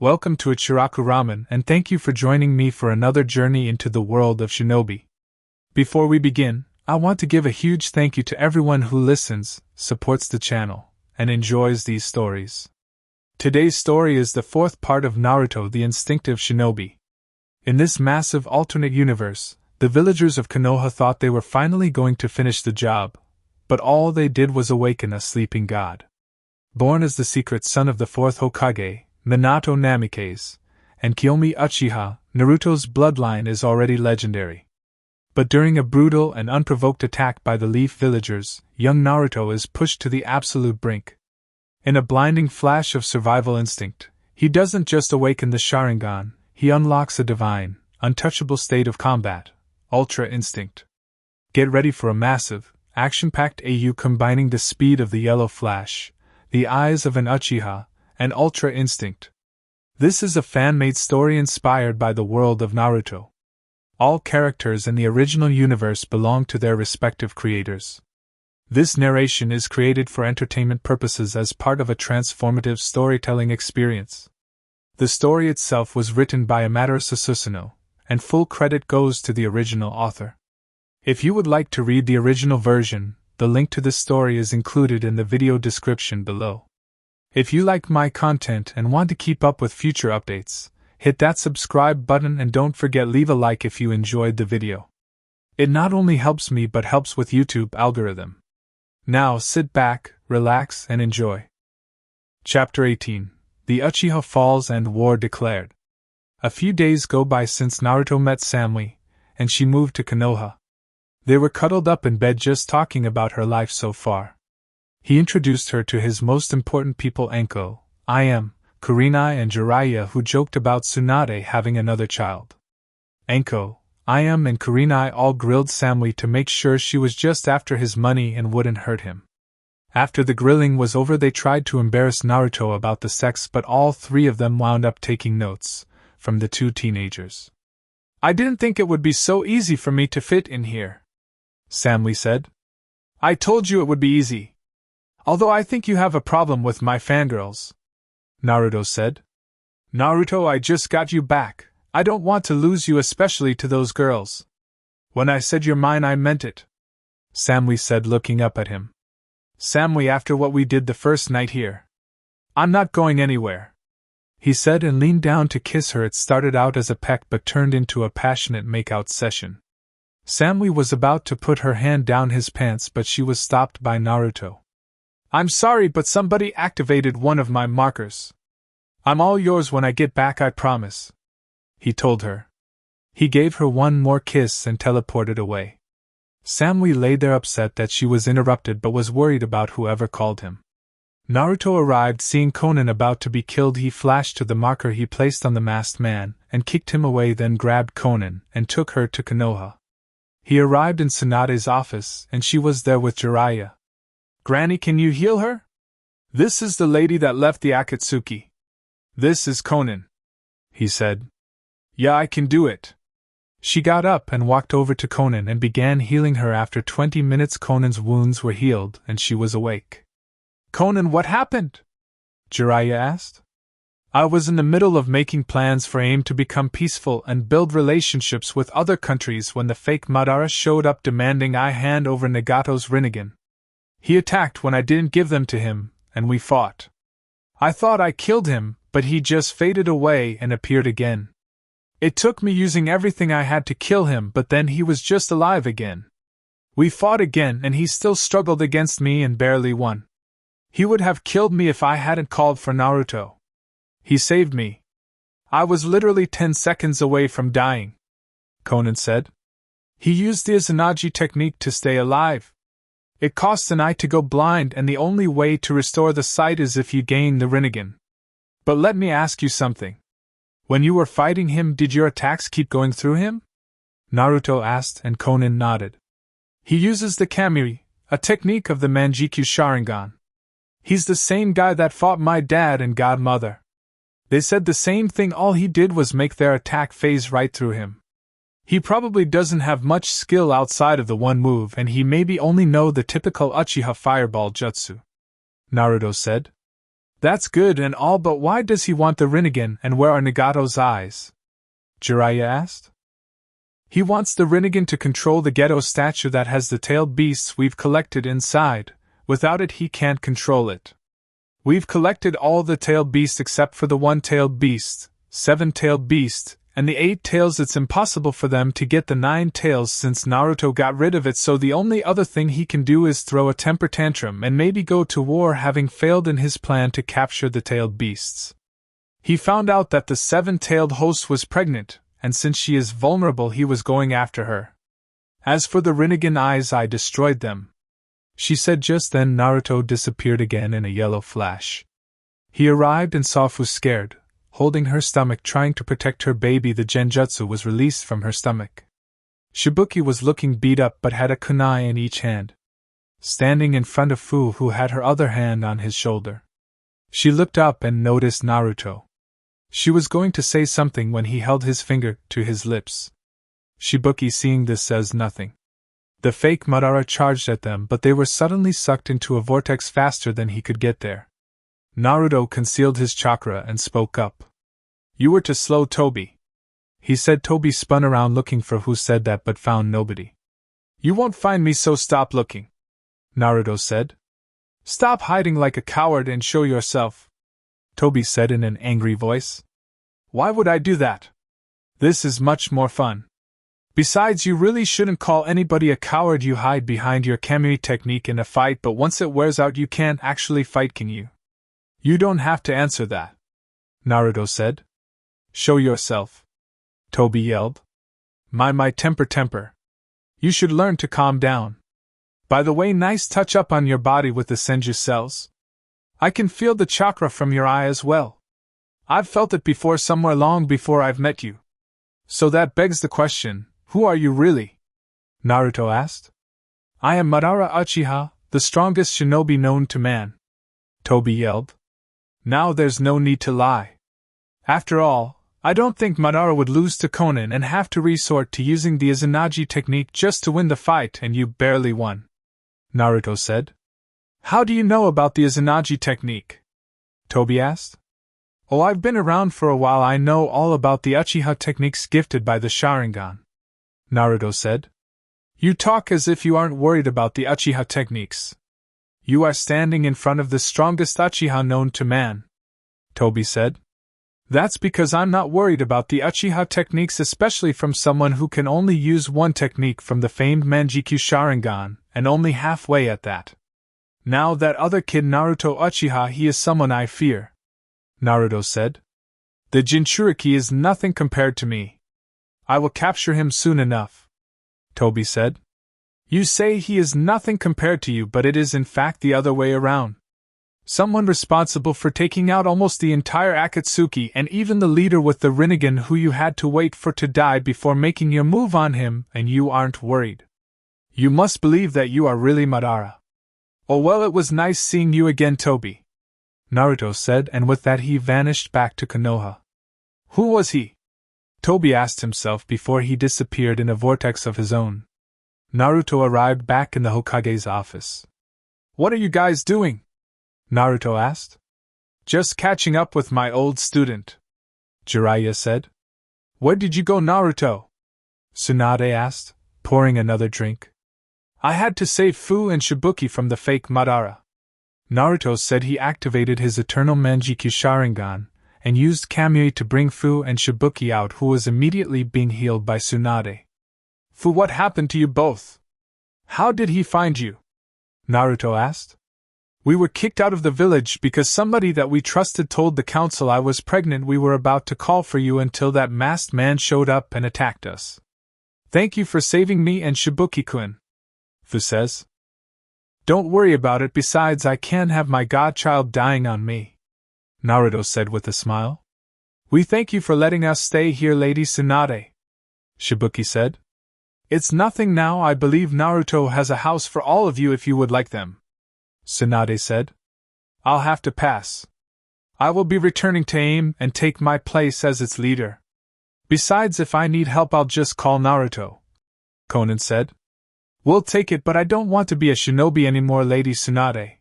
Welcome to Ichiraku Ramen and thank you for joining me for another journey into the world of shinobi. Before we begin, I want to give a huge thank you to everyone who listens, supports the channel, and enjoys these stories. Today's story is the fourth part of Naruto the Instinctive Shinobi. In this massive alternate universe, the villagers of Konoha thought they were finally going to finish the job, but all they did was awaken a sleeping god. Born as the secret son of the Fourth Hokage, Minato Namikaze, and Kiyomi Uchiha, Naruto's bloodline is already legendary. But during a brutal and unprovoked attack by the Leaf villagers, young Naruto is pushed to the absolute brink. In a blinding flash of survival instinct, he doesn't just awaken the Sharingan, he unlocks a divine, untouchable state of combat, Ultra Instinct. Get ready for a massive, action-packed AU combining the speed of the yellow flash, the eyes of an Uchiha, and Ultra Instinct. This is a fan-made story inspired by the world of Naruto. All characters in the original universe belong to their respective creators. This narration is created for entertainment purposes as part of a transformative storytelling experience. The story itself was written by Amaterasususano, and full credit goes to the original author. If you would like to read the original version, the link to this story is included in the video description below. If you like my content and want to keep up with future updates, hit that subscribe button and don't forget leave a like if you enjoyed the video. It not only helps me but helps with YouTube algorithm. Now sit back, relax and enjoy. Chapter 18. The Uchiha Falls and War Declared. A few days go by since Naruto met Samui, and she moved to Konoha. They were cuddled up in bed just talking about her life so far. He introduced her to his most important people Anko, I.M., Kurenai and Jiraiya who joked about Tsunade having another child. Anko, I.M. and Kurenai all grilled Samui to make sure she was just after his money and wouldn't hurt him. After the grilling was over they tried to embarrass Naruto about the sex but all three of them wound up taking notes from the two teenagers. "I didn't think it would be so easy for me to fit in here," Samui said. "I told you it would be easy. Although I think you have a problem with my fangirls," Naruto said. "Naruto, I just got you back. I don't want to lose you, especially to those girls. When I said you're mine, I meant it," Samui said, looking up at him. "Samui, after what we did the first night here, I'm not going anywhere," he said and leaned down to kiss her. It started out as a peck but turned into a passionate make-out session. Samui was about to put her hand down his pants but she was stopped by Naruto. "I'm sorry, but somebody activated one of my markers. I'm all yours when I get back, I promise," he told her. He gave her one more kiss and teleported away. Samui lay there upset that she was interrupted but was worried about whoever called him. Naruto arrived. Seeing Konan about to be killed, he flashed to the marker he placed on the masked man and kicked him away, then grabbed Konan and took her to Konoha. He arrived in Tsunade's office and she was there with Jiraiya. "Granny, can you heal her? This is the lady that left the Akatsuki. This is Konan," he said. "Yeah, I can do it." She got up and walked over to Konan and began healing her. After 20 minutes Konan's wounds were healed and she was awake. "Konan, what happened?" Jiraiya asked. "I was in the middle of making plans for AIM to become peaceful and build relationships with other countries when the fake Madara showed up demanding I hand over Nagato's Rinnegan. He attacked when I didn't give them to him, and we fought. I thought I killed him, but he just faded away and appeared again. It took me using everything I had to kill him, but then he was just alive again. We fought again and he still struggled against me and barely won. He would have killed me if I hadn't called for Naruto. He saved me. I was literally 10 seconds away from dying," Konan said. "He used the Izanagi technique to stay alive. It costs an eye to go blind and the only way to restore the sight is if you gain the Rinnegan. But let me ask you something. When you were fighting him, did your attacks keep going through him?" Naruto asked and Konan nodded. "He uses the Kamiri, a technique of the Manjikyu Sharingan. He's the same guy that fought my dad and godmother. They said the same thing, all he did was make their attack phase right through him. He probably doesn't have much skill outside of the one move and he maybe only know the typical Uchiha fireball jutsu," Naruto said. That's good and all, but why does he want the Rinnegan and where are Nagato's eyes? Jiraiya asked. He wants the Rinnegan to control the ghetto statue that has the tailed beasts we've collected inside. Without it he can't control it. We've collected all the tailed beasts except for the one-tailed beast, 7-tailed beast, and the 8 tails. It's impossible for them to get the 9 tails since Naruto got rid of it, so the only other thing he can do is throw a temper tantrum and maybe go to war, having failed in his plan to capture the tailed beasts. He found out that the 7-tailed host was pregnant, and since she is vulnerable he was going after her. As for the Rinnegan eyes, I destroyed them. She said. Just then Naruto disappeared again in a yellow flash. He arrived and saw Fu scared, holding her stomach trying to protect her baby. The genjutsu was released from her stomach. Shibuki was looking beat up but had a kunai in each hand, standing in front of Fu, who had her other hand on his shoulder. She looked up and noticed Naruto. She was going to say something when he held his finger to his lips. Shibuki, seeing this, says nothing. The fake Madara charged at them, but they were suddenly sucked into a vortex faster than he could get there. Naruto concealed his chakra and spoke up. You were too slow, Toby, he said. Toby spun around looking for who said that but found nobody. You won't find me, so stop looking, Naruto said. Stop hiding like a coward and show yourself, Toby said in an angry voice. Why would I do that? This is much more fun. Besides, you really shouldn't call anybody a coward. You hide behind your Kamui technique in a fight, but once it wears out you can't actually fight, can you? You don't have to answer that, Naruto said. Show yourself, Toby yelled. My temper. You should learn to calm down. By the way, nice touch up on your body with the senju cells. I can feel the chakra from your eye as well. I've felt it before, somewhere long before I've met you. So that begs the question, who are you really? Naruto asked. I am Madara Uchiha, the strongest shinobi known to man, Toby yelled. Now there's no need to lie. After all, I don't think Madara would lose to Konan and have to resort to using the Izanagi technique just to win the fight, and you barely won, Naruto said. How do you know about the Izanagi technique? Toby asked. Oh, I've been around for a while. I know all about the Uchiha techniques gifted by the Sharingan, Naruto said. You talk as if you aren't worried about the Uchiha techniques. You are standing in front of the strongest Uchiha known to man, Toby said. That's because I'm not worried about the Uchiha techniques, especially from someone who can only use one technique from the famed Manjikyu Sharingan, and only halfway at that. Now that other kid Naruto Uchiha, he is someone I fear, Naruto said. The Jinchuriki is nothing compared to me. I will capture him soon enough, Toby said. You say he is nothing compared to you, but it is in fact the other way around. Someone responsible for taking out almost the entire Akatsuki and even the leader with the Rinnegan who you had to wait for to die before making your move on him, and you aren't worried. You must believe that you are really Madara. Oh well, it was nice seeing you again, Toby, Naruto said, and with that he vanished back to Konoha. Who was he? Toby asked himself before he disappeared in a vortex of his own. Naruto arrived back in the Hokage's office. What are you guys doing? Naruto asked. Just catching up with my old student, Jiraiya said. Where did you go, Naruto? Tsunade asked, pouring another drink. I had to save Fu and Shibuki from the fake Madara. Naruto said he activated his eternal Manjikyu Sharingan and used Kamui to bring Fu and Shibuki out, who was immediately being healed by Tsunade. Fu, what happened to you both? How did he find you? Naruto asked. We were kicked out of the village because somebody that we trusted told the council I was pregnant. We were about to call for you until that masked man showed up and attacked us. Thank you for saving me and Shibuki-kun, Fu says. Don't worry about it, besides I can't have my godchild dying on me, Naruto said with a smile. We thank you for letting us stay here, Lady Tsunade, Shibuki said. It's nothing now. I believe Naruto has a house for all of you if you would like them, Tsunade said. I'll have to pass. I will be returning to AIM and take my place as its leader. Besides, if I need help I'll just call Naruto, Konan said. We'll take it, but I don't want to be a shinobi anymore, Lady Tsunade,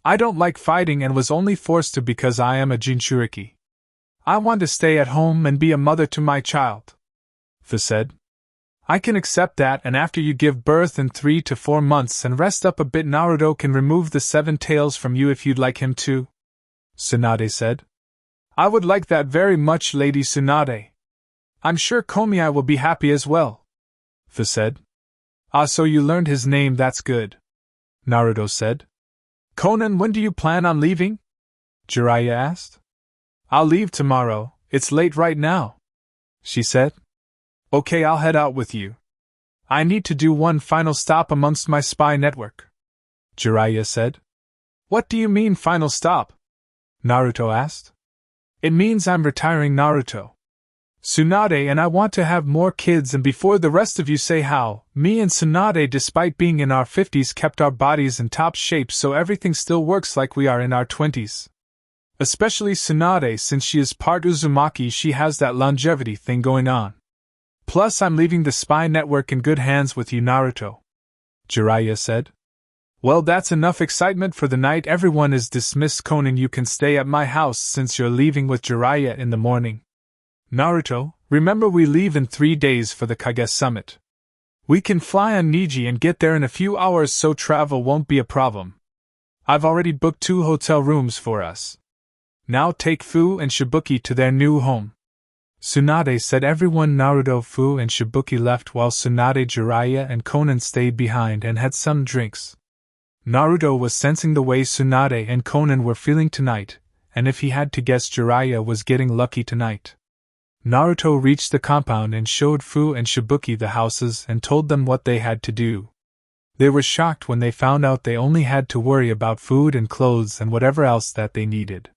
I don't like fighting and was only forced to because I am a Jinchuriki. I want to stay at home and be a mother to my child. Fu said. I can accept that, and after you give birth in 3 to 4 months and rest up a bit, Naruto can remove the 7 tails from you if you'd like him to. Tsunade said. I would like that very much, Lady Tsunade. I'm sure Komi will be happy as well. Fu said. Ah, so you learned his name, that's good. Naruto said. Conan, when do you plan on leaving? Jiraiya asked. I'll leave tomorrow, it's late right now, she said. Okay, I'll head out with you. I need to do one final stop amongst my spy network, Jiraiya said. What do you mean, final stop? Naruto asked. It means I'm retiring Naruto. Tsunade and I want to have more kids, and before the rest of you say how, me and Tsunade, despite being in our 50s, kept our bodies in top shape so everything still works like we are in our 20s. Especially Tsunade, since she is part Uzumaki, she has that longevity thing going on. Plus, I'm leaving the spy network in good hands with you, Naruto, Jiraiya said. Well, that's enough excitement for the night. Everyone is dismissed. Conan, you can stay at my house since you're leaving with Jiraiya in the morning. Naruto, remember we leave in 3 days for the Kage summit. We can fly on Niji and get there in a few hours, so travel won't be a problem. I've already booked 2 hotel rooms for us. Now take Fu and Shibuki to their new home. Tsunade said. Everyone, Naruto, Fu, and Shibuki left while Tsunade, Jiraiya, and Conan stayed behind and had some drinks. Naruto was sensing the way Tsunade and Conan were feeling tonight, and if he had to guess, Jiraiya was getting lucky tonight. Naruto reached the compound and showed Fu and Shibuki the houses and told them what they had to do. They were shocked when they found out they only had to worry about food and clothes and whatever else that they needed.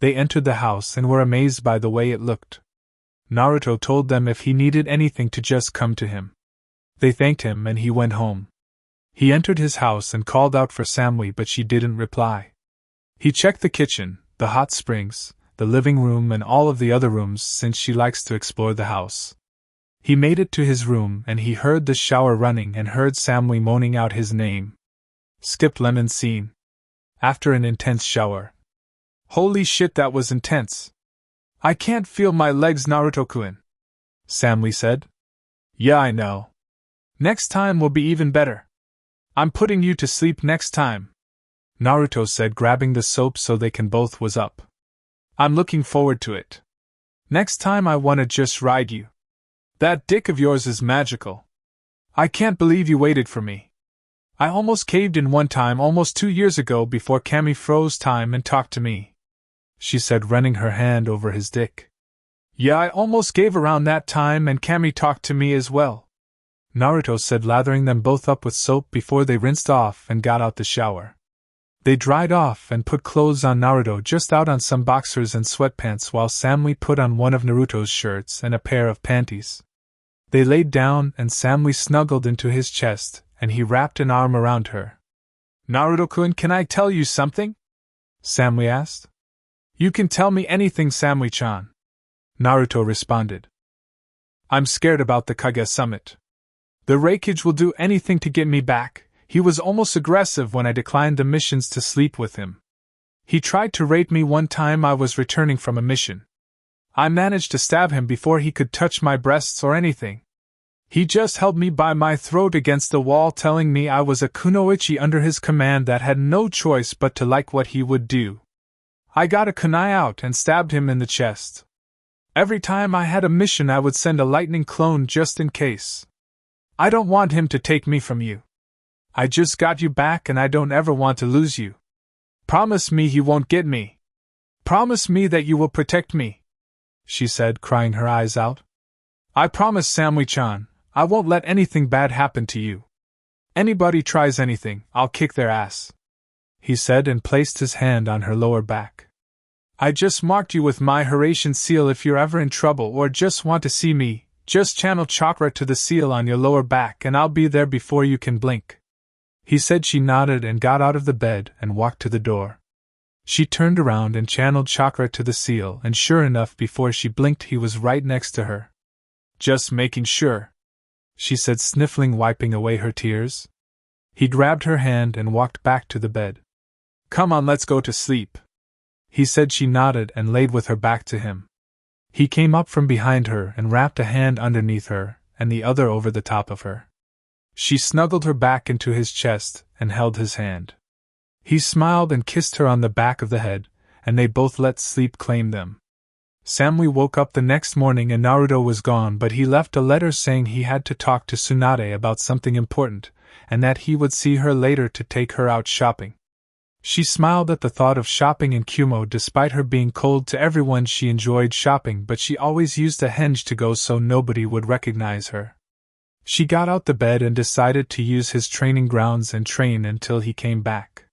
They entered the house and were amazed by the way it looked. Naruto told them if he needed anything to just come to him. They thanked him and he went home. He entered his house and called out for Samui, but she didn't reply. He checked the kitchen, the hot springs, the living room, and all of the other rooms since she likes to explore the house. He made it to his room and he heard the shower running and heard Samui moaning out his name. Skipped lemon scene. After an intense shower. Holy shit, that was intense. I can't feel my legs, Naruto-kun, Samui said. Yeah, I know. Next time will be even better. I'm putting you to sleep next time, Naruto said, grabbing the soap so they can both was up. I'm looking forward to it. Next time I wanna just ride you. That dick of yours is magical. I can't believe you waited for me. I almost caved in one time almost 2 years ago before Cammy froze time and talked to me, she said, running her hand over his dick. Yeah, I almost gave around that time and Cammy talked to me as well, Naruto said, lathering them both up with soap before they rinsed off and got out the shower. They dried off and put clothes on. Naruto just out on some boxers and sweatpants while Samui put on one of Naruto's shirts and a pair of panties. They laid down and Samui snuggled into his chest and he wrapped an arm around her. Naruto-kun, can I tell you something? Samui asked. You can tell me anything, Samui-chan, Naruto responded. I'm scared about the Kage summit. The Raikage will do anything to get me back. He was almost aggressive when I declined the missions to sleep with him. He tried to rape me one time I was returning from a mission. I managed to stab him before he could touch my breasts or anything. He just held me by my throat against the wall, telling me I was a kunoichi under his command that had no choice but to like what he would do. I got a kunai out and stabbed him in the chest. Every time I had a mission I would send a lightning clone just in case. I don't want him to take me from you. I just got you back and I don't ever want to lose you. Promise me he won't get me. Promise me that you will protect me, she said, crying her eyes out. I promise, Samui-chan, I won't let anything bad happen to you. Anybody tries anything, I'll kick their ass, he said and placed his hand on her lower back. I just marked you with my Narration seal. If you're ever in trouble or just want to see me, just channel chakra to the seal on your lower back and I'll be there before you can blink, he said. She nodded and got out of the bed and walked to the door. She turned around and channeled chakra to the seal, and sure enough, before she blinked he was right next to her. Just making sure, she said, sniffling, wiping away her tears. He grabbed her hand and walked back to the bed. Come on, let's go to sleep, he said. She nodded and laid with her back to him. He came up from behind her and wrapped a hand underneath her and the other over the top of her. She snuggled her back into his chest and held his hand. He smiled and kissed her on the back of the head, and they both let sleep claim them. Samui woke up the next morning and Naruto was gone, but he left a letter saying he had to talk to Tsunade about something important, and that he would see her later to take her out shopping. She smiled at the thought of shopping in Kumo. Despite her being cold to everyone, she enjoyed shopping, but she always used a henge to go so nobody would recognize her. She got out the bed and decided to use his training grounds and train until he came back.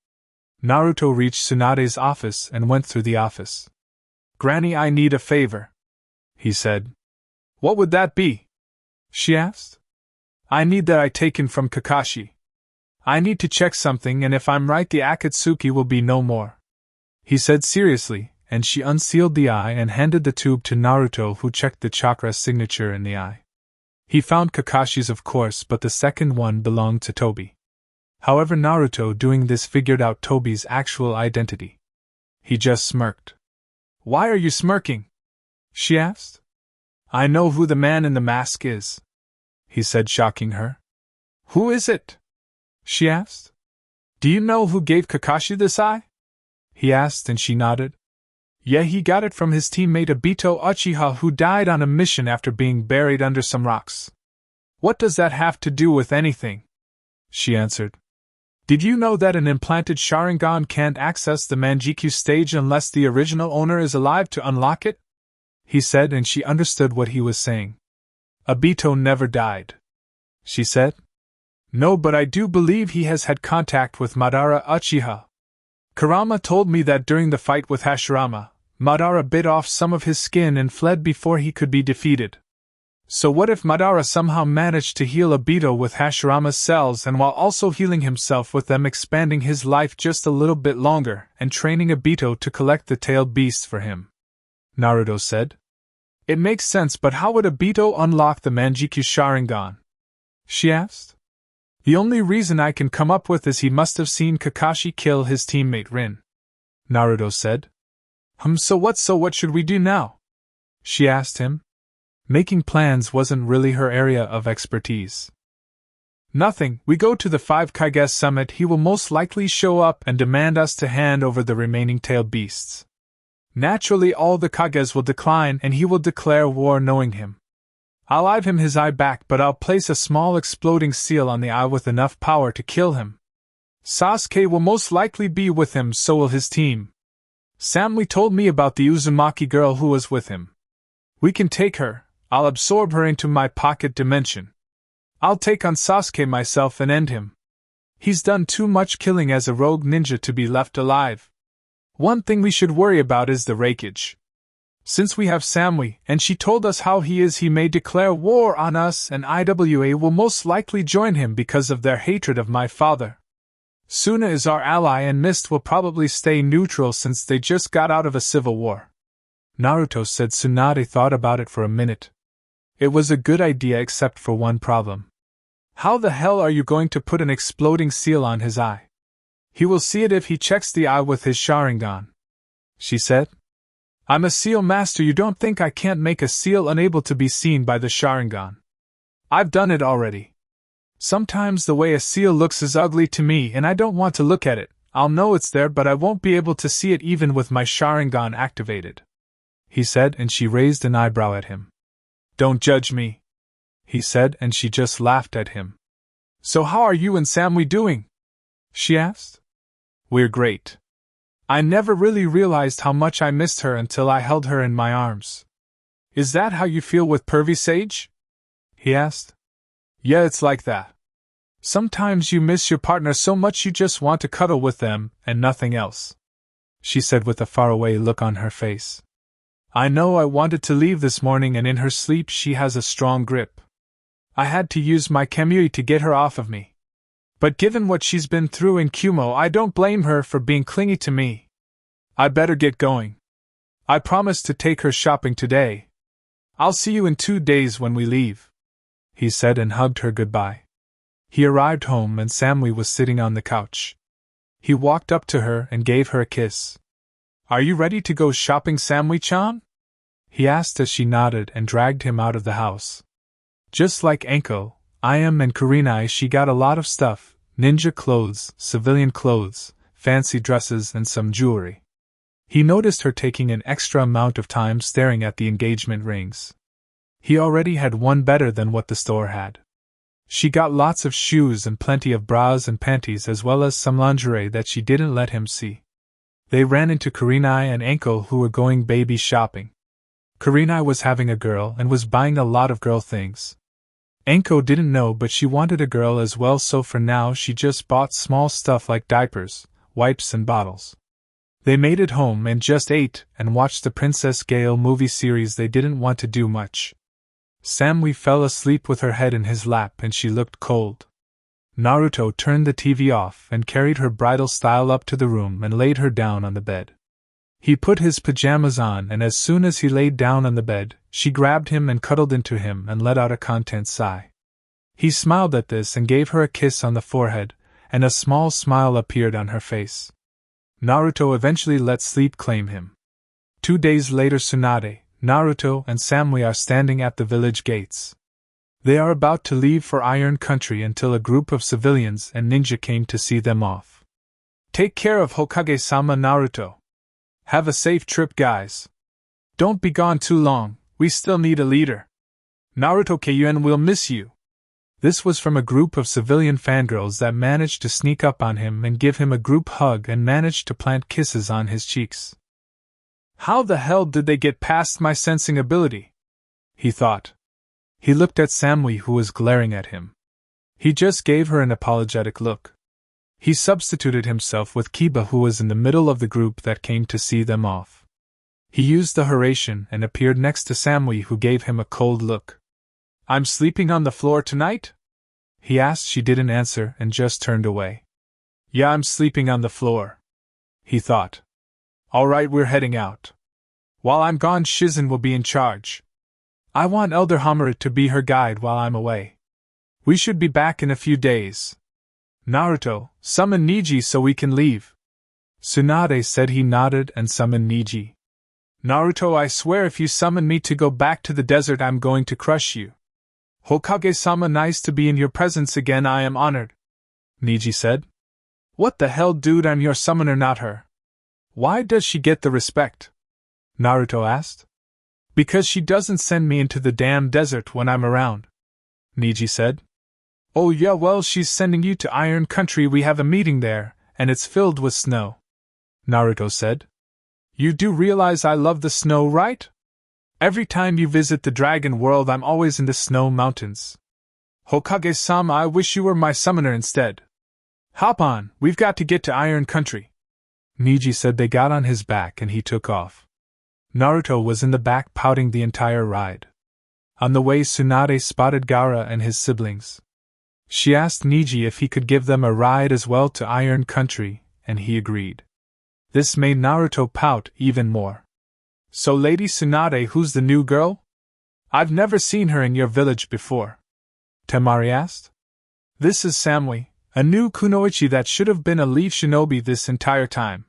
Naruto reached Tsunade's office and went through the office. "Granny, I need a favor," he said. "What would that be?" she asked. "I need that eye taken from Kakashi. I need to check something, and if I'm right, the Akatsuki will be no more," he said seriously, and she unsealed the eye and handed the tube to Naruto, who checked the chakra signature in the eye. He found Kakashi's, of course, but the second one belonged to Tobi. However, Naruto, doing this, figured out Tobi's actual identity. He just smirked. "Why are you smirking?" she asked. "I know who the man in the mask is," he said, shocking her. "Who is it?" she asked. "Do you know who gave Kakashi this eye?" he asked, and she nodded. "Yeah, he got it from his teammate Obito Uchiha, who died on a mission after being buried under some rocks." "What does that have to do with anything?" she answered. "Did you know that an implanted Sharingan can't access the Manjikyu stage unless the original owner is alive to unlock it?" he said, and she understood what he was saying. "Obito never died," she said. "No, but I do believe he has had contact with Madara Uchiha. Kurama told me that during the fight with Hashirama, Madara bit off some of his skin and fled before he could be defeated. So what if Madara somehow managed to heal Obito with Hashirama's cells, and while also healing himself with them, expanding his life just a little bit longer and training Obito to collect the tailed beasts for him?" Naruto said. "It makes sense, but how would Obito unlock the Manjikyu Sharingan?" she asked. "The only reason I can come up with is he must have seen Kakashi kill his teammate Rin," Naruto said. So what should we do now?" she asked him. Making plans wasn't really her area of expertise. "Nothing, we go to the 5 Kage summit. He will most likely show up and demand us to hand over the remaining tailed beasts. Naturally, all the Kages will decline and he will declare war knowing him. I'll give him his eye back, but I'll place a small exploding seal on the eye with enough power to kill him. Sasuke will most likely be with him, so will his team. Samui told me about the Uzumaki girl who was with him. We can take her. I'll absorb her into my pocket dimension. I'll take on Sasuke myself and end him. He's done too much killing as a rogue ninja to be left alive. One thing we should worry about is the Raikage. Since we have Samui, and she told us how he is, he may declare war on us, and IWA will most likely join him because of their hatred of my father. Suna is our ally, and Mist will probably stay neutral since they just got out of a civil war." Naruto said. Tsunade thought about it for a minute. It was a good idea except for one problem. "How the hell are you going to put an exploding seal on his eye? He will see it if he checks the eye with his Sharingan," she said. "I'm a seal master. You don't think I can't make a seal unable to be seen by the Sharingan? I've done it already. Sometimes the way a seal looks is ugly to me and I don't want to look at it. I'll know it's there, but I won't be able to see it even with my Sharingan activated," he said, and she raised an eyebrow at him. "Don't judge me," he said, and she just laughed at him. "So how are you and Samui doing?" she asked. "We're great. I never really realized how much I missed her until I held her in my arms." "Is that how you feel with Pervy Sage?" he asked. "Yeah, it's like that. Sometimes you miss your partner so much you just want to cuddle with them and nothing else," she said with a faraway look on her face. "I know I wanted to leave this morning, and in her sleep she has a strong grip. I had to use my Kamui to get her off of me. But given what she's been through in Kumo, I don't blame her for being clingy to me. I better get going. I promised to take her shopping today. I'll see you in 2 days when we leave," he said, and hugged her goodbye. He arrived home and Samui was sitting on the couch. He walked up to her and gave her a kiss. "Are you ready to go shopping, Samui-chan?" he asked as she nodded and dragged him out of the house. Just like Anko, Ayam and Kurenai, she got a lot of stuff: ninja clothes, civilian clothes, fancy dresses, and some jewelry. He noticed her taking an extra amount of time staring at the engagement rings. He already had one better than what the store had. She got lots of shoes and plenty of bras and panties, as well as some lingerie that she didn't let him see. They ran into Kurenai and Anko, who were going baby shopping. Kurenai was having a girl and was buying a lot of girl things. Anko didn't know, but she wanted a girl as well, so for now she just bought small stuff like diapers, wipes and bottles. They made it home and just ate and watched the Princess Gale movie series. They didn't want to do much. Samui fell asleep with her head in his lap and she looked cold. Naruto turned the TV off and carried her bridal style up to the room and laid her down on the bed. He put his pajamas on, and as soon as he laid down on the bed, she grabbed him and cuddled into him and let out a content sigh. He smiled at this and gave her a kiss on the forehead, and a small smile appeared on her face. Naruto eventually let sleep claim him. 2 days later, Tsunade, Naruto, and Samui are standing at the village gates. They are about to leave for Iron Country until a group of civilians and ninja came to see them off. "Take care of Hokage-sama, Naruto. Have a safe trip, guys. Don't be gone too long, we still need a leader. Naruto Kyuan will miss you." This was from a group of civilian fangirls that managed to sneak up on him and give him a group hug and managed to plant kisses on his cheeks. "How the hell did they get past my sensing ability?" he thought. He looked at Samui, who was glaring at him. He just gave her an apologetic look. He substituted himself with Kiba, who was in the middle of the group that came to see them off. He used the narration and appeared next to Samui, who gave him a cold look. "I'm sleeping on the floor tonight?" he asked. She didn't answer and just turned away. "Yeah, I'm sleeping on the floor," he thought. "Alright, we're heading out. While I'm gone, Shizen will be in charge. I want Elder Hamura to be her guide while I'm away. We should be back in a few days. Naruto, summon Niji so we can leave." Tsunade said. He nodded and summoned Niji. "Naruto, I swear if you summon me to go back to the desert, I'm going to crush you." "Hokage-sama, nice to be in your presence again, I am honored," Niji said. "What the hell, dude, I'm your summoner, not her." "Why does she get the respect?" Naruto asked. "Because she doesn't send me into the damn desert when I'm around," Niji said. "Oh yeah, well, she's sending you to Iron Country. We have a meeting there, and it's filled with snow," Naruto said. "You do realize I love the snow, right? Every time you visit the Dragon World, I'm always in the snow mountains. Hokage-sama, I wish you were my summoner instead. Hop on, we've got to get to Iron Country," Niji said. They got on his back and he took off. Naruto was in the back pouting the entire ride. On the way, Tsunade spotted Gaara and his siblings. She asked Niji if he could give them a ride as well to Iron Country, and he agreed. This made Naruto pout even more. "So Lady Tsunade, who's the new girl? I've never seen her in your village before," Temari asked. "This is Samui, a new kunoichi that should have been a leaf shinobi this entire time.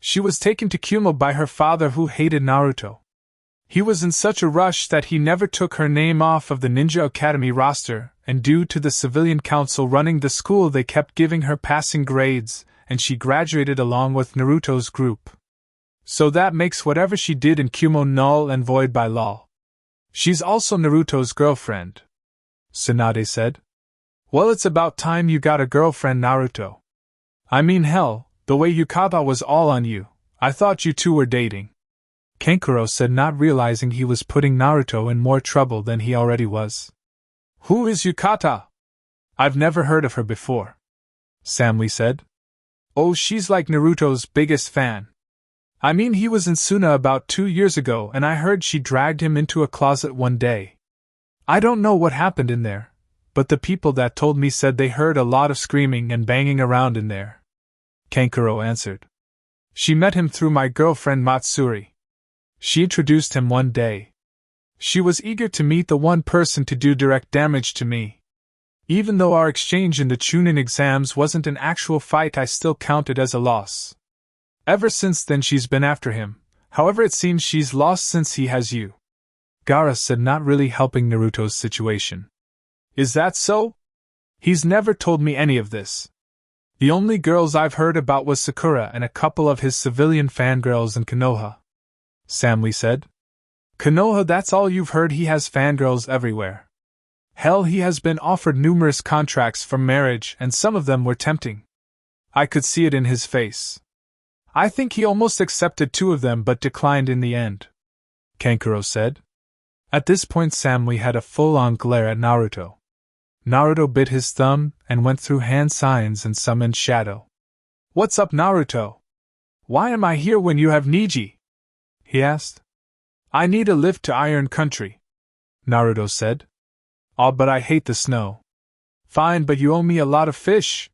She was taken to Kumo by her father, who hated Naruto. He was in such a rush that he never took her name off of the Ninja Academy roster, and due to the civilian council running the school, they kept giving her passing grades, and she graduated along with Naruto's group. So that makes whatever she did in Kumo null and void by law. She's also Naruto's girlfriend," Tsunade said. "Well, it's about time you got a girlfriend, Naruto. I mean, hell, the way Yukata was all on you, I thought you two were dating," Kankuro said, not realizing he was putting Naruto in more trouble than he already was. "Who is Yukata? I've never heard of her before," Samui said. "Oh, she's like Naruto's biggest fan. I mean, he was in Suna about 2 years ago, and I heard she dragged him into a closet one day. I don't know what happened in there, but the people that told me said they heard a lot of screaming and banging around in there," Kankuro answered. "She met him through my girlfriend Matsuri. She introduced him one day. She was eager to meet the one person to do direct damage to me. Even though our exchange in the Chunin exams wasn't an actual fight, I still count it as a loss. Ever since then she's been after him, however it seems she's lost since he has you," Gaara said, not really helping Naruto's situation. "Is that so? He's never told me any of this. The only girls I've heard about was Sakura and a couple of his civilian fangirls in Konoha," Samly said. "Konoha, that's all you've heard? He has fangirls everywhere. Hell, he has been offered numerous contracts for marriage, and some of them were tempting. I could see it in his face. I think he almost accepted 2 of them but declined in the end," Kankuro said. At this point Samly had a full-on glare at Naruto. Naruto bit his thumb and went through hand signs and summoned Shadow. "What's up, Naruto? Why am I here when you have Niji?" he asked. "I need a lift to Iron Country," Naruto said. "Aw, but I hate the snow." "Fine, but you owe me a lot of fish."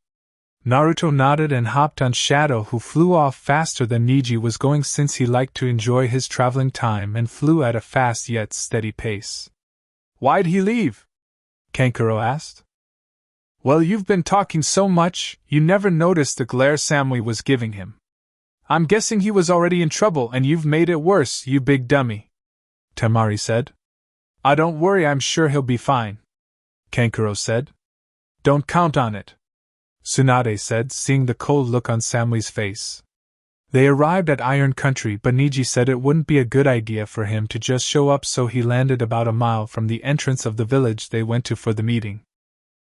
Naruto nodded and hopped on Shadow, who flew off faster than Niji was going since he liked to enjoy his traveling time and flew at a fast yet steady pace. "Why'd he leave?" Kankuro asked. "Well, you've been talking so much, you never noticed the glare Samly was giving him. I'm guessing he was already in trouble and you've made it worse, you big dummy," Temari said. Don't worry, I'm sure he'll be fine," Kankuro said. "Don't count on it," Tsunade said, seeing the cold look on Samly's face. They arrived at Iron Country, but Niji said it wouldn't be a good idea for him to just show up, so he landed about a mile from the entrance of the village they went to for the meeting.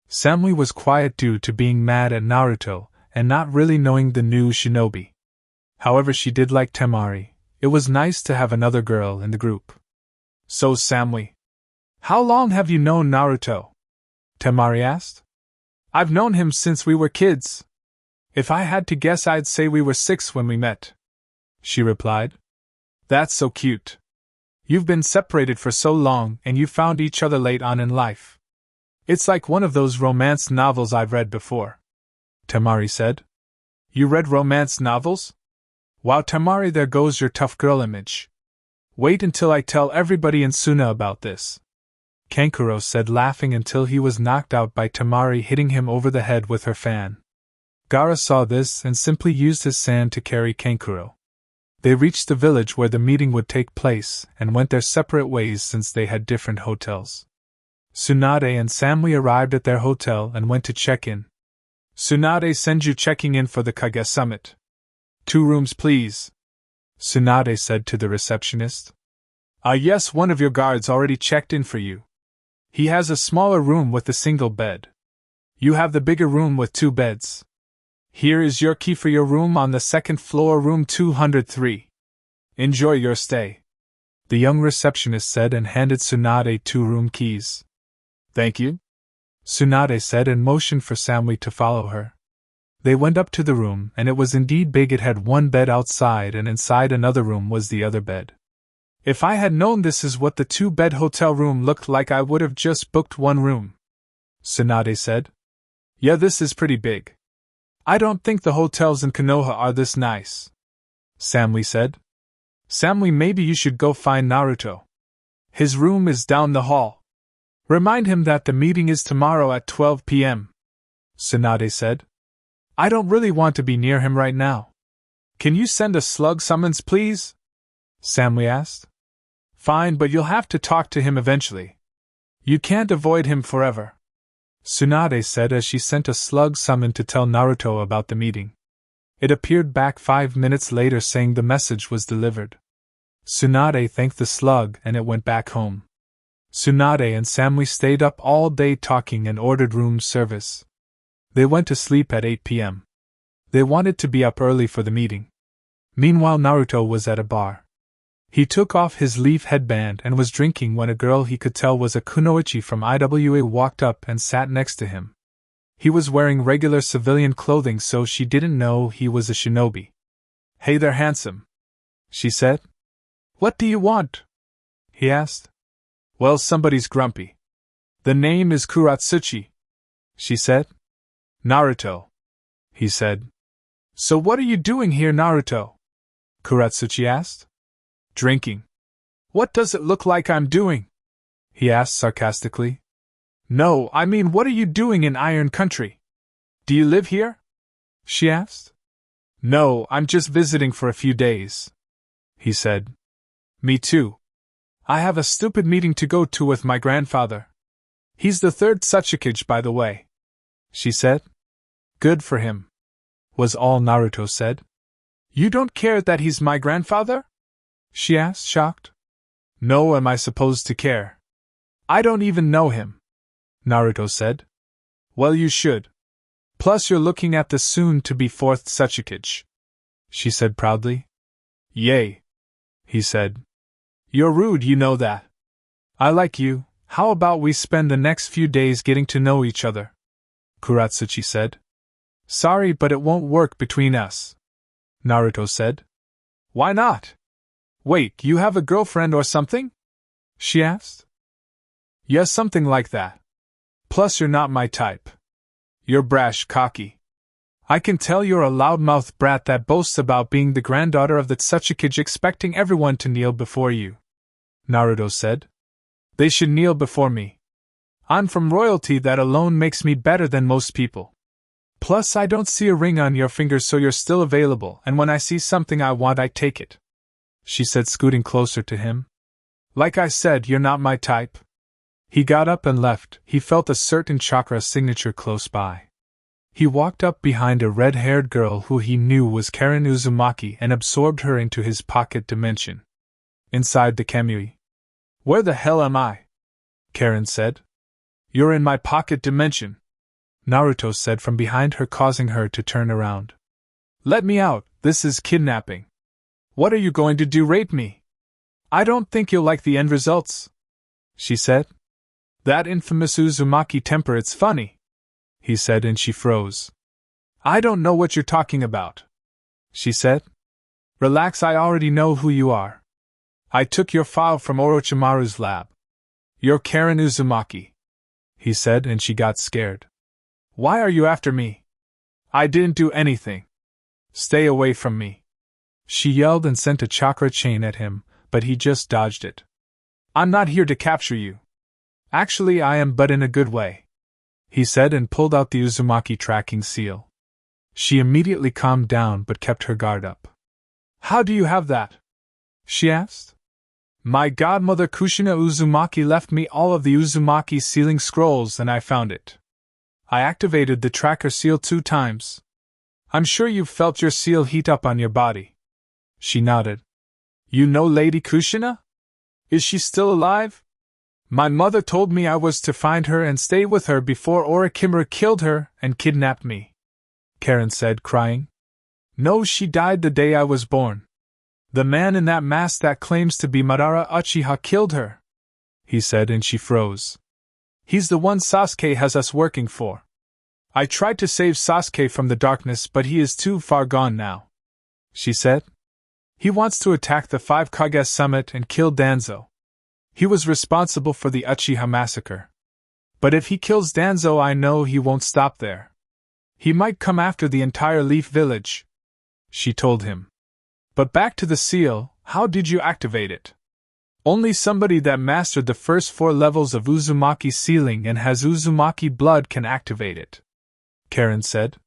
Samly was quiet due to being mad at Naruto and not really knowing the new shinobi. However, she did like Temari. It was nice to have another girl in the group. "So, Samly, how long have you known Naruto?" Temari asked. "I've known him since we were kids. If I had to guess, I'd say we were 6 when we met," she replied. "That's so cute. You've been separated for so long and you found each other late on in life. It's like one of those romance novels I've read before," Temari said. "You read romance novels? Wow, Temari, there goes your tough girl image. Wait until I tell everybody in Suna about this," Kankuro said, laughing until he was knocked out by Temari hitting him over the head with her fan. Gaara saw this and simply used his sand to carry Kankuro. They reached the village where the meeting would take place and went their separate ways since they had different hotels. Tsunade and Samly arrived at their hotel and went to check in. "Tsunade sends you checking in for the Kage Summit. 2 rooms, please," Tsunade said to the receptionist. Yes, one of your guards already checked in for you. He has a smaller room with a single bed. You have the bigger room with 2 beds. Here is your key for your room on the 2nd floor, room 203. Enjoy your stay," the young receptionist said and handed Tsunade 2 room keys. "Thank you," Tsunade said and motioned for Samly to follow her. They went up to the room, and it was indeed big. It had 1 bed outside, and inside another room was the other bed. "If I had known this is what the 2-bed hotel room looked like, I would have just booked 1 room," Tsunade said. "Yeah, this is pretty big. I don't think the hotels in Konoha are this nice," Samly said. "Samly, maybe you should go find Naruto. His room is down the hall. Remind him that the meeting is tomorrow at 12 p.m., Tsunade said. "I don't really want to be near him right now. Can you send a slug summons, please?" Samly asked. "Fine, but you'll have to talk to him eventually. You can't avoid him forever," Tsunade said as she sent a slug summon to tell Naruto about the meeting. It appeared back 5 minutes later saying the message was delivered. Tsunade thanked the slug and it went back home. Tsunade and Samly stayed up all day talking and ordered room service. They went to sleep at 8 p.m. They wanted to be up early for the meeting. Meanwhile, Naruto was at a bar. He took off his leaf headband and was drinking when a girl he could tell was a kunoichi from IWA walked up and sat next to him. He was wearing regular civilian clothing, so she didn't know he was a shinobi. "Hey there, handsome," she said. "What do you want?" he asked. "Well, somebody's grumpy. The name is Kuratsuchi," she said. "Naruto," he said. "So what are you doing here, Naruto?" Kuratsuchi asked. "Drinking." "What does it look like I'm doing?" he asked sarcastically. No, I mean, what are you doing in Iron Country? Do you live here? She asked. No, I'm just visiting for a few days, he said. Me too. I have a stupid meeting to go to with my grandfather. He's the third Hokage, by the way, she said. Good for him, was all Naruto said. You don't care that he's my grandfather? She asked, shocked. No, am I supposed to care? I don't even know him, Naruto said. Well, you should. Plus you're looking at the soon-to-be fourth Hokage, she said proudly. Yay, he said. You're rude, you know that. I like you. How about we spend the next few days getting to know each other? Kuratsuchi said. Sorry, but it won't work between us, Naruto said. Why not? Wait, you have a girlfriend or something? She asked. Yes, something like that. Plus you're not my type. You're brash, cocky. I can tell you're a loudmouth brat that boasts about being the granddaughter of the Hokage, expecting everyone to kneel before you, Naruto said. They should kneel before me. I'm from royalty, that alone makes me better than most people. Plus I don't see a ring on your finger, so you're still available, and when I see something I want I take it, she said, scooting closer to him. Like I said, you're not my type. He got up and left. He felt a certain chakra signature close by. He walked up behind a red-haired girl who he knew was Karen Uzumaki and absorbed her into his pocket dimension. Inside the Kamui. Where the hell am I? Karen said. You're in my pocket dimension, Naruto said from behind her, causing her to turn around. Let me out, this is kidnapping. What are you going to do, rape me? I don't think you'll like the end results, she said. That infamous Uzumaki temper, it's funny, he said, and she froze. I don't know what you're talking about, she said. Relax, I already know who you are. I took your file from Orochimaru's lab. You're Karen Uzumaki, he said, and she got scared. Why are you after me? I didn't do anything. Stay away from me, she yelled and sent a chakra chain at him, but he just dodged it. I'm not here to capture you. Actually, I am, but in a good way, he said, and pulled out the Uzumaki tracking seal. She immediately calmed down but kept her guard up. How do you have that? She asked. My godmother Kushina Uzumaki left me all of the Uzumaki sealing scrolls and I found it. I activated the tracker seal 2 times. I'm sure you've felt your seal heat up on your body. She nodded. You know Lady Kushina? Is she still alive? My mother told me I was to find her and stay with her before Orochimaru killed her and kidnapped me, Karen said, crying. No, she died the day I was born. The man in that mask that claims to be Madara Uchiha killed her, he said, and she froze. He's the one Sasuke has us working for. I tried to save Sasuke from the darkness, but he is too far gone now, she said. He wants to attack the 5 Kage summit and kill Danzo. He was responsible for the Uchiha massacre. But if he kills Danzo, I know he won't stop there. He might come after the entire Leaf Village, she told him. But back to the seal, how did you activate it? Only somebody that mastered the first 4 levels of Uzumaki sealing and has Uzumaki blood can activate it, Karen said.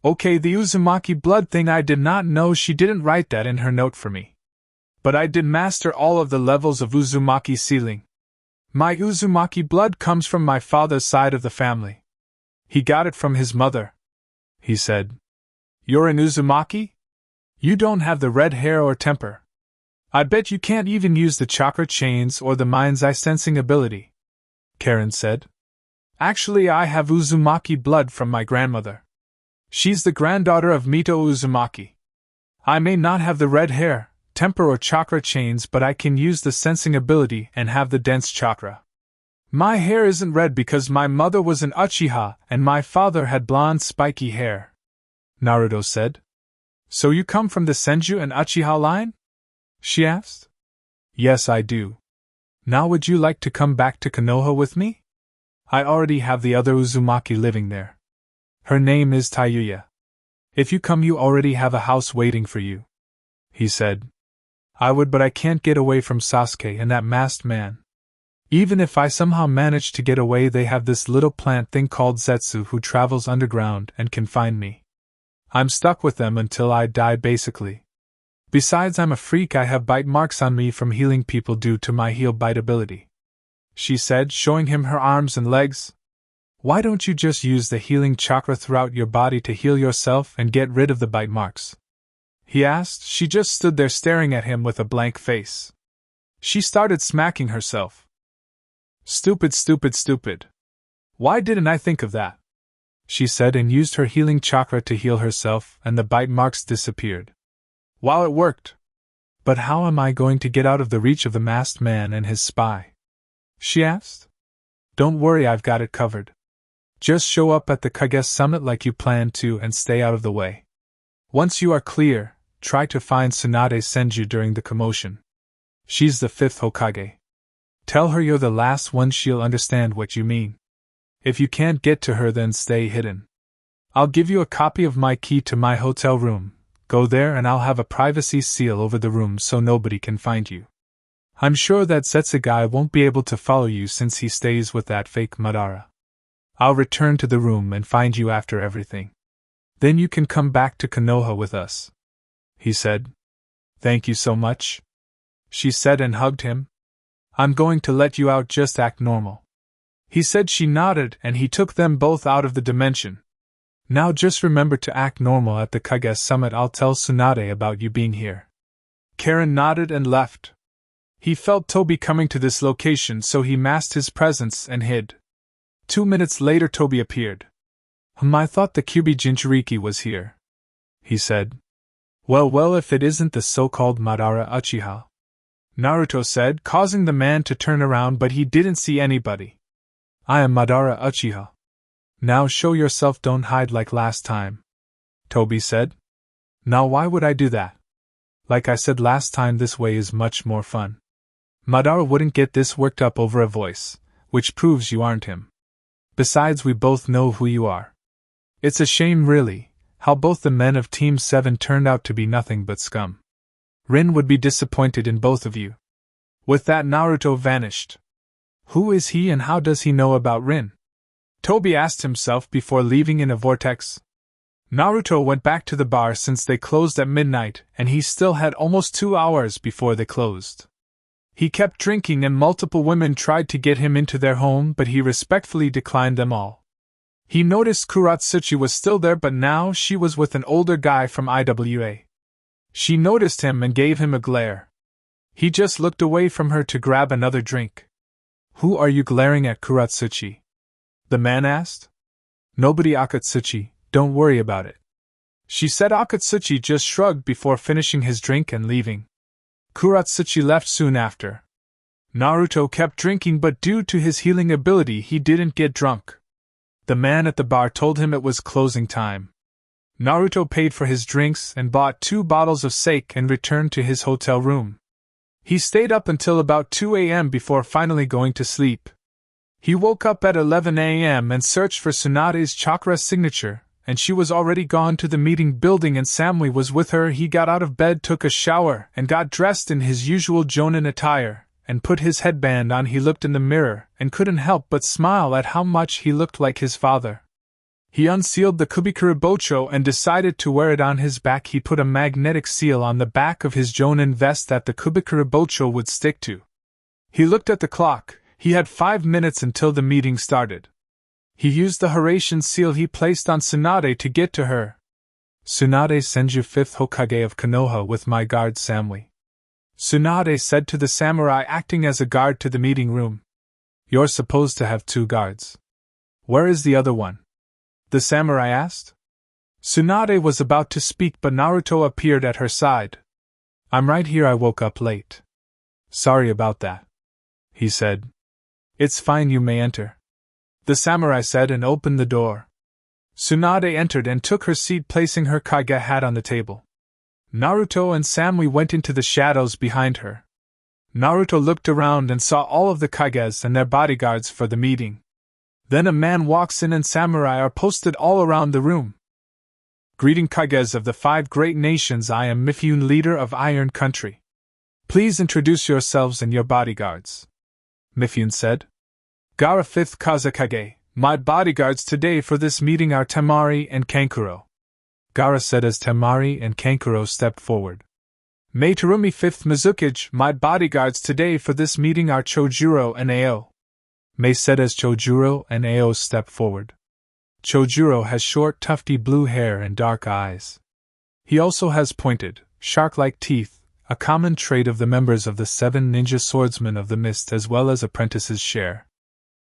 Okay, the Uzumaki blood thing, I did not know she didn't write that in her note for me. But I did master all of the levels of Uzumaki sealing. My Uzumaki blood comes from my father's side of the family. He got it from his mother, he said. You're an Uzumaki? You don't have the red hair or temper. I bet you can't even use the chakra chains or the mind's eye sensing ability, Karen said. Actually, I have Uzumaki blood from my grandmother. She's the granddaughter of Mito Uzumaki. I may not have the red hair, temper or chakra chains, but I can use the sensing ability and have the dense chakra. My hair isn't red because my mother was an Uchiha and my father had blonde spiky hair, Naruto said. So you come from the Senju and Uchiha line? She asked. Yes, I do. Now would you like to come back to Konoha with me? I already have the other Uzumaki living there. Her name is Tayuya. If you come, you already have a house waiting for you, he said. I would, but I can't get away from Sasuke and that masked man. Even if I somehow manage to get away, they have this little plant thing called Zetsu who travels underground and can find me. I'm stuck with them until I die basically. Besides, I'm a freak. I have bite marks on me from healing people due to my heal bite ability," she said, showing him her arms and legs. "Why don't you just use the healing chakra throughout your body to heal yourself and get rid of the bite marks?" he asked. She just stood there staring at him with a blank face. She started smacking herself. "Stupid, stupid, stupid. Why didn't I think of that?" she said, and used her healing chakra to heal herself, and the bite marks disappeared. "Wow, it worked! But how am I going to get out of the reach of the masked man and his spy?" she asked. "Don't worry, I've got it covered. Just show up at the Kage summit like you planned to and stay out of the way. Once you are clear, try to find Tsunade Senju during the commotion. She's the fifth Hokage. Tell her you're the last one, she'll understand what you mean. If you can't get to her, then stay hidden. I'll give you a copy of my key to my hotel room. Go there and I'll have a privacy seal over the room so nobody can find you. I'm sure that Zetsu guy won't be able to follow you since he stays with that fake Madara. I'll return to the room and find you after everything. Then you can come back to Konoha with us," he said. "Thank you so much," she said, and hugged him. "I'm going to let you out, just act normal," he said. She nodded and he took them both out of the dimension. "Now just remember to act normal at the Kage summit. I'll tell Tsunade about you being here." Karen nodded and left. He felt Toby coming to this location, so he masked his presence and hid. 2 minutes later, Toby appeared. I thought the Kyuubi Jinchuriki was here," he said. Well, if it isn't the so-called Madara Uchiha," Naruto said, causing the man to turn around, but he didn't see anybody. "I am Madara Uchiha. Now show yourself, don't hide like last time," Toby said. "Now why would I do that? Like I said last time, this way is much more fun. Madara wouldn't get this worked up over a voice, which proves you aren't him. Besides, we both know who you are. It's a shame, really, how both the men of Team 7 turned out to be nothing but scum. Rin would be disappointed in both of you." With that, Naruto vanished. Who is he and how does he know about Rin? Toby asked himself before leaving in a vortex. Naruto went back to the bar since they closed at midnight, and he still had almost 2 hours before they closed. He kept drinking and multiple women tried to get him into their home, but he respectfully declined them all. He noticed Kuratsuchi was still there, but now she was with an older guy from IWA. She noticed him and gave him a glare. He just looked away from her to grab another drink. "Who are you glaring at, Kuratsuchi?" the man asked. "Nobody, Akatsuchi, don't worry about it," she said. Akatsuchi just shrugged before finishing his drink and leaving. Kuratsuchi left soon after. Naruto kept drinking, but due to his healing ability he didn't get drunk. The man at the bar told him it was closing time. Naruto paid for his drinks and bought 2 bottles of sake and returned to his hotel room. He stayed up until about 2 a.m. before finally going to sleep. He woke up at 11 a.m. and searched for Tsunade's chakra signature, and she was already gone to the meeting building and Samui was with her. He got out of bed, took a shower, and got dressed in his usual Jonin attire, and put his headband on. He looked in the mirror, and couldn't help but smile at how much he looked like his father. He unsealed the Kubikuribocho and decided to wear it on his back. He put a magnetic seal on the back of his Jonin vest that the Kubikuribocho would stick to. He looked at the clock. He had 5 minutes until the meeting started. He used the narration seal he placed on Tsunade to get to her. "Tsunade Senju, 5th Hokage of Konoha, with my guard Samui," Tsunade said to the samurai acting as a guard to the meeting room. "You're supposed to have 2 guards. Where is the other one?" the samurai asked. Tsunade was about to speak, but Naruto appeared at her side. "I'm right here, I woke up late. Sorry about that," he said. "It's fine, you may enter," the samurai said and opened the door. Tsunade entered and took her seat, placing her kage hat on the table. Naruto and Samui went into the shadows behind her. Naruto looked around and saw all of the kages and their bodyguards for the meeting. Then a man walks in and samurai are posted all around the room. "Greeting kages of the 5 great nations, I am Mifune, leader of Iron Country. Please introduce yourselves and your bodyguards," Mifune said. Gaara 5th Kazekage, my bodyguards today for this meeting are Temari and Kankuro. Gaara said as Temari and Kankuro stepped forward. Mei Terumi 5th Mizukage, my bodyguards today for this meeting are Chojuro and Ao. Mei said as Chojuro and Ao stepped forward. Chojuro has short, tufty blue hair and dark eyes. He also has pointed, shark-like teeth, a common trait of the members of the 7 ninja swordsmen of the mist as well as apprentices share.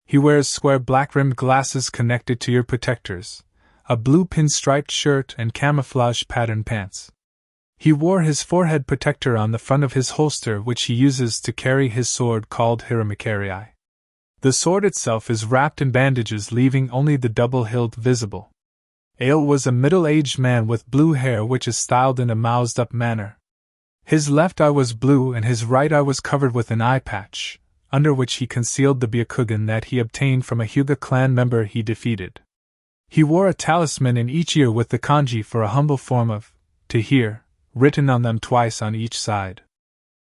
He wears square black-rimmed glasses connected to ear protectors, a blue pinstriped shirt and camouflage pattern pants. He wore his forehead protector on the front of his holster which he uses to carry his sword called Hiramikari. The sword itself is wrapped in bandages leaving only the double hilt visible. Ao was a middle-aged man with blue hair which is styled in a moused-up manner. His left eye was blue and his right eye was covered with an eye patch, under which he concealed the Byakugan that he obtained from a Hyuga clan member he defeated. He wore a talisman in each ear with the kanji for a humble form of to hear written on them twice on each side.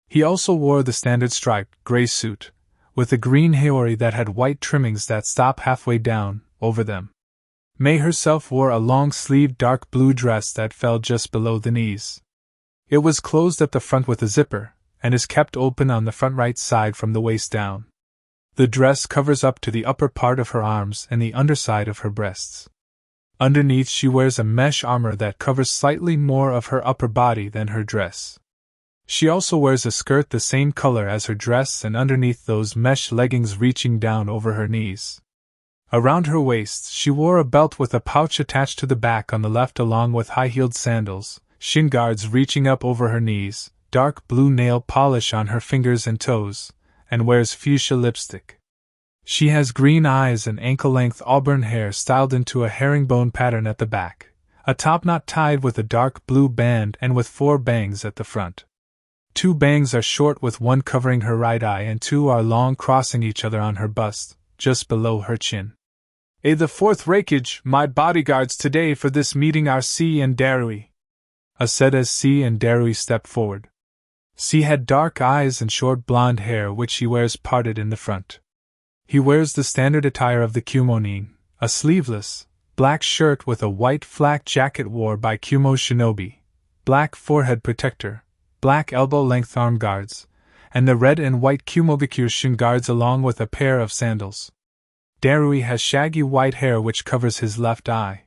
He also wore the standard striped, gray suit, with a green haori that had white trimmings that stop halfway down, over them. Mei herself wore a long-sleeved dark blue dress that fell just below the knees. It was closed at the front with a zipper, and is kept open on the front right side from the waist down. The dress covers up to the upper part of her arms and the underside of her breasts. Underneath she wears a mesh armor that covers slightly more of her upper body than her dress. She also wears a skirt the same color as her dress and underneath those mesh leggings reaching down over her knees. Around her waist she wore a belt with a pouch attached to the back on the left along with high-heeled sandals, shin guards reaching up over her knees, dark blue nail polish on her fingers and toes, and wears fuchsia lipstick. She has green eyes and ankle-length auburn hair styled into a herringbone pattern at the back, a topknot tied with a dark blue band and with 4 bangs at the front. 2 bangs are short with one covering her right eye and 2 are long crossing each other on her bust, just below her chin. The 4th Hokage, my bodyguards today for this meeting are C and Darui. Said as C and Darui stepped forward. C had dark eyes and short blonde hair which he wears parted in the front. He wears the standard attire of the Kumonin, a sleeveless, black shirt with a white flak jacket worn by Kumo shinobi, black forehead protector, black elbow-length arm guards, and the red and white Kumogakure shin guards along with a pair of sandals. Darui has shaggy white hair which covers his left eye.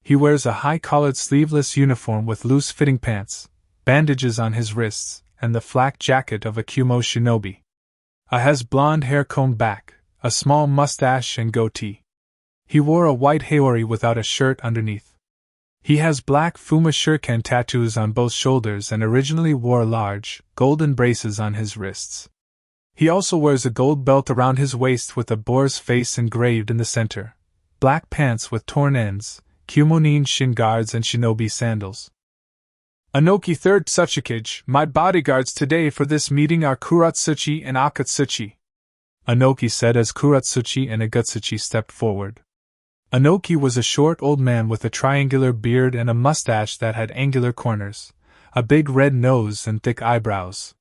He wears a high-collared sleeveless uniform with loose-fitting pants, bandages on his wrists, and the flak jacket of a Kumo shinobi. Has blonde hair combed back, a small mustache and goatee. He wore a white haori without a shirt underneath. He has black Fuma shuriken tattoos on both shoulders and originally wore large, golden braces on his wrists. He also wears a gold belt around his waist with a boar's face engraved in the center, black pants with torn ends, Kumonin shin guards and shinobi sandals. Anoki 3rd Tsuchikage, my bodyguards today for this meeting are Kuratsuchi and Akatsuchi. Anoki said as Kuratsuchi and Agutsuchi stepped forward. Anoki was a short old man with a triangular beard and a mustache that had angular corners, a big red nose and thick eyebrows.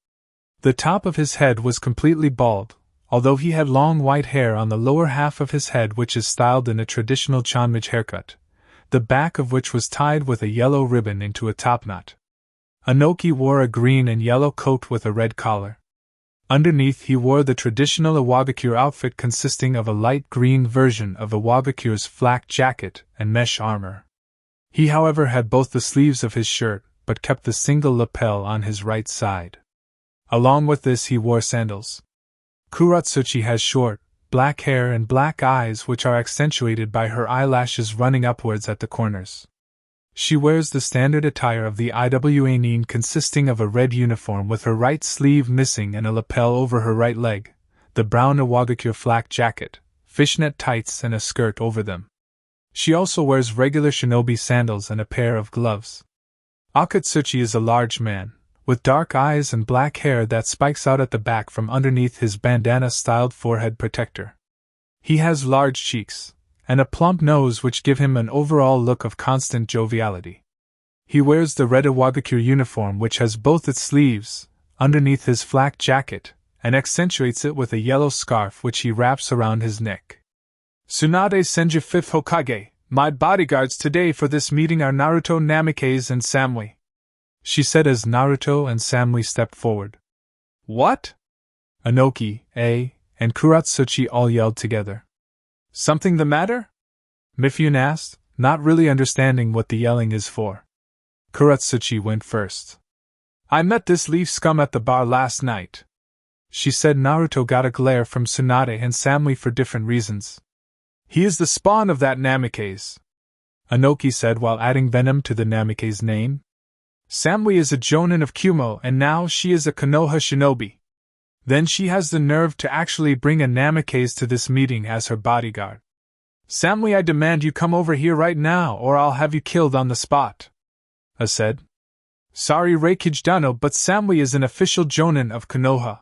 The top of his head was completely bald, although he had long white hair on the lower half of his head which is styled in a traditional Chanmage haircut, the back of which was tied with a yellow ribbon into a topknot. Anoki wore a green and yellow coat with a red collar. Underneath he wore the traditional Iwagakure outfit consisting of a light green version of Iwagakure's flak jacket and mesh armor. He however had both the sleeves of his shirt, but kept the single lapel on his right side. Along with this he wore sandals. Kuratsuchi has short, black hair and black eyes which are accentuated by her eyelashes running upwards at the corners. She wears the standard attire of the Iwa Nin consisting of a red uniform with her right sleeve missing and a lapel over her right leg, the brown Iwagakure flak jacket, fishnet tights and a skirt over them. She also wears regular shinobi sandals and a pair of gloves. Akatsuchi is a large man, with dark eyes and black hair that spikes out at the back from underneath his bandana-styled forehead protector. He has large cheeks, and a plump nose which give him an overall look of constant joviality. He wears the red Iwagakure uniform which has both its sleeves, underneath his flak jacket, and accentuates it with a yellow scarf which he wraps around his neck. Tsunade Senju Fifth Hokage, my bodyguards today for this meeting are Naruto Namikaze and Samui, she said as Naruto and Samui stepped forward. What? Inoki, and Kuratsuchi all yelled together. Something the matter? Mifune asked, not really understanding what the yelling is for. Kuratsuchi went first. I met this leaf scum at the bar last night, she said. Naruto got a glare from Tsunade and Samui for different reasons. He is the spawn of that Namikaze, Inoki said while adding venom to the Namikaze name. Samui is a jonin of Kumo and now she is a Konoha shinobi. Then she has the nerve to actually bring a Namikaze to this meeting as her bodyguard. Samui, I demand you come over here right now or I'll have you killed on the spot, I said. Sorry Reikijidano, but Samui is an official jonin of Konoha.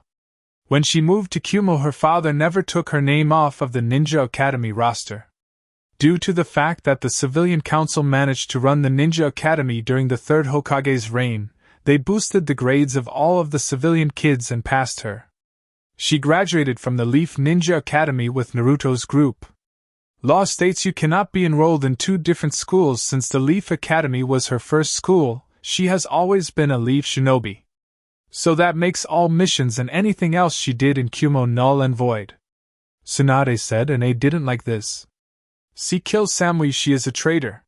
When she moved to Kumo, her father never took her name off of the Ninja Academy roster. Due to the fact that the Civilian Council managed to run the Ninja Academy during the Third Hokage's reign, they boosted the grades of all of the civilian kids and passed her. She graduated from the Leaf Ninja Academy with Naruto's group. Law states you cannot be enrolled in two different schools. Since the Leaf Academy was her first school, she has always been a Leaf shinobi. So that makes all missions and anything else she did in Kumo null and void, Tsunade said, and I didn't like this. C kills Samui, she is a traitor.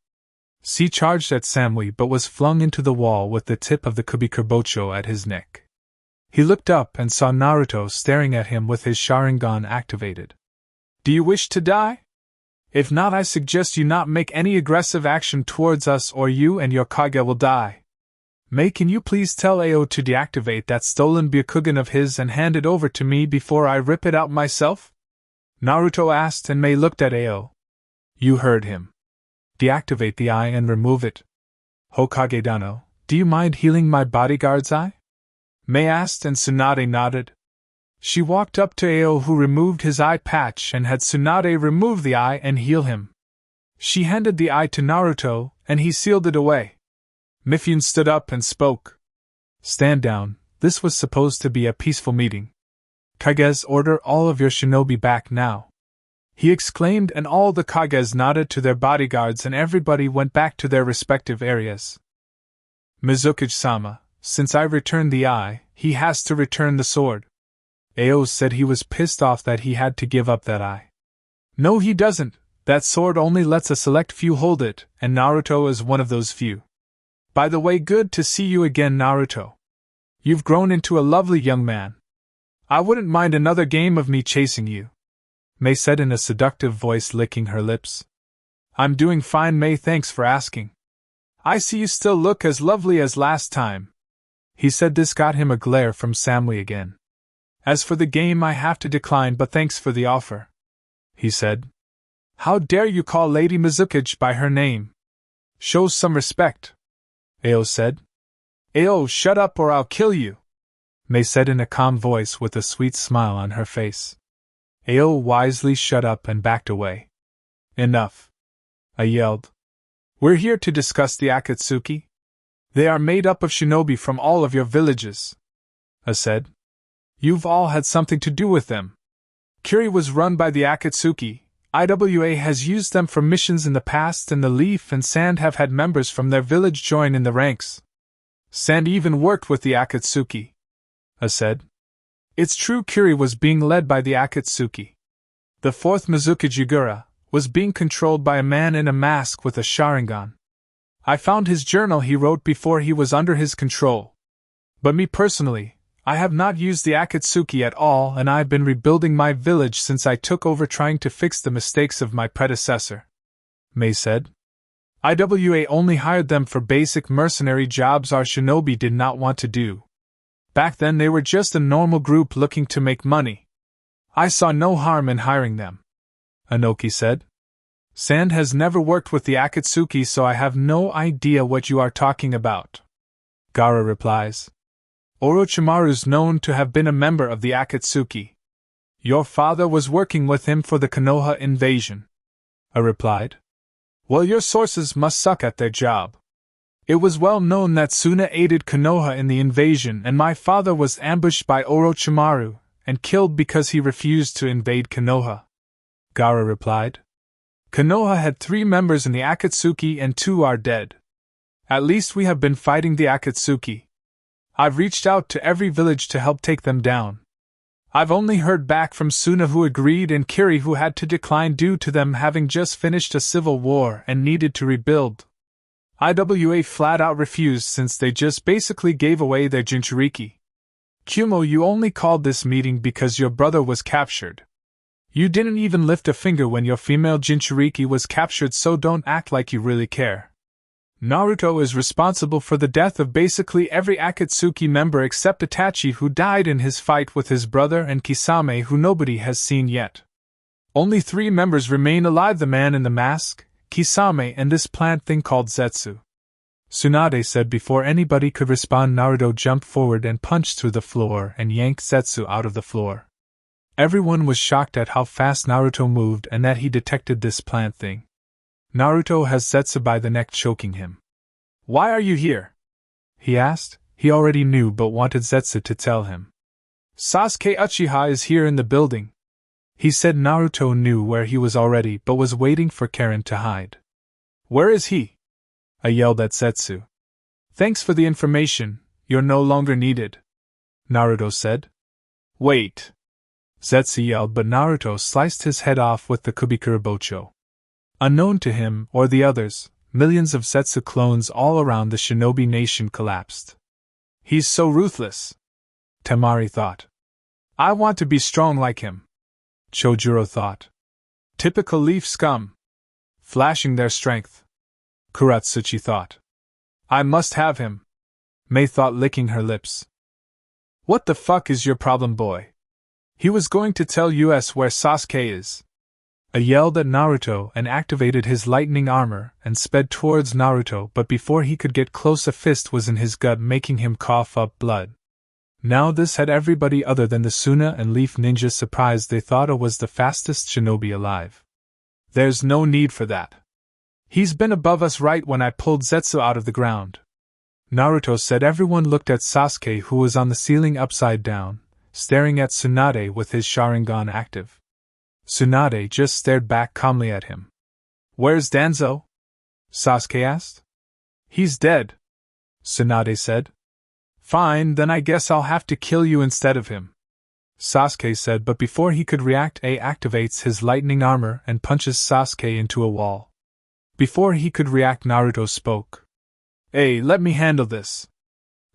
C charged at Samui but was flung into the wall with the tip of the Kubikurbocho at his neck. He looked up and saw Naruto staring at him with his Sharingan activated. Do you wish to die? If not, I suggest you not make any aggressive action towards us or you and your Kage will die. Mei, can you please tell Ao to deactivate that stolen Byakugan of his and hand it over to me before I rip it out myself? Naruto asked, and Mei looked at Ao. You heard him. Deactivate the eye and remove it. Hokage-dano, do you mind healing my bodyguard's eye? Mei asked, and Tsunade nodded. She walked up to Ao, who removed his eye patch and had Tsunade remove the eye and heal him. She handed the eye to Naruto, and he sealed it away. Mifune stood up and spoke. Stand down, this was supposed to be a peaceful meeting. Kages, order all of your shinobi back now, he exclaimed, and all the Kages nodded to their bodyguards and everybody went back to their respective areas. Mizukage-sama, since I returned the eye, he has to return the sword. Ao said he was pissed off that he had to give up that eye. No, he doesn't, that sword only lets a select few hold it, and Naruto is one of those few. By the way, good to see you again, Naruto. You've grown into a lovely young man. I wouldn't mind another game of me chasing you, Mei said in a seductive voice, licking her lips. I'm doing fine, Mei, thanks for asking. I see you still look as lovely as last time, he said. This got him a glare from Samui again. As for the game, I have to decline, but thanks for the offer, he said. How dare you call Lady Mizukage by her name? Shows some respect, Ao said. Ao, shut up or I'll kill you, Mei said in a calm voice with a sweet smile on her face. Ao wisely shut up and backed away. Enough, I yelled. We're here to discuss the Akatsuki. They are made up of shinobi from all of your villages, I said. You've all had something to do with them. Kuri was run by the Akatsuki. IWA has used them for missions in the past, and the Leaf and Sand have had members from their village join in the ranks. Sand even worked with the Akatsuki, I said. It's true, Kuri was being led by the Akatsuki. The fourth Mizukage was being controlled by a man in a mask with a Sharingan. I found his journal he wrote before he was under his control. But me personally, I have not used the Akatsuki at all, and I've been rebuilding my village since I took over, trying to fix the mistakes of my predecessor, Mei said. IWA only hired them for basic mercenary jobs our shinobi did not want to do. Back then they were just a normal group looking to make money. I saw no harm in hiring them, Inoki said. Sand has never worked with the Akatsuki, so I have no idea what you are talking about, Gaara replies. Orochimaru's known to have been a member of the Akatsuki. Your father was working with him for the Konoha invasion, I replied. Well, your sources must suck at their job. It was well known that Suna aided Konoha in the invasion, and my father was ambushed by Orochimaru, and killed because he refused to invade Konoha. Gaara replied. Konoha had 3 members in the Akatsuki and 2 are dead. At least we have been fighting the Akatsuki. I've reached out to every village to help take them down. I've only heard back from Suna, who agreed, and Kiri, who had to decline due to them having just finished a civil war and needed to rebuild. IWA flat out refused since they just basically gave away their Jinchuriki. Kumo, you only called this meeting because your brother was captured. You didn't even lift a finger when your female Jinchuriki was captured, so don't act like you really care. Naruto is responsible for the death of basically every Akatsuki member except Itachi, who died in his fight with his brother, and Kisame, who nobody has seen yet. Only 3 members remain alive: the man in the mask, Kisame, and this plant thing called Zetsu. Tsunade said. Before anybody could respond, Naruto jumped forward and punched through the floor and yanked Zetsu out of the floor. Everyone was shocked at how fast Naruto moved and that he detected this plant thing. Naruto has Zetsu by the neck, choking him. Why are you here? He asked. He already knew but wanted Zetsu to tell him. Sasuke Uchiha is here in the building. He said. Naruto knew where he was already but was waiting for Karen to hide. Where is he? I yelled at Zetsu. Thanks for the information, you're no longer needed, Naruto said. Wait. Zetsu yelled, but Naruto sliced his head off with the Kubikurabocho. Unknown to him or the others, millions of Zetsu clones all around the shinobi nation collapsed. He's so ruthless, Temari thought. I want to be strong like him, Chojuro thought. Typical leaf scum. Flashing their strength, Kuratsuchi thought. I must have him, Mei thought, licking her lips. What the fuck is your problem, boy? He was going to tell us where Sasuke is. I yelled at Naruto and activated his lightning armor and sped towards Naruto, but before he could get close, a fist was in his gut, making him cough up blood. Now this had everybody other than the Suna and Leaf Ninja surprised. They thought I was the fastest shinobi alive. There's no need for that. He's been above us right when I pulled Zetsu out of the ground, Naruto said. Everyone looked at Sasuke, who was on the ceiling upside down, staring at Tsunade with his Sharingan active. Tsunade just stared back calmly at him. Where's Danzo? Sasuke asked. He's dead, Tsunade said. Fine, then I guess I'll have to kill you instead of him, Sasuke said, but before he could react, activates his lightning armor and punches Sasuke into a wall. Before he could react, Naruto spoke. Let me handle this.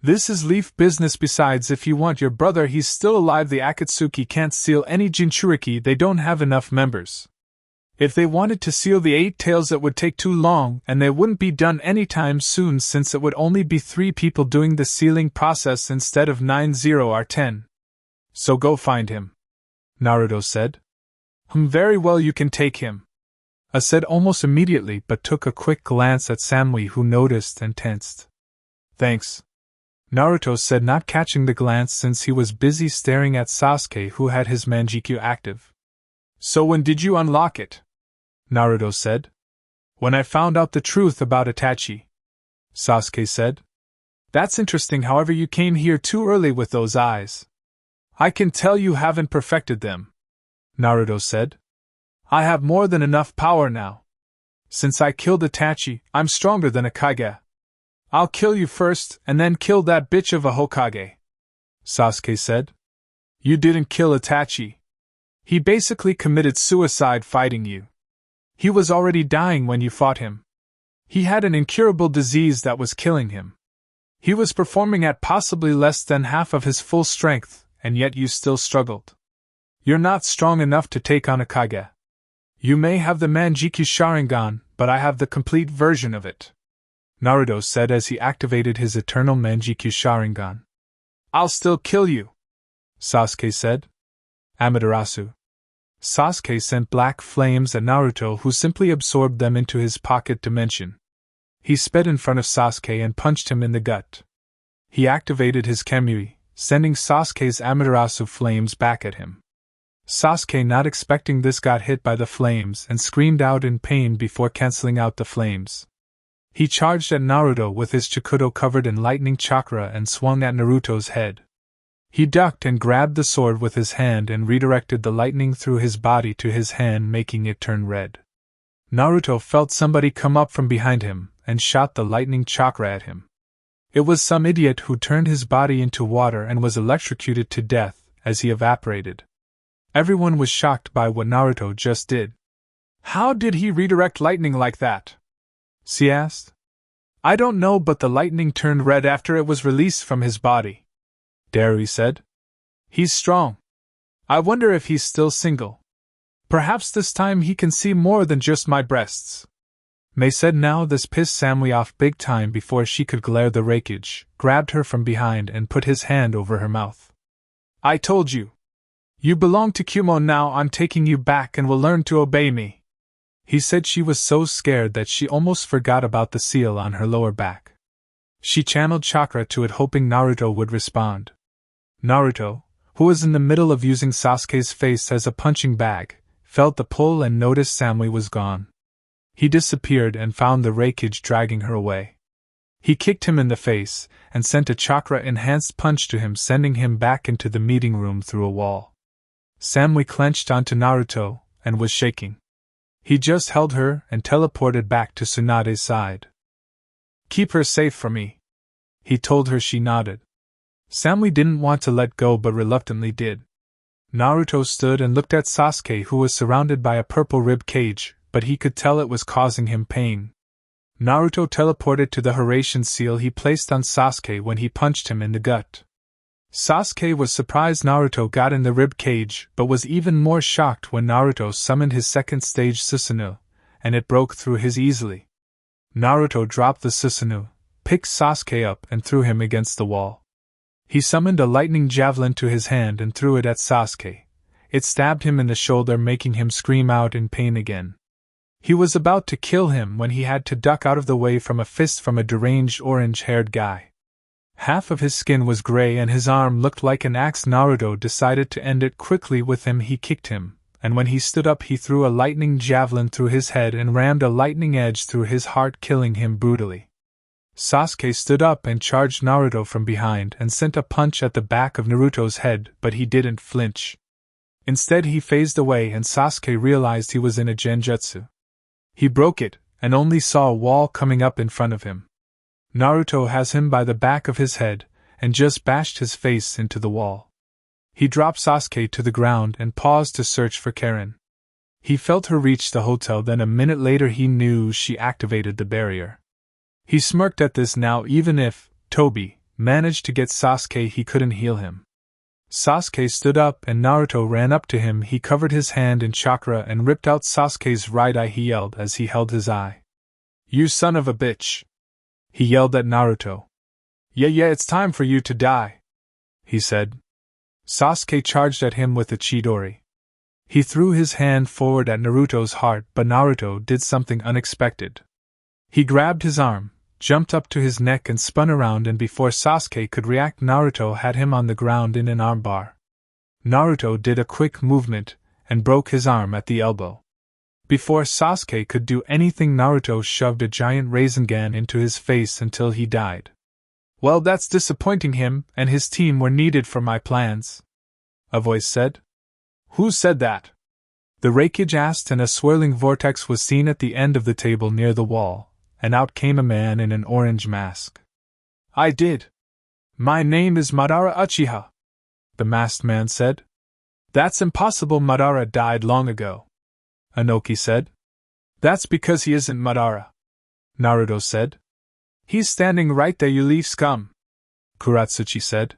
This is Leaf business. Besides, if you want your brother, he's still alive. The Akatsuki can't seal any Jinchuriki, they don't have enough members. If they wanted to seal the 8 tails, it would take too long, and they wouldn't be done anytime soon, since it would only be 3 people doing the sealing process instead of 9 or 10. So go find him, Naruto said. Very well, you can take him, I said almost immediately, but took a quick glance at Samui, who noticed and tensed. Thanks, Naruto said, not catching the glance since he was busy staring at Sasuke, who had his Manjikyu active. So when did you unlock it? Naruto said. When I found out the truth about Itachi, Sasuke said. That's interesting. However, you came here too early with those eyes. I can tell you haven't perfected them, Naruto said. I have more than enough power now. Since I killed Itachi, I'm stronger than a Kage. I'll kill you first, and then kill that bitch of a Hokage, Sasuke said. You didn't kill Itachi. He basically committed suicide fighting you. He was already dying when you fought him. He had an incurable disease that was killing him. He was performing at possibly less than half of his full strength, and yet you still struggled. You're not strong enough to take on a Kage. You may have the Manjikyu Sharingan, but I have the complete version of it, Naruto said as he activated his eternal Manjikyu Sharingan. I'll still kill you, Sasuke said. Amaterasu. Sasuke sent black flames at Naruto, who simply absorbed them into his pocket dimension. He sped in front of Sasuke and punched him in the gut. He activated his Kemui, sending Sasuke's Amaterasu flames back at him. Sasuke, not expecting this, got hit by the flames and screamed out in pain before canceling out the flames. He charged at Naruto with his Chikudo covered in lightning chakra and swung at Naruto's head. He ducked and grabbed the sword with his hand and redirected the lightning through his body to his hand, making it turn red. Naruto felt somebody come up from behind him and shot the lightning chakra at him. It was some idiot who turned his body into water and was electrocuted to death as he evaporated. Everyone was shocked by what Naruto just did. How did he redirect lightning like that? C asked. I don't know, but the lightning turned red after it was released from his body, Darui said. He's strong. I wonder if he's still single. Perhaps this time he can see more than just my breasts. May said. Now this pissed Samui off big time. Before she could glare, the Raikage grabbed her from behind and put his hand over her mouth. I told you. You belong to Kumo now. I'm taking you back and will learn to obey me. He said. She was so scared that she almost forgot about the seal on her lower back. She channeled chakra to it, hoping Naruto would respond. Naruto, who was in the middle of using Sasuke's face as a punching bag, felt the pull and noticed Samui was gone. He disappeared and found the Raikage dragging her away. He kicked him in the face and sent a chakra-enhanced punch to him, sending him back into the meeting room through a wall. Samui clenched onto Naruto and was shaking. He just held her and teleported back to Tsunade's side. Keep her safe for me, he told her. She nodded. Samui didn't want to let go but reluctantly did. Naruto stood and looked at Sasuke, who was surrounded by a purple rib cage, but he could tell it was causing him pain. Naruto teleported to the Hiraishin seal he placed on Sasuke when he punched him in the gut. Sasuke was surprised Naruto got in the rib cage, but was even more shocked when Naruto summoned his second stage Susanoo, and it broke through his easily. Naruto dropped the Susanoo, picked Sasuke up and threw him against the wall. He summoned a lightning javelin to his hand and threw it at Sasuke. It stabbed him in the shoulder, making him scream out in pain again. He was about to kill him when he had to duck out of the way from a fist from a deranged orange-haired guy. Half of his skin was gray and his arm looked like an axe. Naruto decided to end it quickly with him. He kicked him, and when he stood up he threw a lightning javelin through his head and rammed a lightning edge through his heart, killing him brutally. Sasuke stood up and charged Naruto from behind and sent a punch at the back of Naruto's head, but he didn't flinch. Instead he phased away and Sasuke realized he was in a genjutsu. He broke it, and only saw a wall coming up in front of him. Naruto has him by the back of his head, and just bashed his face into the wall. He dropped Sasuke to the ground and paused to search for Karin. He felt her reach the hotel, then a minute later he knew she activated the barrier. He smirked at this. Now even if Tobi managed to get Sasuke, he couldn't heal him. Sasuke stood up and Naruto ran up to him. He covered his hand in chakra and ripped out Sasuke's right eye. He yelled as he held his eye. You son of a bitch! He yelled at Naruto. Yeah, it's time for you to die, he said. Sasuke charged at him with a Chidori. He threw his hand forward at Naruto's heart, but Naruto did something unexpected. He grabbed his arm, jumped up to his neck and spun around, and before Sasuke could react, Naruto had him on the ground in an armbar. Naruto did a quick movement and broke his arm at the elbow. Before Sasuke could do anything, Naruto shoved a giant Rasengan into his face until he died. Well, that's disappointing. Him and his team were needed for my plans, a voice said. Who said that? The Raikage asked, and a swirling vortex was seen at the end of the table near the wall, and out came a man in an orange mask. I did. My name is Madara Uchiha, the masked man said. That's impossible. Madara died long ago, Inoki said. That's because he isn't Madara, Naruto said. He's standing right there, you leaf scum, Kuratsuchi said.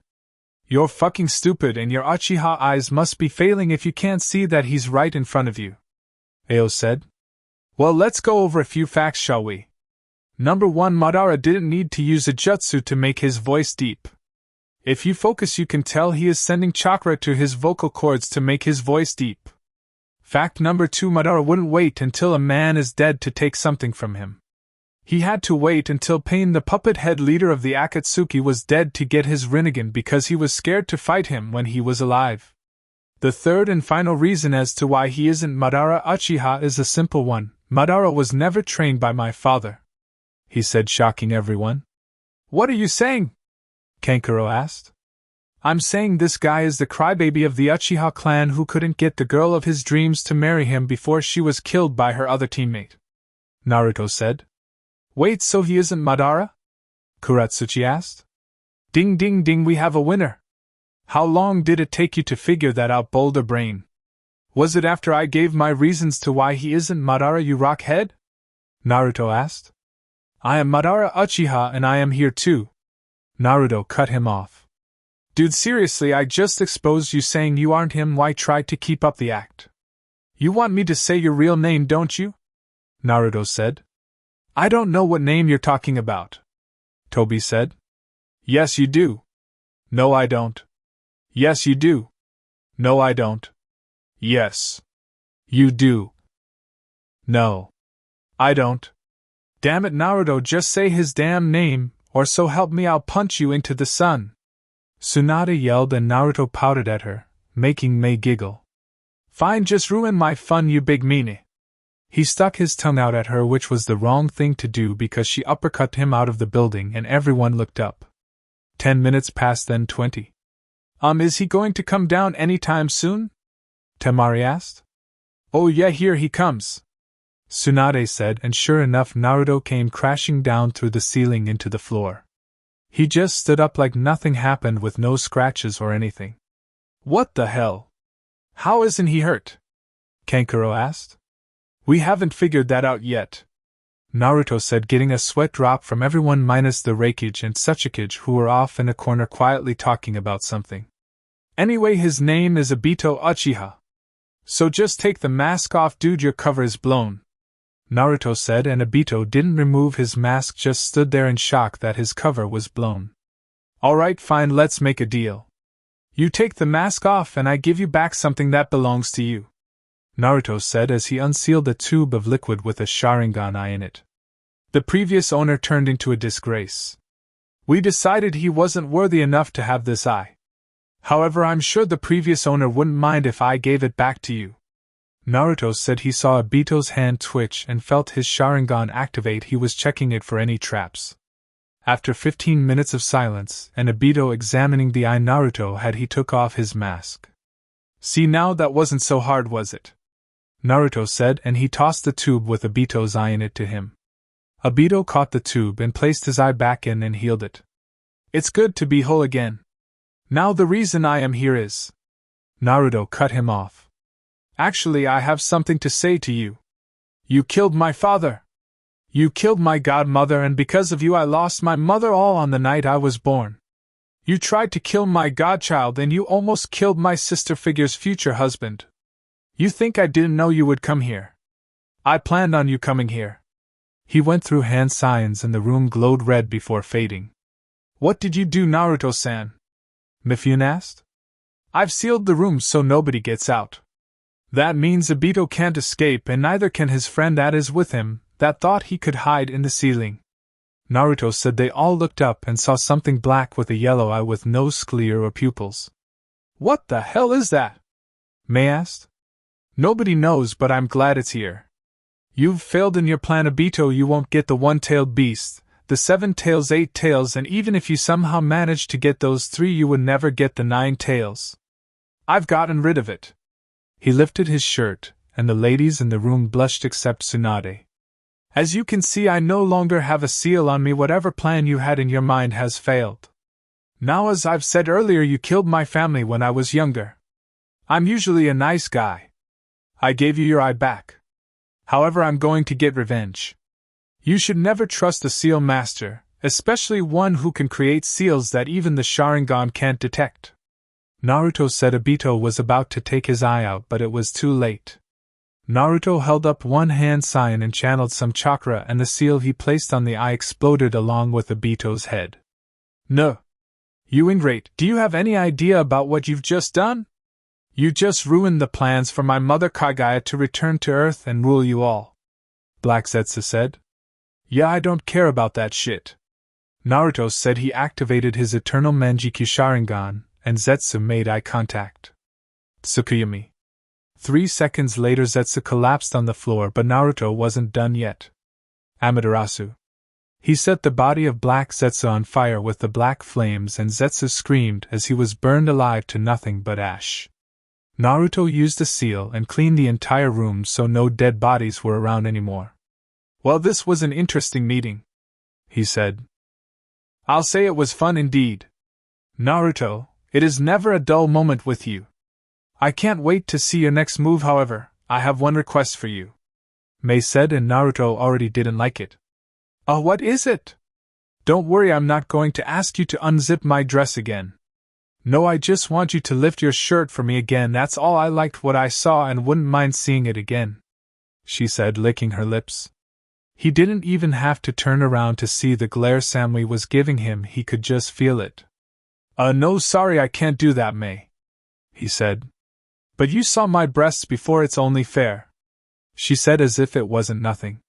You're fucking stupid and your Uchiha eyes must be failing if you can't see that he's right in front of you, Ao said. Well, let's go over a few facts, shall we? Number 1, Madara didn't need to use a jutsu to make his voice deep. If you focus, you can tell he is sending chakra to his vocal cords to make his voice deep. Fact number 2, Madara wouldn't wait until a man is dead to take something from him. He had to wait until Pain, the puppet head leader of the Akatsuki, was dead to get his Rinnegan because he was scared to fight him when he was alive. The third and final reason as to why he isn't Madara Uchiha is a simple one. Madara was never trained by my father, he said, shocking everyone. What are you saying? Kankuro asked. I'm saying this guy is the crybaby of the Uchiha clan who couldn't get the girl of his dreams to marry him before she was killed by her other teammate. Naruto said. Wait, so he isn't Madara? Kuratsuchi asked. Ding ding ding, we have a winner. How long did it take you to figure that out, Boulder Brain? Was it after I gave my reasons to why he isn't Madara, you rockhead? Naruto asked. I am Madara Uchiha and I am here too. Naruto cut him off. Dude, seriously, I just exposed you saying you aren't him. Why try to keep up the act? You want me to say your real name, don't you? Naruto said. I don't know what name you're talking about. Toby said. Yes, you do. No, I don't. Yes, you do. No, I don't. Yes. You do. No. I don't. Damn it, Naruto, just say his damn name, or so help me I'll punch you into the sun. Tsunade yelled and Naruto pouted at her, making Mei giggle. Fine, just ruin my fun, you big meanie. He stuck his tongue out at her, which was the wrong thing to do because she uppercut him out of the building and everyone looked up. 10 minutes passed, then 20. Is he going to come down anytime soon? Temari asked. Oh yeah, here he comes, Tsunade said, and sure enough Naruto came crashing down through the ceiling into the floor. He just stood up like nothing happened with no scratches or anything. What the hell? How isn't he hurt? Kankuro asked. We haven't figured that out yet, Naruto said, getting a sweat drop from everyone minus the Raikage and Tsuchikage, who were off in a corner quietly talking about something. Anyway, his name is Obito Uchiha. So just take the mask off, dude, your cover is blown, Naruto said, and Obito didn't remove his mask, just stood there in shock that his cover was blown. Alright, fine, let's make a deal. You take the mask off and I give you back something that belongs to you, Naruto said as he unsealed a tube of liquid with a Sharingan eye in it. The previous owner turned into a disgrace. We decided he wasn't worthy enough to have this eye. However, I'm sure the previous owner wouldn't mind if I gave it back to you. Naruto said he saw Obito's hand twitch and felt his Sharingan activate. He was checking it for any traps. After 15 minutes of silence and Obito examining the eye, Naruto had he took off his mask. See, now that wasn't so hard, was it? Naruto said, and he tossed the tube with Obito's eye in it to him. Obito caught the tube and placed his eye back in and healed it. It's good to be whole again. Now the reason I am here is... Naruto cut him off. Actually, I have something to say to you. You killed my father. You killed my godmother, and because of you I lost my mother all on the night I was born. You tried to kill my godchild and you almost killed my sister figure's future husband. You think I didn't know you would come here? I planned on you coming here. He went through hand signs and the room glowed red before fading. What did you do, Naruto-san? Mifune asked. I've sealed the room so nobody gets out. That means Obito can't escape and neither can his friend that is with him, that thought he could hide in the ceiling. Naruto said. They all looked up and saw something black with a yellow eye with no sclera or pupils. What the hell is that? Mei asked. Nobody knows, but I'm glad it's here. You've failed in your plan, Obito. You won't get the one-tailed beast, the 7 tails, 8 tails, and even if you somehow manage to get those 3 you would never get the 9 tails. I've gotten rid of it. He lifted his shirt, and the ladies in the room blushed except Tsunade. As you can see, I no longer have a seal on me. Whatever plan you had in your mind has failed. Now, as I've said earlier, you killed my family when I was younger. I'm usually a nice guy. I gave you your eye back. However, I'm going to get revenge. You should never trust a seal master, especially one who can create seals that even the Sharingan can't detect. Naruto said. Obito was about to take his eye out, but it was too late. Naruto held up one hand sign and channeled some chakra, and the seal he placed on the eye exploded along with Obito's head. No. You ingrate, do you have any idea about what you've just done? You just ruined the plans for my mother Kagaya to return to Earth and rule you all. Black Zetsu said. Yeah, I don't care about that shit. Naruto said. He activated his eternal Manjikyu Sharingan, and Zetsu made eye contact. Tsukuyomi. 3 seconds later Zetsu collapsed on the floor, but Naruto wasn't done yet. Amaterasu. He set the body of Black Zetsu on fire with the black flames, and Zetsu screamed as he was burned alive to nothing but ash. Naruto used a seal and cleaned the entire room so no dead bodies were around anymore. "Well, this was an interesting meeting," he said. "I'll say it was fun indeed. Naruto, it is never a dull moment with you. I can't wait to see your next move. However, I have one request for you," Mei said, and Naruto already didn't like it. "Oh, what is it?" "Don't worry, I'm not going to ask you to unzip my dress again. No, I just want you to lift your shirt for me again. That's all. I liked what I saw and wouldn't mind seeing it again," she said, licking her lips. He didn't even have to turn around to see the glare Samui was giving him, he could just feel it. No, sorry, I can't do that, Mei," he said. "But you saw my breasts before, it's only fair," she said as if it wasn't nothing.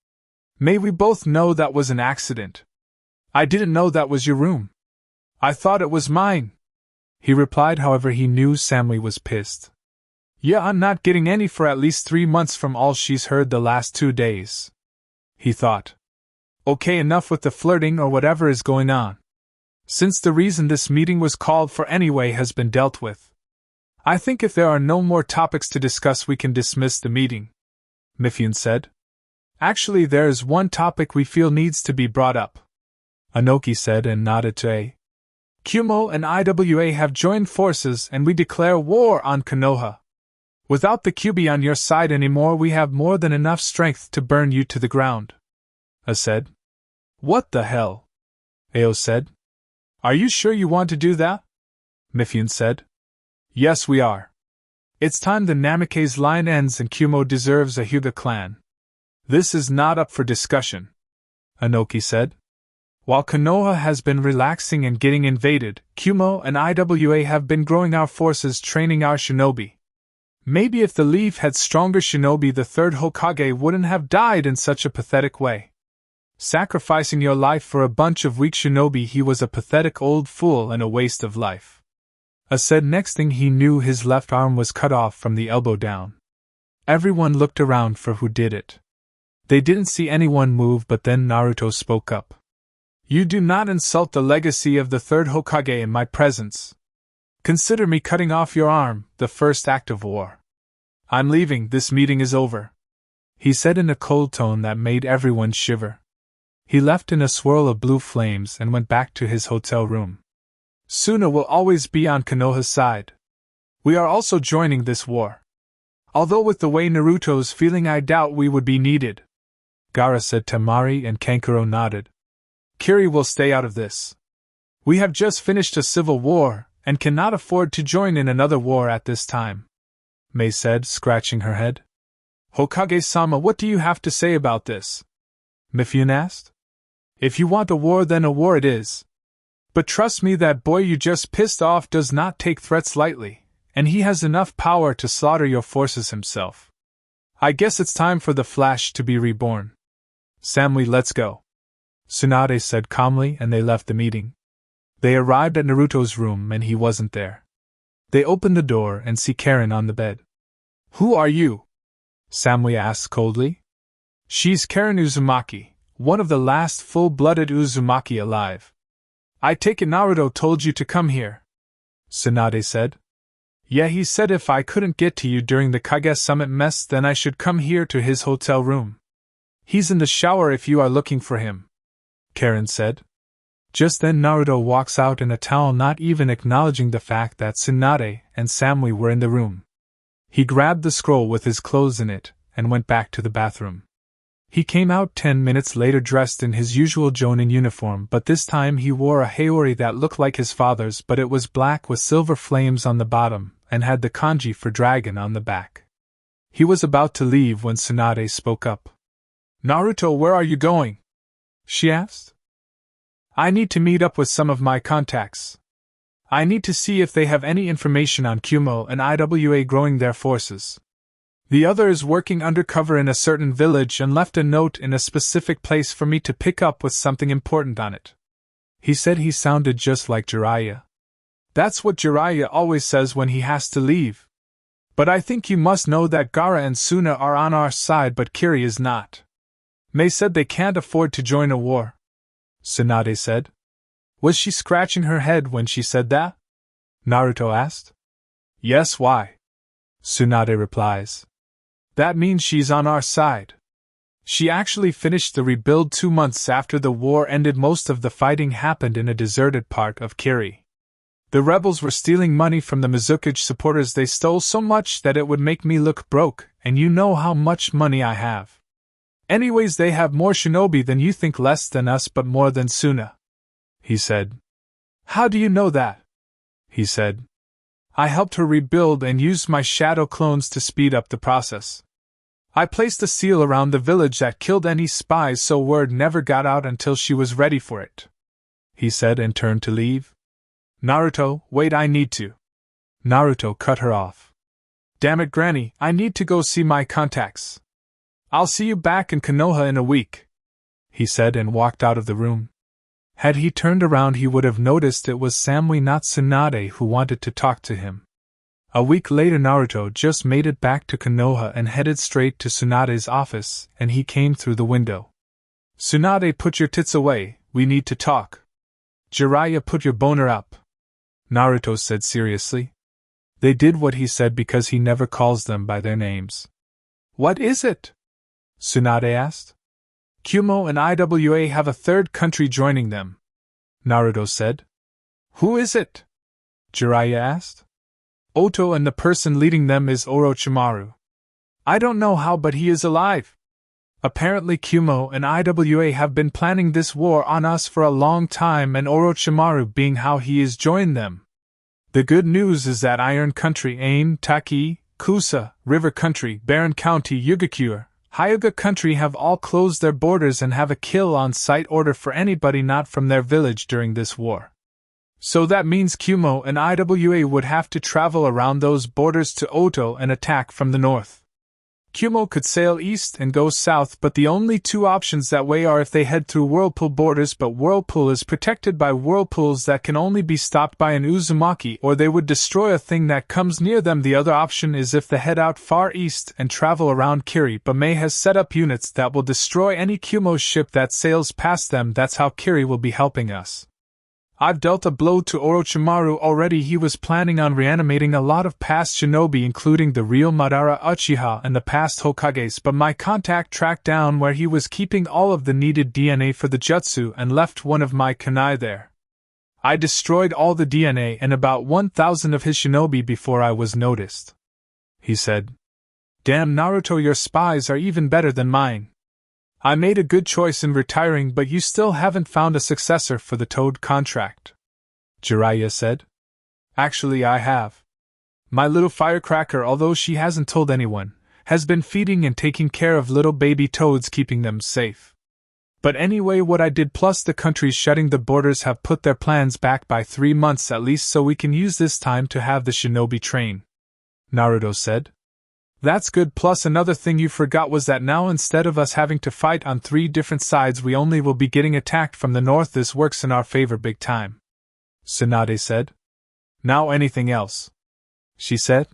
"Mei, we both know that was an accident. I didn't know that was your room. I thought it was mine," he replied. However, he knew Samui was pissed. "Yeah, I'm not getting any for at least 3 months from all she's heard the last 2 days," he thought. "Okay, enough with the flirting or whatever is going on. Since the reason this meeting was called for anyway has been dealt with, I think if there are no more topics to discuss we can dismiss the meeting," Mifune said. "Actually, there is one topic we feel needs to be brought up," Anoki said and nodded to A. "Kumo and IWA have joined forces and we declare war on Konoha. Without the Kyuubi on your side anymore, we have more than enough strength to burn you to the ground," A said. "What the hell?" Ao said. "Are you sure you want to do that?" Mifune said. "Yes, we are. It's time the Namikaze line ends and Kumo deserves a Hyuga clan. This is not up for discussion," Anoki said. "While Konoha has been relaxing and getting invaded, Kumo and IWA have been growing our forces, training our shinobi. Maybe if the Leaf had stronger shinobi, the third Hokage wouldn't have died in such a pathetic way. Sacrificing your life for a bunch of weak shinobi, he was a pathetic old fool and a waste of life," A said. Next thing he knew, his left arm was cut off from the elbow down. Everyone looked around for who did it. They didn't see anyone move, but then Naruto spoke up. "You do not insult the legacy of the third Hokage in my presence. Consider me cutting off your arm, the first act of war. I'm leaving, this meeting is over," he said in a cold tone that made everyone shiver. He left in a swirl of blue flames and went back to his hotel room. "Suna will always be on Konoha's side. We are also joining this war. Although with the way Naruto's feeling, I doubt we would be needed," Gaara said. Temari and Kankuro nodded. "Kiri will stay out of this. We have just finished a civil war, and cannot afford to join in another war at this time," Mei said, scratching her head. "Hokage-sama, what do you have to say about this?" Mifune asked. "If you want a war, then a war it is. But trust me, that boy you just pissed off does not take threats lightly, and he has enough power to slaughter your forces himself. I guess it's time for the Flash to be reborn. Samui, let's go," Tsunade said calmly, and they left the meeting. They arrived at Naruto's room and he wasn't there. They opened the door and see Karen on the bed. "Who are you?" Samui asked coldly. "She's Karen Uzumaki, one of the last full-blooded Uzumaki alive. I take it Naruto told you to come here," Tsunade said. "Yeah, he said if I couldn't get to you during the Kage Summit mess, then I should come here to his hotel room. He's in the shower if you are looking for him," Karen said. Just then Naruto walks out in a towel, not even acknowledging the fact that Tsunade and Samui were in the room. He grabbed the scroll with his clothes in it, and went back to the bathroom. He came out 10 minutes later dressed in his usual Jonin uniform, but this time he wore a haori that looked like his father's, but it was black with silver flames on the bottom, and had the kanji for dragon on the back. He was about to leave when Tsunade spoke up. "Naruto, where are you going?" she asked. "I need to meet up with some of my contacts. I need to see if they have any information on Kumo and IWA growing their forces. The other is working undercover in a certain village and left a note in a specific place for me to pick up with something important on it." He said. He sounded just like Jiraiya. "That's what Jiraiya always says when he has to leave. But I think you must know that Gaara and Suna are on our side, but Kiri is not. Mei said they can't afford to join a war. Tsunade said. Was she scratching her head when she said that? Naruto asked. Yes, why? Tsunade replies. That means she's on our side. She actually finished the rebuild 2 months after the war ended. Most of the fighting happened in a deserted part of Kiri. The rebels were stealing money from the Mizukage supporters. They stole so much that it would make me look broke, and you know how much money I have. Anyways, they have more shinobi than you think, less than us but more than Suna, he said. How do you know that? He said. I helped her rebuild and used my shadow clones to speed up the process. I placed a seal around the village that killed any spies so word never got out until she was ready for it, he said and turned to leave. Naruto, wait, I need to. Naruto cut her off. Damn it, Granny, I need to go see my contacts. I'll see you back in Konoha in a week, he said and walked out of the room. Had he turned around, he would have noticed it was Samui, not Tsunade, who wanted to talk to him. A week later, Naruto just made it back to Konoha and headed straight to Tsunade's office, and he came through the window. Tsunade, put your tits away, we need to talk. Jiraiya, put your boner up, Naruto said seriously. They did what he said because he never calls them by their names. What is it? Tsunade asked. Kumo and IWA have a third country joining them, Naruto said. Who is it? Jiraiya asked. Oto, and the person leading them is Orochimaru. I don't know how, but he is alive. Apparently Kumo and IWA have been planning this war on us for a long time, and Orochimaru being how he is joined them. The good news is that Iron Country, Ain, Taki, Kusa, River Country, Barren County, Yugakure, Hyuga Country have all closed their borders and have a kill-on-sight order for anybody not from their village during this war. So that means Kumo and IWA would have to travel around those borders to Oto and attack from the north. Kumo could sail east and go south, but the only two options that way are if they head through Whirlpool borders, but Whirlpool is protected by whirlpools that can only be stopped by an Uzumaki, or they would destroy a thing that comes near them. The other option is if they head out far east and travel around Kiri, but May has set up units that will destroy any Kumo ship that sails past them. That's how Kiri will be helping us. I've dealt a blow to Orochimaru already. He was planning on reanimating a lot of past shinobi, including the real Madara Uchiha and the past Hokages, but my contact tracked down where he was keeping all of the needed DNA for the jutsu and left one of my kunai there. I destroyed all the DNA and about 1,000 of his shinobi before I was noticed, he said. Damn, Naruto, your spies are even better than mine. I made a good choice in retiring, but you still haven't found a successor for the Toad contract, Jiraiya said. Actually, I have. My little firecracker, although she hasn't told anyone, has been feeding and taking care of little baby toads, keeping them safe. But anyway, what I did plus the countries shutting the borders have put their plans back by 3 months at least, so we can use this time to have the shinobi train, Naruto said. That's good, plus another thing you forgot was that now instead of us having to fight on 3 different sides, we only will be getting attacked from the north. This works in our favor big time, Tsunade said. Now anything else? She said.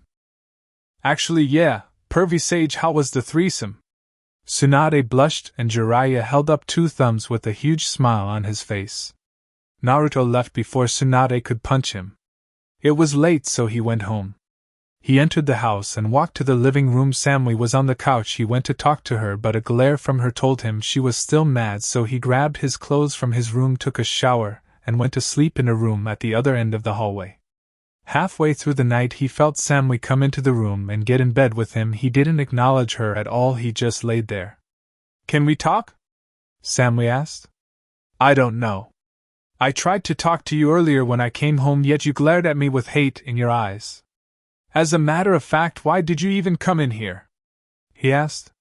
Actually, yeah, Pervy Sage, how was the threesome? Tsunade blushed and Jiraiya held up 2 thumbs with a huge smile on his face. Naruto left before Tsunade could punch him. It was late, so he went home. He entered the house and walked to the living room. Samui was on the couch. He went to talk to her, but a glare from her told him she was still mad, so he grabbed his clothes from his room, took a shower, and went to sleep in a room at the other end of the hallway. Halfway through the night he felt Samui come into the room and get in bed with him. He didn't acknowledge her at all, he just laid there. Can we talk? Samui asked. I don't know. I tried to talk to you earlier when I came home, yet you glared at me with hate in your eyes. As a matter of fact, why did you even come in here? He asked.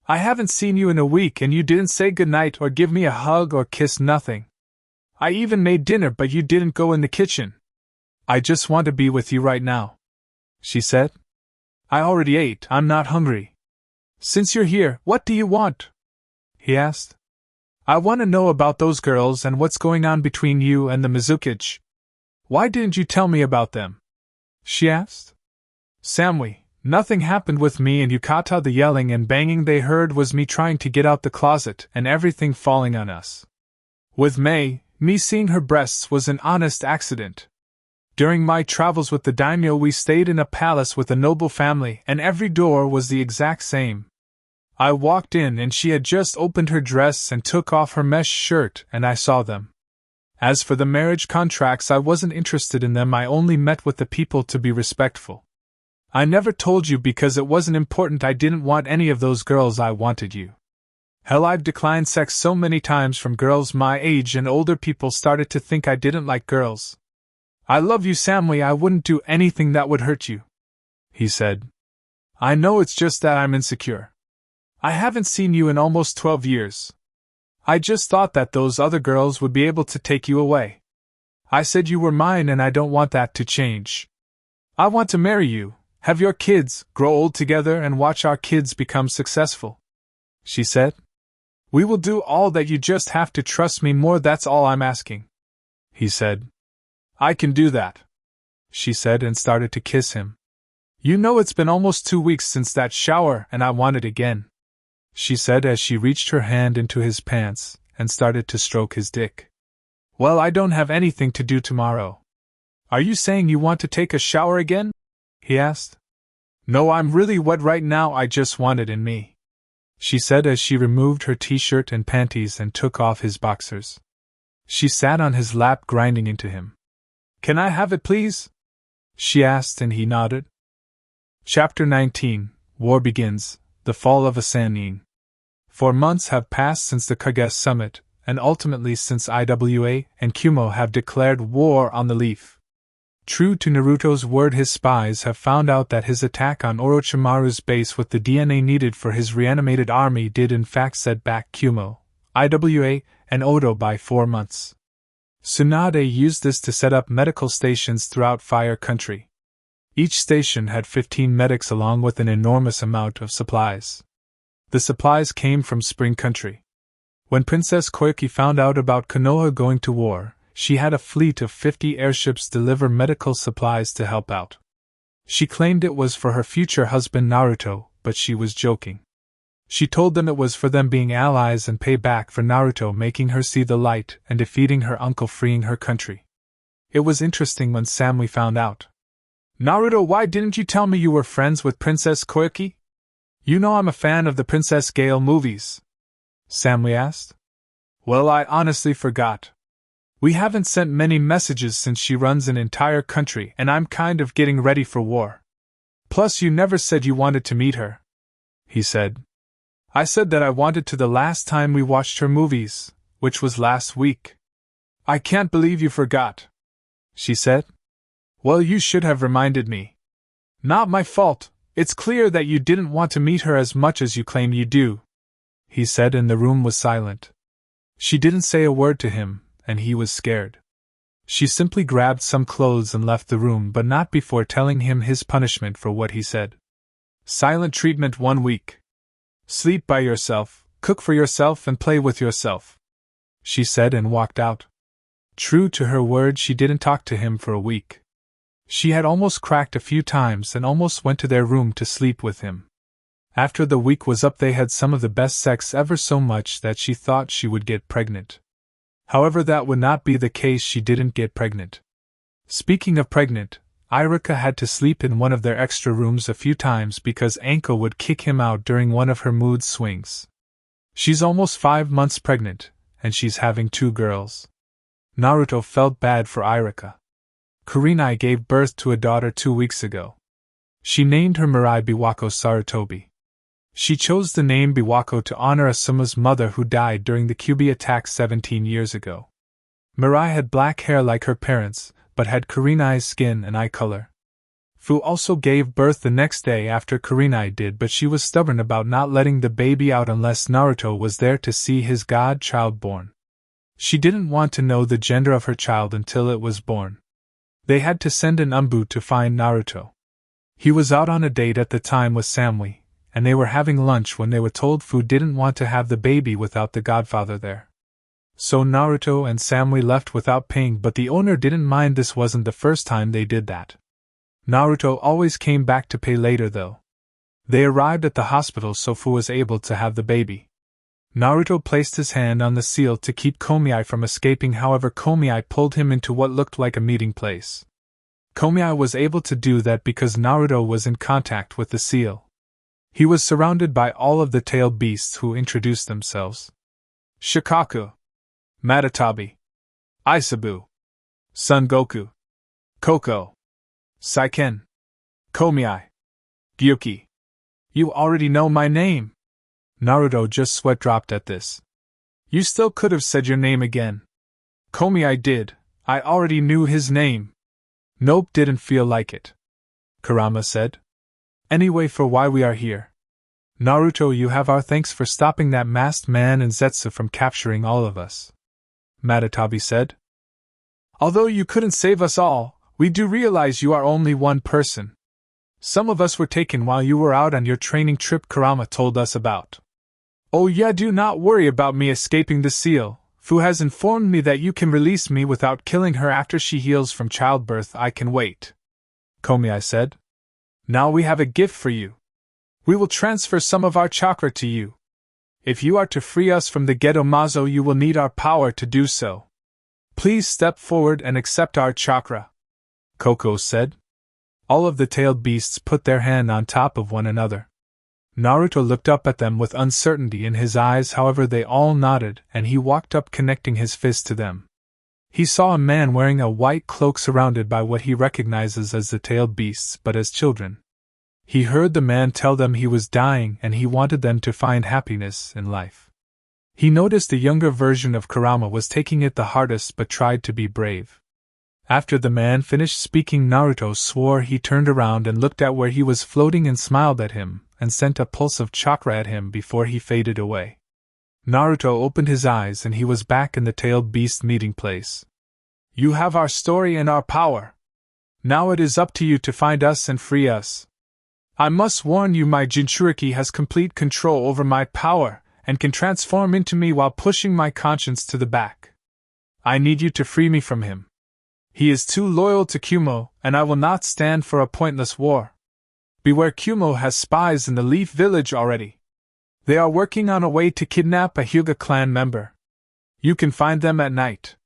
I haven't seen you in a week and you didn't say goodnight or give me a hug or kiss, nothing. I even made dinner, but you didn't go in the kitchen. I just want to be with you right now, she said. I already ate, I'm not hungry. Since you're here, what do you want? He asked. I want to know about those girls and what's going on between you and the Mizukage. Why didn't you tell me about them? She asked. Samui, nothing happened with me and Yukata. The yelling and banging they heard was me trying to get out the closet and everything falling on us. With Mei, me seeing her breasts was an honest accident. During my travels with the daimyo, we stayed in a palace with a noble family, and every door was the exact same. I walked in and she had just opened her dress and took off her mesh shirt, and I saw them. As for the marriage contracts, I wasn't interested in them. I only met with the people to be respectful. I never told you because it wasn't important. I didn't want any of those girls. I wanted you. Hell, I've declined sex so many times from girls my age, and older people started to think I didn't like girls. I love you, Samui. I wouldn't do anything that would hurt you, he said. I know, it's just that I'm insecure. I haven't seen you in almost 12 years. I just thought that those other girls would be able to take you away. I said you were mine, and I don't want that to change. I want to marry you, have your kids, grow old together, and watch our kids become successful, she said. We will do all that. You just have to trust me more. That's all I'm asking, he said. I can do that, she said, and started to kiss him. You know, it's been almost 2 weeks since that shower, and I want it again, she said as she reached her hand into his pants and started to stroke his dick. Well, I don't have anything to do tomorrow. Are you saying you want to take a shower again? He asked. No, I'm really wet right now. I just want it in me, she said as she removed her t-shirt and panties and took off his boxers. She sat on his lap, grinding into him. Can I have it, please? She asked, and he nodded. Chapter 19. War begins. The fall of a Sannin. 4 months have passed since the Kage summit, and ultimately since Iwa and Kumo have declared war on the Leaf. True to Naruto's word, his spies have found out that his attack on Orochimaru's base with the DNA needed for his reanimated army did in fact set back Kumo, Iwa, and Odo by 4 months. Tsunade used this to set up medical stations throughout Fire Country. Each station had 15 medics along with an enormous amount of supplies. The supplies came from Spring Country. When Princess Koike found out about Konoha going to war, she had a fleet of 50 airships deliver medical supplies to help out. She claimed it was for her future husband Naruto, but she was joking. She told them it was for them being allies and pay back for Naruto making her see the light and defeating her uncle, freeing her country. It was interesting when Samui found out. Naruto, why didn't you tell me you were friends with Princess Koike? You know I'm a fan of the Princess Gale movies, Samui asked. Well, I honestly forgot. We haven't sent many messages since she runs an entire country, and I'm kind of getting ready for war. Plus, you never said you wanted to meet her, he said. I said that I wanted to the last time we watched her movies, which was last week. I can't believe you forgot, she said. Well, you should have reminded me. Not my fault. It's clear that you didn't want to meet her as much as you claim you do, he said, and the room was silent. She didn't say a word to him, and he was scared. She simply grabbed some clothes and left the room, but not before telling him his punishment for what he said. Silent treatment 1 week. Sleep by yourself, cook for yourself, and play with yourself, she said, and walked out. True to her word, she didn't talk to him for a week. She had almost cracked a few times and almost went to their room to sleep with him. After the week was up, they had some of the best sex ever, so much that she thought she would get pregnant. However, that would not be the case. She didn't get pregnant. Speaking of pregnant, Ichiraku had to sleep in one of their extra rooms a few times because Anko would kick him out during one of her mood swings. She's almost 5 months pregnant, and she's having 2 girls. Naruto felt bad for Ichiraku. Kurenai gave birth to a daughter 2 weeks ago. She named her Mirai Biwako Sarutobi. She chose the name Biwako to honor Asuma's mother, who died during the Kyuubi attack 17 years ago. Mirai had black hair like her parents, but had Kurenai's skin and eye color. Fu also gave birth the next day after Kurenai did, but she was stubborn about not letting the baby out unless Naruto was there to see his godchild born. She didn't want to know the gender of her child until it was born. They had to send an umbu to find Naruto. He was out on a date at the time with Samui, and they were having lunch when they were told Fu didn't want to have the baby without the godfather there. So Naruto and Samui left without paying, but the owner didn't mind. This wasn't the first time they did that. Naruto always came back to pay later though. They arrived at the hospital, so Fu was able to have the baby. Naruto placed his hand on the seal to keep Komi from escaping, however Komi pulled him into what looked like a meeting place. Komi was able to do that because Naruto was in contact with the seal. He was surrounded by all of the tailed beasts who introduced themselves. Shikaku, Matatabi, Isabu, Son Goku, Koko, Saiken, Komi, Gyuki. You already know my name. Naruto just sweat dropped at this. You still could have said your name again. Komi did, I already knew his name. Nope, didn't feel like it. Kurama said. Anyway, for why we are here. Naruto, you have our thanks for stopping that masked man and Zetsu from capturing all of us. Matatabi said. Although you couldn't save us all, we do realize you are only one person. Some of us were taken while you were out on your training trip, Kurama told us about. Oh yeah, do not worry about me escaping the seal. Fu has informed me that you can release me without killing her after she heals from childbirth. I can wait. Komi said. Now we have a gift for you. We will transfer some of our chakra to you. If you are to free us from the Gedo Mazo, you will need our power to do so. Please step forward and accept our chakra. Koko said. All of the tailed beasts put their hand on top of one another. Naruto looked up at them with uncertainty in his eyes, however they all nodded, and he walked up connecting his fist to them. He saw a man wearing a white cloak surrounded by what he recognizes as the tailed beasts but as children. He heard the man tell them he was dying and he wanted them to find happiness in life. He noticed a younger version of Kurama was taking it the hardest but tried to be brave. After the man finished speaking, Naruto swore. He turned around and looked at where he was floating and smiled at him, and sent a pulse of chakra at him before he faded away. Naruto opened his eyes and he was back in the tailed beast meeting place. You have our story and our power. Now it is up to you to find us and free us. I must warn you, my Jinchuriki has complete control over my power, and can transform into me while pushing my conscience to the back. I need you to free me from him. He is too loyal to Kumo, and I will not stand for a pointless war. Beware, Kumo has spies in the Leaf Village already. They are working on a way to kidnap a Hyuga clan member. You can find them at night.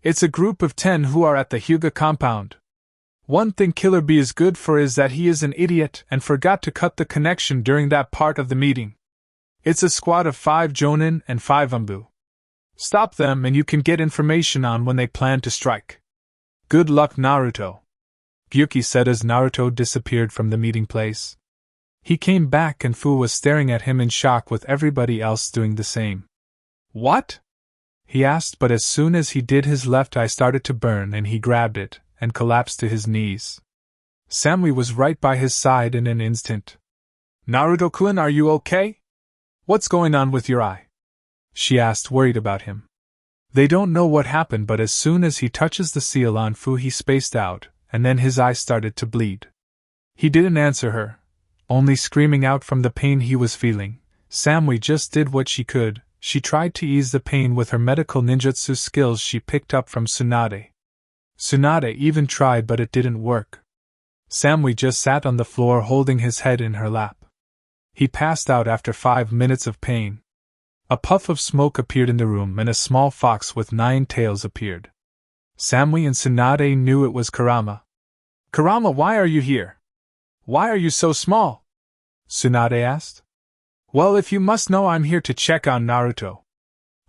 It's a group of 10 who are at the Hyuga compound. One thing Killer B is good for is that he is an idiot and forgot to cut the connection during that part of the meeting. It's a squad of 5 Jonin and 5 Umbu. Stop them and you can get information on when they plan to strike. Good luck, Naruto. Gyuki said as Naruto disappeared from the meeting place. He came back and Fu was staring at him in shock with everybody else doing the same. What? He asked, but as soon as he did, his left eye started to burn and he grabbed it and collapsed to his knees. Samui was right by his side in an instant. Naruto-kun, are you okay? What's going on with your eye? She asked, worried about him. They don't know what happened, but as soon as he touches the seal on Fu, he spaced out, and then his eye started to bleed. He didn't answer her, only screaming out from the pain he was feeling. Samui just did what she could. She tried to ease the pain with her medical ninjutsu skills she picked up from Tsunade. Tsunade even tried, but it didn't work. Samui just sat on the floor holding his head in her lap. He passed out after 5 minutes of pain. A puff of smoke appeared in the room and a small fox with 9 tails appeared. Samui and Tsunade knew it was Kurama. Kurama, why are you here? Why are you so small? Tsunade asked. Well, if you must know, I'm here to check on Naruto.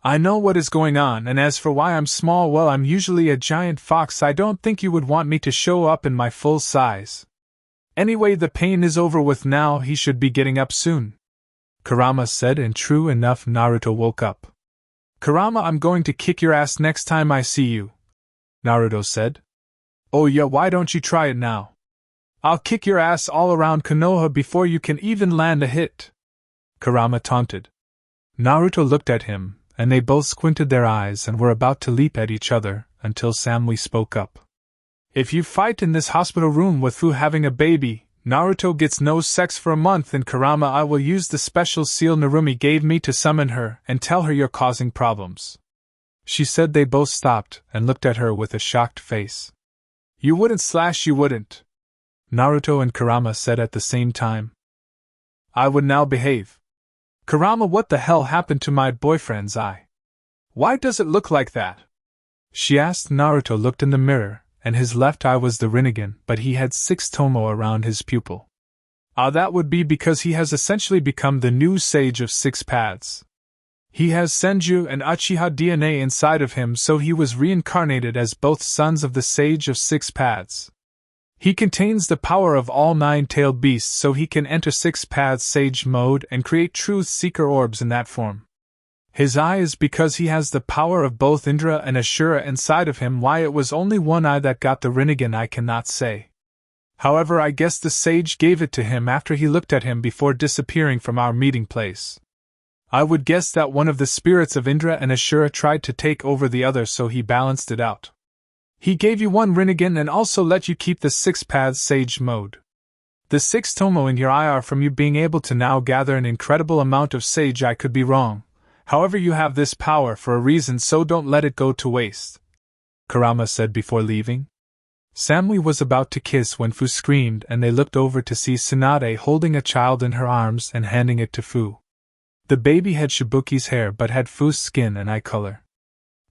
I know what is going on, and as for why I'm small, well, I'm usually a giant fox. I don't think you would want me to show up in my full size. Anyway, the pain is over with now, he should be getting up soon. Kurama said, and true enough, Naruto woke up. Kurama, I'm going to kick your ass next time I see you, Naruto said. Oh yeah, why don't you try it now? I'll kick your ass all around Konoha before you can even land a hit, Kurama taunted. Naruto looked at him, and they both squinted their eyes and were about to leap at each other, until Samui spoke up. If you fight in this hospital room with Fu having a baby, Naruto gets no sex for a month, and Kurama, I will use the special seal Narumi gave me to summon her and tell her you're causing problems. She said. They both stopped and looked at her with a shocked face. You wouldn't, you wouldn't, Naruto and Kurama said at the same time. I would now behave. Kurama, what the hell happened to my boyfriend's eye? Why does it look like that? She asked. Naruto looked in the mirror, and his left eye was the Rinnegan, but he had 6 tomo around his pupil. That would be because he has essentially become the new sage of 6 paths. He has Senju and Uchiha DNA inside of him, so he was reincarnated as both sons of the sage of 6 paths. He contains the power of all 9-tailed beasts, so he can enter 6 paths sage mode and create truth seeker orbs in that form. His eye is because he has the power of both Indra and Ashura inside of him. Why it was only one eye that got the Rinnegan I cannot say. However, I guess the sage gave it to him after he looked at him before disappearing from our meeting place. I would guess that one of the spirits of Indra and Ashura tried to take over the other, so he balanced it out. He gave you 1 Rinnegan and also let you keep the 6 paths sage mode. The 6 tomo in your eye are from you being able to now gather an incredible amount of sage. I could be wrong. However, you have this power for a reason, so don't let it go to waste, Kurama said before leaving. Samui was about to kiss when Fu screamed, and they looked over to see Tsunade holding a child in her arms and handing it to Fu. The baby had Shibuki's hair but had Fu's skin and eye color.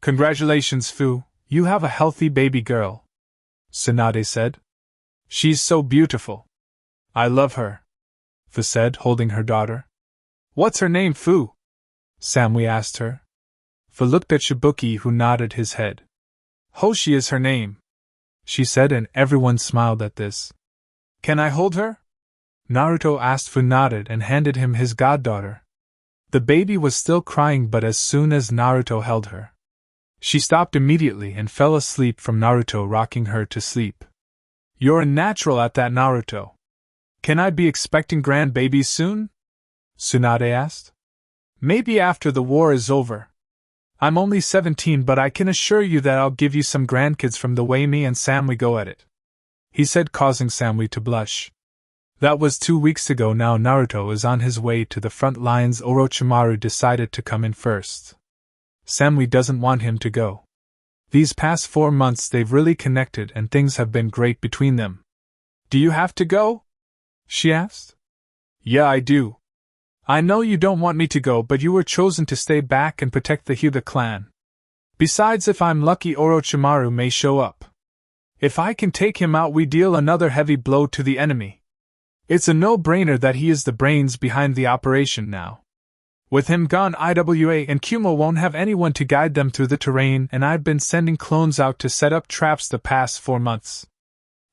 Congratulations, Fu, you have a healthy baby girl, Tsunade said. She's so beautiful. I love her, Fu said, holding her daughter. What's her name, Fu? Samui asked her. Fu looked at Shibuki, who nodded his head. Hoshi is her name, she said, and everyone smiled at this. Can I hold her? Naruto asked. Fu nodded and handed him his goddaughter. The baby was still crying, but as soon as Naruto held her, she stopped immediately and fell asleep from Naruto rocking her to sleep. You're a natural at that, Naruto. Can I be expecting grandbabies soon? Tsunade asked. Maybe after the war is over. I'm only 17, but I can assure you that I'll give you some grandkids from the way me and Samui go at it, he said, causing Samui to blush. That was 2 weeks ago. Now Naruto is on his way to the front lines. Orochimaru decided to come in first. Samui doesn't want him to go. These past 4 months they've really connected and things have been great between them. Do you have to go? She asked. Yeah, I do. I know you don't want me to go, but you were chosen to stay back and protect the Hyuga clan. Besides, if I'm lucky, Orochimaru may show up. If I can take him out, we deal another heavy blow to the enemy. It's a no-brainer that he is the brains behind the operation now. With him gone, Iwa and Kumo won't have anyone to guide them through the terrain, and I've been sending clones out to set up traps the past 4 months,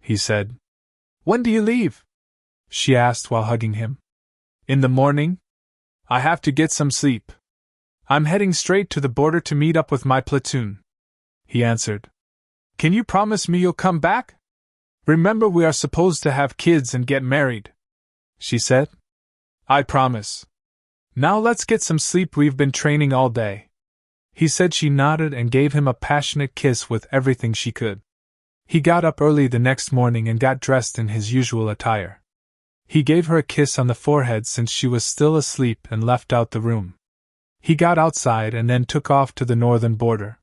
he said. When do you leave? She asked while hugging him. In the morning. I have to get some sleep. I'm heading straight to the border to meet up with my platoon, he answered. Can you promise me you'll come back? Remember, we are supposed to have kids and get married, she said. I promise. Now let's get some sleep, we've been training all day, he said. She nodded and gave him a passionate kiss with everything she could. He got up early the next morning and got dressed in his usual attire. He gave her a kiss on the forehead since she was still asleep and left out the room. He got outside and then took off to the northern border.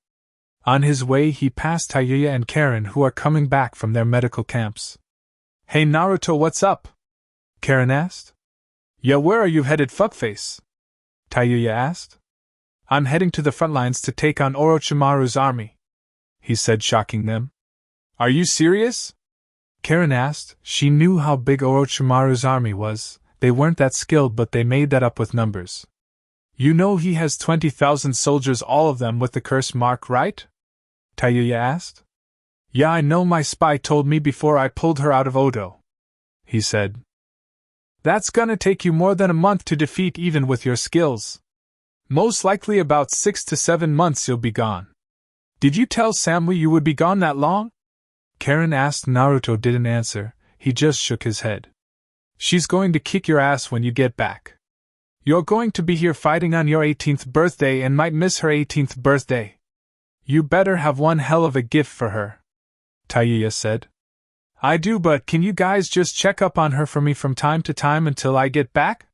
On his way, he passed Tayuya and Karen, who are coming back from their medical camps. Hey Naruto, what's up? Karen asked. Yeah, where are you headed, fuckface? Tayuya asked. I'm heading to the front lines to take on Orochimaru's army, he said, shocking them. Are you serious? Karen asked. She knew how big Orochimaru's army was. They weren't that skilled, but they made that up with numbers. You know he has 20,000 soldiers, all of them with the curse mark, right? Tayuya asked. Yeah, I know, my spy told me before I pulled her out of Odo, he said. That's gonna take you more than a month to defeat, even with your skills. Most likely about 6 to 7 months you'll be gone. Did you tell Samui you would be gone that long? Karen asked. Naruto didn't answer, he just shook his head. She's going to kick your ass when you get back. You're going to be here fighting on your 18th birthday and might miss her 18th birthday. You better have one hell of a gift for her, Tayuya said. I do, but can you guys just check up on her for me from time to time until I get back?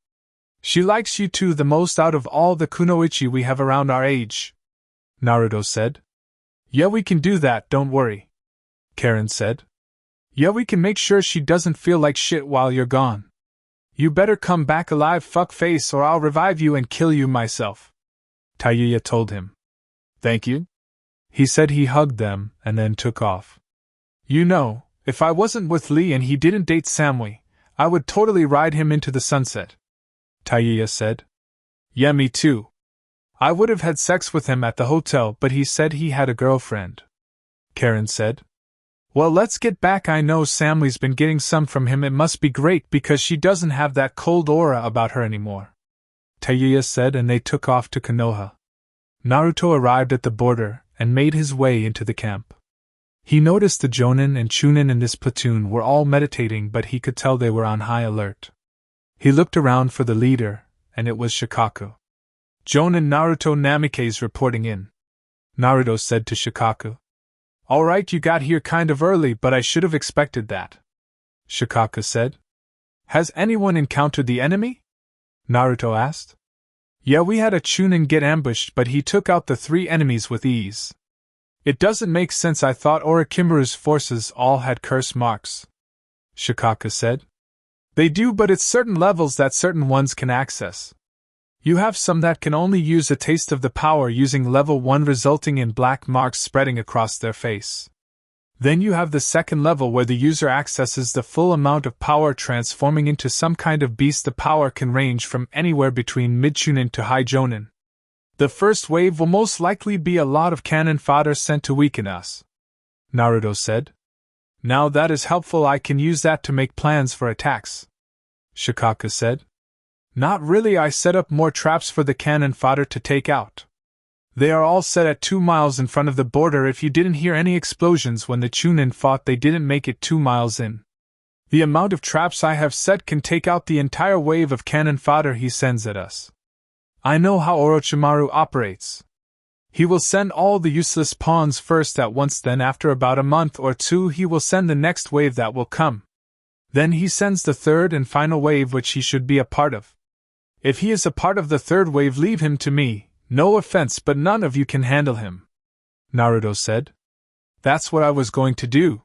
She likes you two the most out of all the kunoichi we have around our age, Naruto said. Yeah, we can do that, don't worry, Karen said. Yeah, we can make sure she doesn't feel like shit while you're gone. You better come back alive, fuckface, or I'll revive you and kill you myself, Taiyuya told him. Thank you? He said. He hugged them and then took off. You know, if I wasn't with Lee and he didn't date Samui, I would totally ride him into the sunset, Taiyuya said. Yeah, me too. I would have had sex with him at the hotel, but he said he had a girlfriend, Karen said. Well, let's get back. I know Samui's been getting some from him. It must be great because she doesn't have that cold aura about her anymore, Taiyuya said, and they took off to Konoha. Naruto arrived at the border and made his way into the camp. He noticed the Jonin and Chunin in this platoon were all meditating, but he could tell they were on high alert. He looked around for the leader, and it was Shikaku. Jonin Naruto Namikaze reporting in. Naruto said to Shikaku. Alright, you got here kind of early, but I should have expected that, Shikaku said. Has anyone encountered the enemy? Naruto asked. Yeah, we had a Chunin get ambushed, but he took out the 3 enemies with ease. It doesn't make sense. I thought Orochimaru's forces all had curse marks, Shikaku said. They do, but it's certain levels that certain ones can access. You have some that can only use a taste of the power using level 1, resulting in black marks spreading across their face. Then you have the second level where the user accesses the full amount of power, transforming into some kind of beast. The power can range from anywhere between mid-Chunin to high Jonin. The first wave will most likely be a lot of cannon fodder sent to weaken us, Naruto said. Now that is helpful. I can use that to make plans for attacks, Shikaku said. Not really. I set up more traps for the cannon fodder to take out. They are all set at 2 miles in front of the border. If you didn't hear any explosions when the Chunin fought, they didn't make it 2 miles in. The amount of traps I have set can take out the entire wave of cannon fodder he sends at us. I know how Orochimaru operates. He will send all the useless pawns first at once, then after about a month or 2 he will send the next wave that will come. Then he sends the third and final wave, which he should be a part of. If he is a part of the third wave, leave him to me. No offense, but none of you can handle him, Naruto said. That's what I was going to do.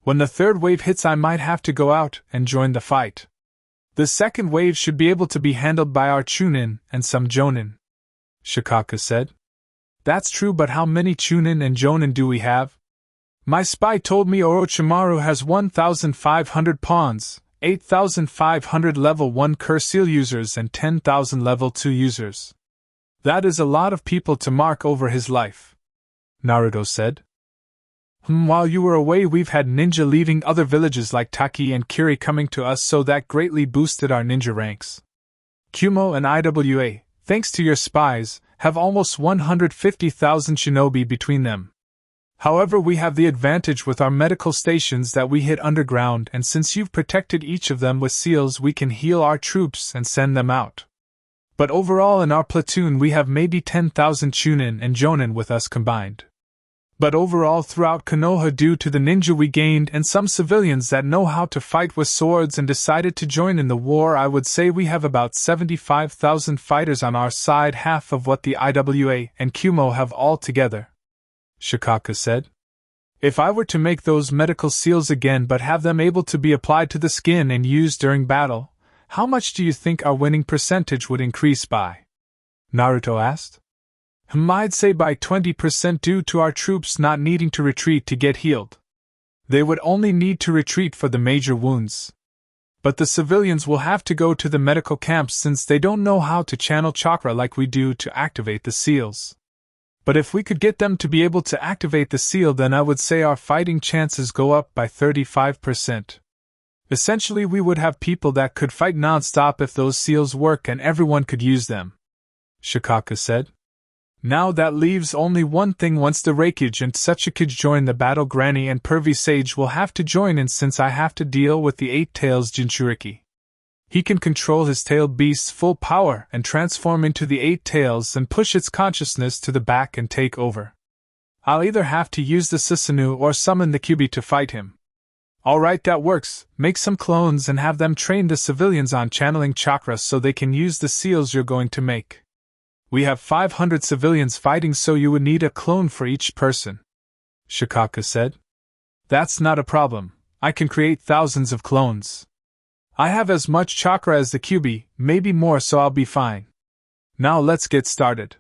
When the third wave hits, I might have to go out and join the fight. The second wave should be able to be handled by our Chunin and some Jonin, Shikaku said. That's true, but how many Chunin and Jonin do we have? My spy told me Orochimaru has 1,500 pawns, 8,500 level 1 curse seal users, and 10,000 level 2 users. That is a lot of people to mark over his life, Naruto said. While you were away, we've had ninja leaving other villages like Taki and Kiri coming to us, so that greatly boosted our ninja ranks. Kumo and IWA, thanks to your spies, have almost 150,000 shinobi between them. However, we have the advantage with our medical stations that we hit underground, and since you've protected each of them with seals, we can heal our troops and send them out. But overall in our platoon we have maybe 10,000 Chunin and Jonin with us combined. But overall throughout Konoha, due to the ninja we gained and some civilians that know how to fight with swords and decided to join in the war, I would say we have about 75,000 fighters on our side, half of what the IWA and Kumo have all together, Shikaku said. If I were to make those medical seals again but have them able to be applied to the skin and used during battle, how much do you think our winning percentage would increase by? Naruto asked. I'd say by 20%, due to our troops not needing to retreat to get healed. They would only need to retreat for the major wounds. But the civilians will have to go to the medical camps since they don't know how to channel chakra like we do to activate the seals. But if we could get them to be able to activate the seal, then I would say our fighting chances go up by 35%. Essentially, we would have people that could fight non-stop if those seals work and everyone could use them, Shikaku said. Now that leaves only one thing. Once the Raikage and Tsuchikage join the battle, Granny and Pervy Sage will have to join in, since I have to deal with the 8 Tails Jinchuriki. He can control his tailed beast's full power and transform into the 8 tails and push its consciousness to the back and take over. I'll either have to use the Susanoo or summon the Kyuubi to fight him. Alright, that works. Make some clones and have them train the civilians on channeling chakra so they can use the seals you're going to make. We have 500 civilians fighting, so you would need a clone for each person, Shikaku said. That's not a problem. I can create thousands of clones. I have as much chakra as the Kyuubi, maybe more, so I'll be fine. Now let's get started,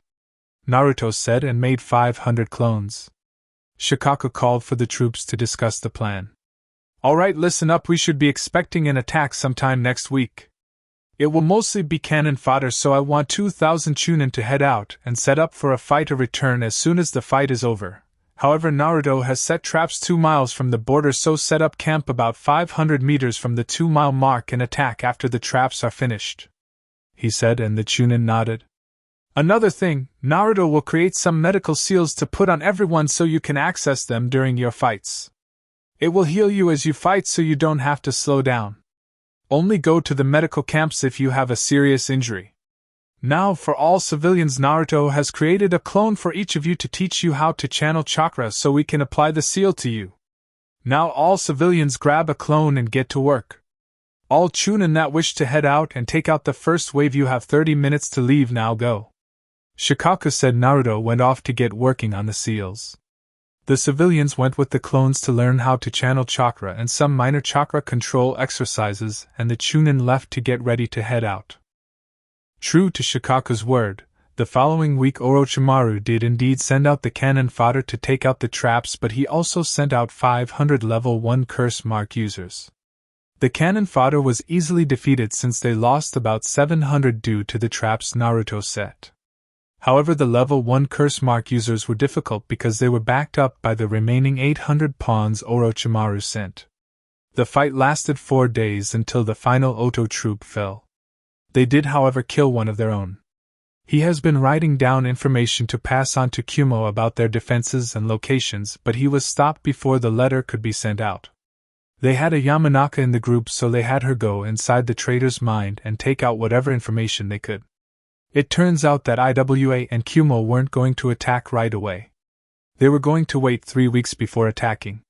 Naruto said and made 500 clones. Shikaku called for the troops to discuss the plan. Alright, listen up, we should be expecting an attack sometime next week. It will mostly be cannon fodder, so I want 2,000 Chunin to head out and set up for a fight or return as soon as the fight is over. However, Naruto has set traps 2 miles from the border, so set up camp about 500 meters from the 2-mile mark and attack after the traps are finished, he said, and the Chunin nodded. Another thing, Naruto will create some medical seals to put on everyone so you can access them during your fights. It will heal you as you fight so you don't have to slow down. Only go to the medical camps if you have a serious injury. Now, for all civilians, Naruto has created a clone for each of you to teach you how to channel chakra so we can apply the seal to you. Now all civilians grab a clone and get to work. All Chunin that wish to head out and take out the first wave, you have 30 minutes to leave, now go. Shikaku said. Naruto went off to get working on the seals. The civilians went with the clones to learn how to channel chakra and some minor chakra control exercises, and the Chunin left to get ready to head out. True to Shikaku's word, the following week Orochimaru did indeed send out the cannon fodder to take out the traps, but he also sent out 500 level 1 curse mark users. The cannon fodder was easily defeated since they lost about 700 due to the traps Naruto set. However, the level 1 curse mark users were difficult because they were backed up by the remaining 800 pawns Orochimaru sent. The fight lasted 4 days until the final Oto troop fell. They did, however, kill one of their own. He has been writing down information to pass on to Kumo about their defenses and locations, but he was stopped before the letter could be sent out. They had a Yamanaka in the group, so they had her go inside the traitor's mind and take out whatever information they could. It turns out that IWA and Kumo weren't going to attack right away. They were going to wait 3 weeks before attacking.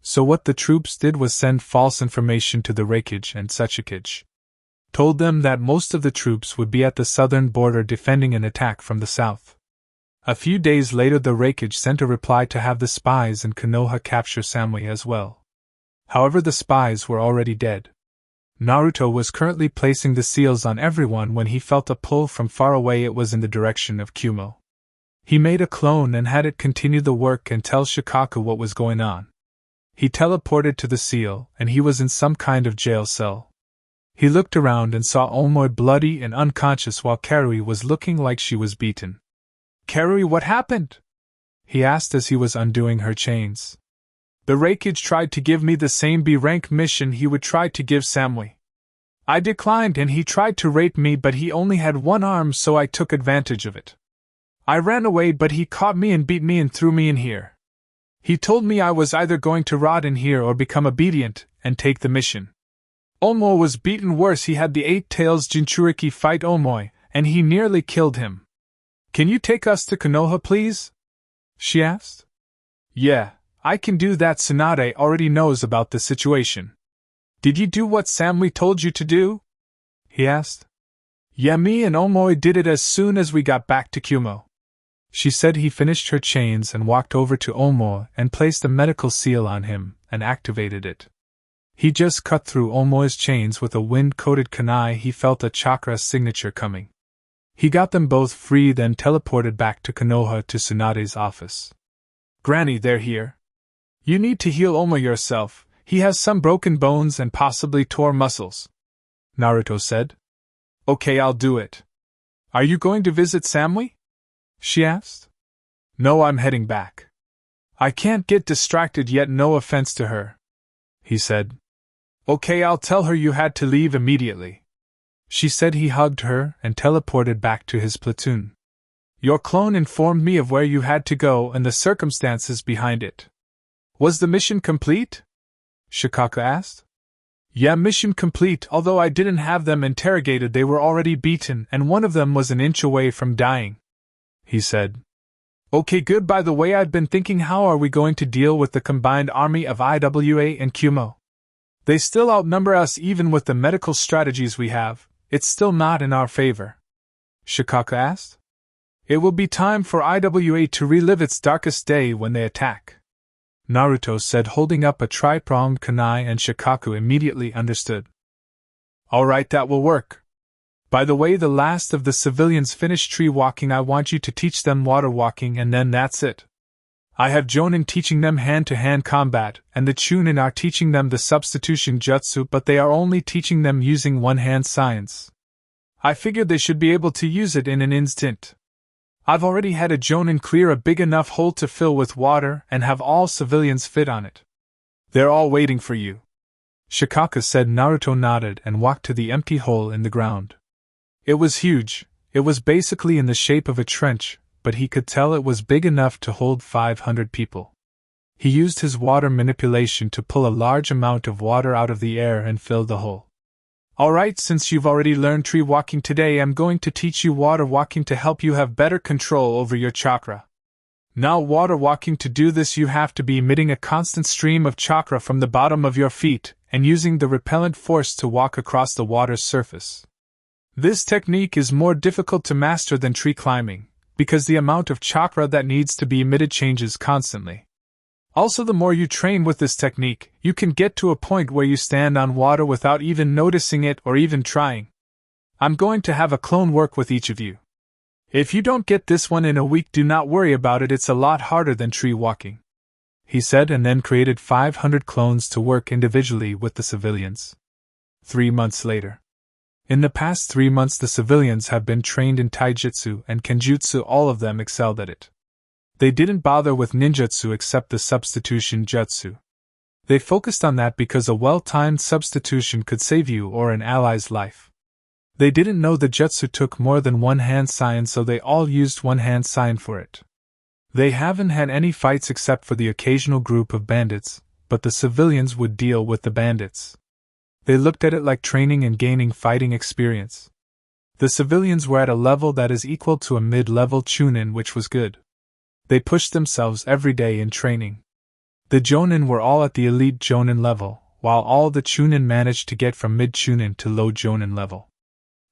So what the troops did was send false information to the Raikage and Tsuchikage. Told them that most of the troops would be at the southern border defending an attack from the south. A few days later, the Raikage sent a reply to have the spies in Konoha capture Samui as well. However, the spies were already dead. Naruto was currently placing the seals on everyone when he felt a pull from far away. It was in the direction of Kumo. He made a clone and had it continue the work and tell Shikaku what was going on. He teleported to the seal, and he was in some kind of jail cell. He looked around and saw Omoi bloody and unconscious while Karui was looking like she was beaten. "Karui, what happened?" he asked as he was undoing her chains. "The Raikage tried to give me the same B-rank mission he would try to give Samui. I declined and he tried to rape me, but he only had one arm, so I took advantage of it. I ran away, but he caught me and beat me and threw me in here. He told me I was either going to rot in here or become obedient and take the mission. Omoi was beaten worse. He had the 8 Tails Jinchuriki fight Omoi, and he nearly killed him. Can you take us to Konoha, please?" she asked. "Yeah, I can do that. Tsunade already knows about the situation." "Did you do what Samui told you to do?" he asked. "Yeah, me and Omoi did it as soon as we got back to Kumo." She said. He finished her chains and walked over to Omoi and placed a medical seal on him and activated it. He just cut through Omoi's chains with a wind-coated kunai. He felt a chakra signature coming. He got them both free, then teleported back to Konoha to Tsunade's office. "Granny, they're here. You need to heal Omoi yourself. He has some broken bones and possibly tore muscles," Naruto said. "Okay, I'll do it." "Are you going to visit Samui?" she asked. "No, I'm heading back. I can't get distracted yet, no offense to her," he said. "Okay, I'll tell her you had to leave immediately," she said. He hugged her and teleported back to his platoon. "Your clone informed me of where you had to go and the circumstances behind it. Was the mission complete?" Shikaku asked. "Yeah, mission complete, although I didn't have them interrogated. They were already beaten and one of them was an inch away from dying," he said. "Okay, good. By the way, I've been thinking, how are we going to deal with the combined army of IWA and Kumo? They still outnumber us even with the medical strategies we have. It's still not in our favor," Shikaku asked. "It will be time for IWA to relive its darkest day when they attack," Naruto said, holding up a tri-pronged kunai, and Shikaku immediately understood. Alright, that will work. By the way, the last of the civilians finish tree walking. I want you to teach them water walking, and then that's it. I have Jonin teaching them hand-to-hand combat, and the Chunin are teaching them the substitution jutsu, but they are only teaching them using one-hand science. I figured they should be able to use it in an instant. I've already had a Jonin clear a big enough hole to fill with water and have all civilians fit on it. They're all waiting for you. Shikaka said. Naruto nodded and walked to the empty hole in the ground. It was huge. It was basically in the shape of a trench, but he could tell it was big enough to hold 500 people. He used his water manipulation to pull a large amount of water out of the air and fill the hole. Alright, since you've already learned tree walking today, I'm going to teach you water walking to help you have better control over your chakra. Now, water walking, to do this you have to be emitting a constant stream of chakra from the bottom of your feet and using the repellent force to walk across the water's surface. This technique is more difficult to master than tree climbing, because the amount of chakra that needs to be emitted changes constantly. Also, the more you train with this technique, you can get to a point where you stand on water without even noticing it or even trying. I'm going to have a clone work with each of you. If you don't get this one in a week, do not worry about it, it's a lot harder than tree walking, he said, and then created 500 clones to work individually with the civilians. 3 months later. In the past 3 months the civilians have been trained in taijutsu and kenjutsu. All of them excelled at it. They didn't bother with ninjutsu except the substitution jutsu. They focused on that because a well-timed substitution could save you or an ally's life. They didn't know the jutsu took more than one-hand sign, so they all used one-hand sign for it. They haven't had any fights except for the occasional group of bandits, but the civilians would deal with the bandits. They looked at it like training and gaining fighting experience. The civilians were at a level that is equal to a mid-level chunin, which was good. They pushed themselves every day in training. The jonin were all at the elite jonin level, while all the chunin managed to get from mid-chunin to low jonin level.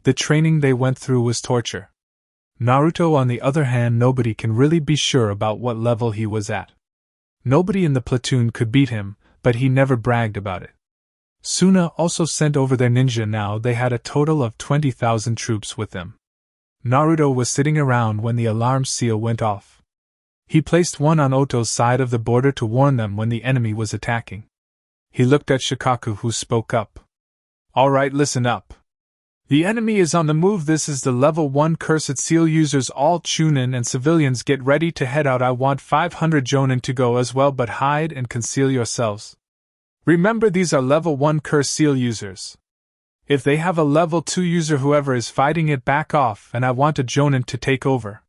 The training they went through was torture. Naruto, on the other hand, nobody can really be sure about what level he was at. Nobody in the platoon could beat him, but he never bragged about it. Suna also sent over their ninja. Now they had a total of 20,000 troops with them. Naruto was sitting around when the alarm seal went off. He placed one on Oto's side of the border to warn them when the enemy was attacking. He looked at Shikaku, who spoke up. Alright, listen up. The enemy is on the move. This is the level 1 cursed seal users. All chunin and civilians get ready to head out. I want 500 jonin to go as well, but hide and conceal yourselves. Remember, these are level 1 cursed seal users. If they have a level 2 user, whoever is fighting it, back off, and I want a jonin to take over.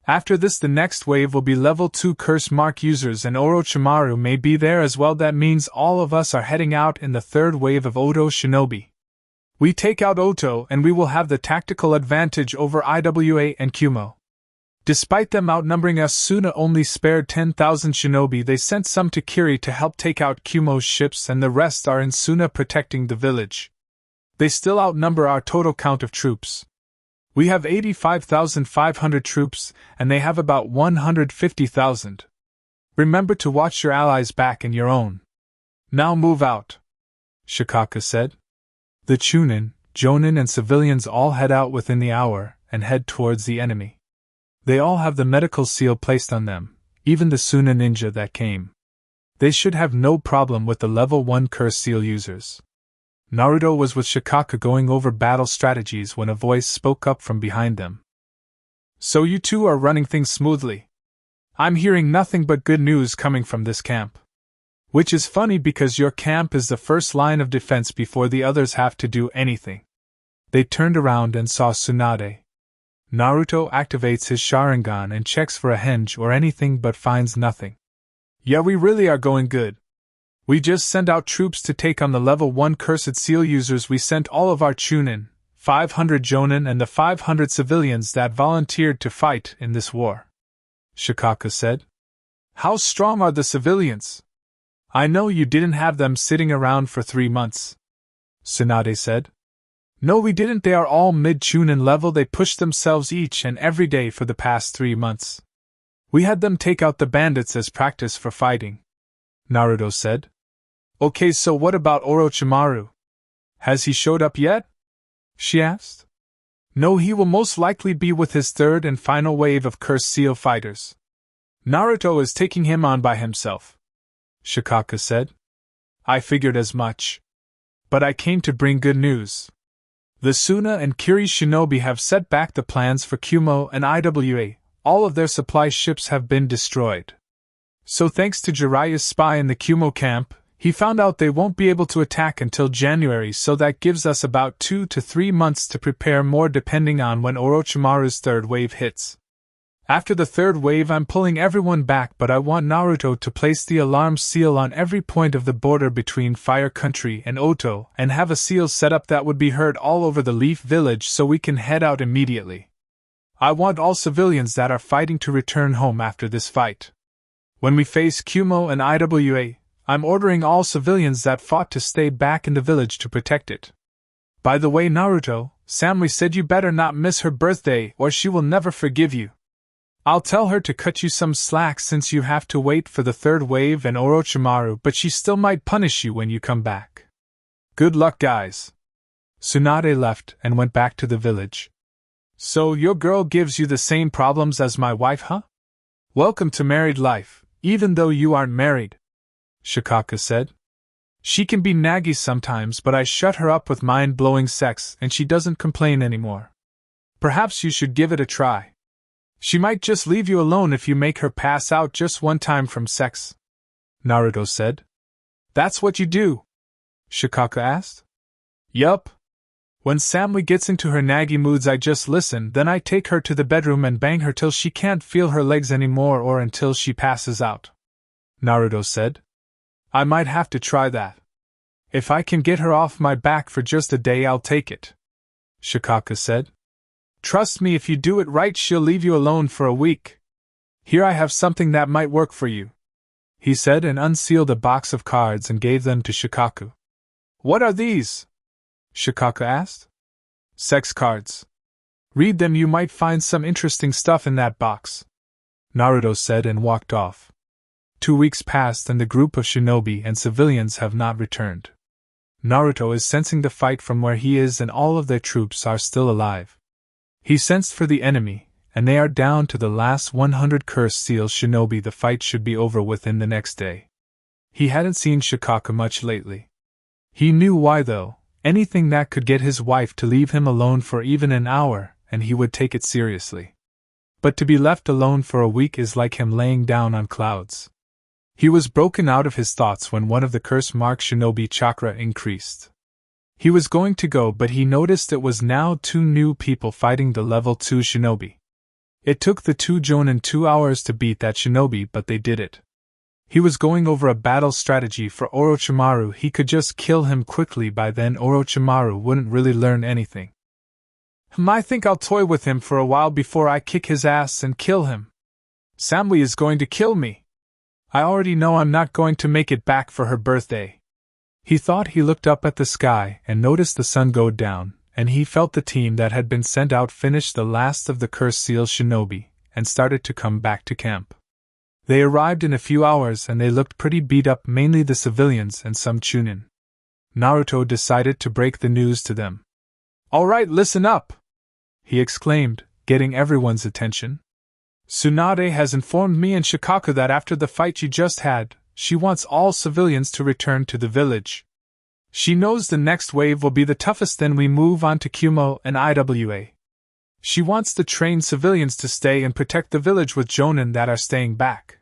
After this, the next wave will be level 2 curse mark users, and Orochimaru may be there as well. That means all of us are heading out in the third wave of Oto shinobi. We take out Oto and we will have the tactical advantage over Iwa and Kumo. Despite them outnumbering us, Suna only spared 10,000 shinobi. They sent some to Kiri to help take out Kumo's ships, and the rest are in Suna protecting the village. They still outnumber our total count of troops. We have 85,500 troops, and they have about 150,000. Remember to watch your allies' back and your own. Now move out, Shikaka said. The chunin, jonin, and civilians all head out within the hour and head towards the enemy. They all have the medical seal placed on them, even the Suna ninja that came. They should have no problem with the level 1 curse seal users. Naruto was with Shikaka going over battle strategies when a voice spoke up from behind them. So you two are running things smoothly. I'm hearing nothing but good news coming from this camp. Which is funny because your camp is the first line of defense before the others have to do anything. They turned around and saw Tsunade. Naruto activates his Sharingan and checks for a henge or anything but finds nothing. Yeah, we really are going good. We just sent out troops to take on the level 1 cursed seal users. We sent all of our chunin, 500 jonin, and the 500 civilians that volunteered to fight in this war, Shikaka said. How strong are the civilians? I know you didn't have them sitting around for 3 months, Tsunade said. No, we didn't. They are all mid-chunin level. They pushed themselves each and every day for the past 3 months. We had them take out the bandits as practice for fighting, Naruto said. Okay, so what about Orochimaru? Has he showed up yet? She asked. No, he will most likely be with his third and final wave of cursed seal fighters. Naruto is taking him on by himself, Shikaka said. I figured as much. But I came to bring good news. The Suna and Kiri shinobi have set back the plans for Kumo and IWA. All of their supply ships have been destroyed. So thanks to Jiraiya's spy in the Kumo camp, he found out they won't be able to attack until January, so that gives us about 2 to 3 months to prepare more depending on when Orochimaru's third wave hits. After the third wave I'm pulling everyone back, but I want Naruto to place the alarm seal on every point of the border between Fire Country and Oto and have a seal set up that would be heard all over the Leaf Village so we can head out immediately. I want all civilians that are fighting to return home after this fight. When we face Kumo and IWA, I'm ordering all civilians that fought to stay back in the village to protect it. By the way, Naruto, Samui said you better not miss her birthday or she will never forgive you. I'll tell her to cut you some slack since you have to wait for the third wave and Orochimaru, but she still might punish you when you come back. Good luck, guys. Tsunade left and went back to the village. So your girl gives you the same problems as my wife, huh? Welcome to married life, even though you aren't married, Shikaka said. She can be naggy sometimes, but I shut her up with mind-blowing sex and she doesn't complain anymore. Perhaps you should give it a try. She might just leave you alone if you make her pass out just one time from sex, Naruto said. That's what you do? Shikaka asked. Yup. When Samui gets into her naggy moods I just listen, then I take her to the bedroom and bang her till she can't feel her legs anymore or until she passes out, Naruto said. I might have to try that. If I can get her off my back for just a day I'll take it, Shikaka said. Trust me, if you do it right she'll leave you alone for a week. Here I have something that might work for you, he said and unsealed a box of cards and gave them to Shikaku. What are these? Shikaka asked. Sex cards. Read them, you might find some interesting stuff in that box, Naruto said and walked off. 2 weeks passed and the group of shinobi and civilians have not returned. Naruto is sensing the fight from where he is and all of their troops are still alive. He sensed for the enemy, and they are down to the last 100 cursed seal shinobi. The fight should be over within the next day. He hadn't seen Shikaka much lately. He knew why though. Anything that could get his wife to leave him alone for even an hour, and he would take it seriously. But to be left alone for a week is like him laying down on clouds. He was broken out of his thoughts when one of the curse-marked shinobi chakra increased. He was going to go, but he noticed it was now 2 new people fighting the level 2 shinobi. It took the 2 jonin 2 hours to beat that shinobi, but they did it. He was going over a battle strategy for Orochimaru. He could just kill him quickly, by then Orochimaru wouldn't really learn anything. I think I'll toy with him for a while before I kick his ass and kill him. Samui is going to kill me. I already know I'm not going to make it back for her birthday. He thought. He looked up at the sky and noticed the sun go down, and he felt the team that had been sent out finish the last of the cursed seal shinobi, and started to come back to camp. They arrived in a few hours and they looked pretty beat up, mainly the civilians and some chunin. Naruto decided to break the news to them. Alright, listen up! He exclaimed, getting everyone's attention. Tsunade has informed me and Shikaka that after the fight you just had, she wants all civilians to return to the village. She knows the next wave will be the toughest, then we move on to Kumo and IWA. She wants the trained civilians to stay and protect the village with jonin that are staying back.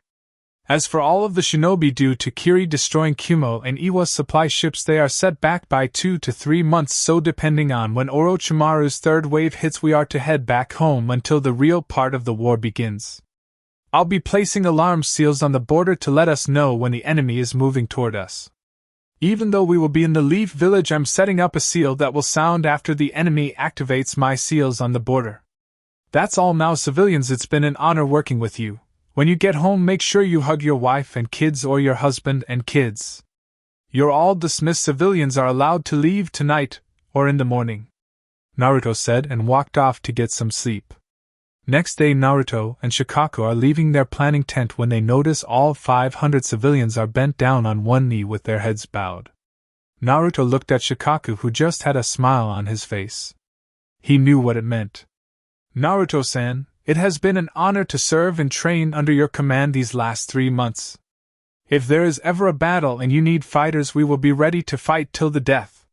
As for all of the shinobi, due to Kiri destroying Kumo and Iwa's supply ships, they are set back by 2 to 3 months, so depending on when Orochimaru's third wave hits we are to head back home until the real part of the war begins. I'll be placing alarm seals on the border to let us know when the enemy is moving toward us. Even though we will be in the Leaf Village, I'm setting up a seal that will sound after the enemy activates my seals on the border. That's all now, civilians. It's been an honor working with you. When you get home, make sure you hug your wife and kids, or your husband and kids. You're all dismissed. Civilians are allowed to leave tonight, or in the morning, Naruto said and walked off to get some sleep. Next day, Naruto and Shikaku are leaving their planning tent when they notice all 500 civilians are bent down on one knee with their heads bowed. Naruto looked at Shikaku, who just had a smile on his face. He knew what it meant. Naruto-san, it has been an honor to serve and train under your command these last 3 months. If there is ever a battle and you need fighters, we will be ready to fight till the death.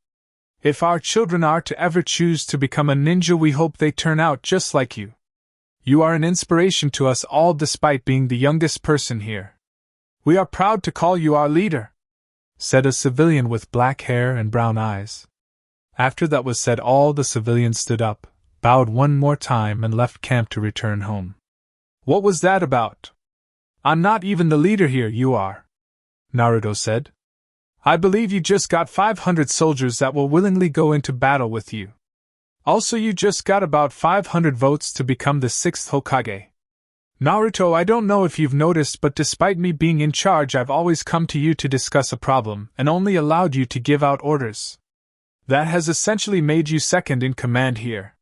If our children are to ever choose to become a ninja, we hope they turn out just like you. You are an inspiration to us all despite being the youngest person here. We are proud to call you our leader, said a civilian with black hair and brown eyes. After that was said, all the civilians stood up, bowed one more time, and left camp to return home. What was that about? I'm not even the leader here, you are, Naruto said. I believe you just got 500 soldiers that will willingly go into battle with you. Also, you just got about 500 votes to become the 6th Hokage. Naruto, I don't know if you've noticed, but despite me being in charge, I've always come to you to discuss a problem and only allowed you to give out orders. That has essentially made you second in command here.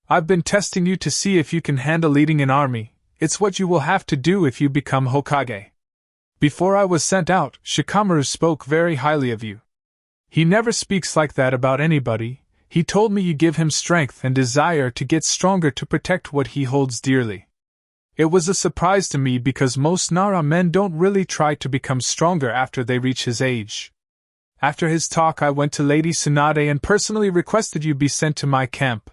I've been testing you to see if you can handle leading an army. It's what you will have to do if you become Hokage. Before I was sent out, Shikamaru spoke very highly of you. He never speaks like that about anybody. He told me you give him strength and desire to get stronger to protect what he holds dearly. It was a surprise to me because most Nara men don't really try to become stronger after they reach his age. After his talk, I went to Lady Tsunade and personally requested you be sent to my camp.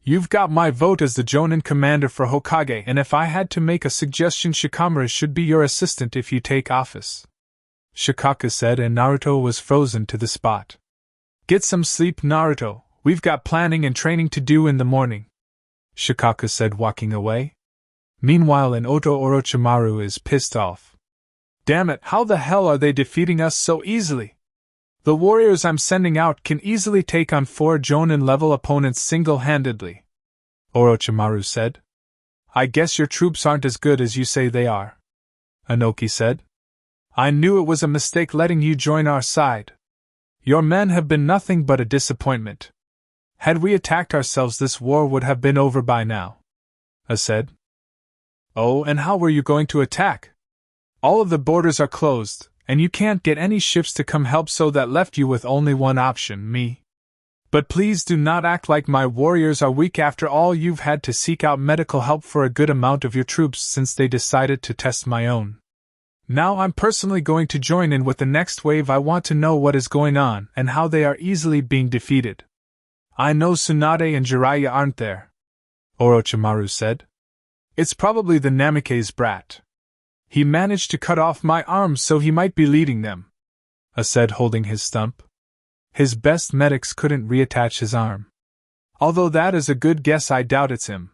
You've got my vote as the Jonin commander for Hokage, and if I had to make a suggestion, Shikamaru should be your assistant if you take office. Shikaku said, and Naruto was frozen to the spot. Get some sleep, Naruto. We've got planning and training to do in the morning, Shikaku said, walking away. Meanwhile, Oto Orochimaru is pissed off. Damn it, how the hell are they defeating us so easily? The warriors I'm sending out can easily take on 4 Jonin-level opponents single-handedly, Orochimaru said. I guess your troops aren't as good as you say they are, Inoki said. I knew it was a mistake letting you join our side. Your men have been nothing but a disappointment. Had we attacked ourselves, this war would have been over by now, said. Oh, and how were you going to attack? All of the borders are closed, and you can't get any ships to come help, so that left you with only one option, me. But please do not act like my warriors are weak. After all, you've had to seek out medical help for a good amount of your troops since they decided to test my own. Now I'm personally going to join in with the next wave. I want to know what is going on and how they are easily being defeated. I know Tsunade and Jiraiya aren't there, Orochimaru said. It's probably the Namikaze brat. He managed to cut off my arms, so he might be leading them, said, holding his stump. His best medics couldn't reattach his arm. Although that is a good guess, I doubt it's him.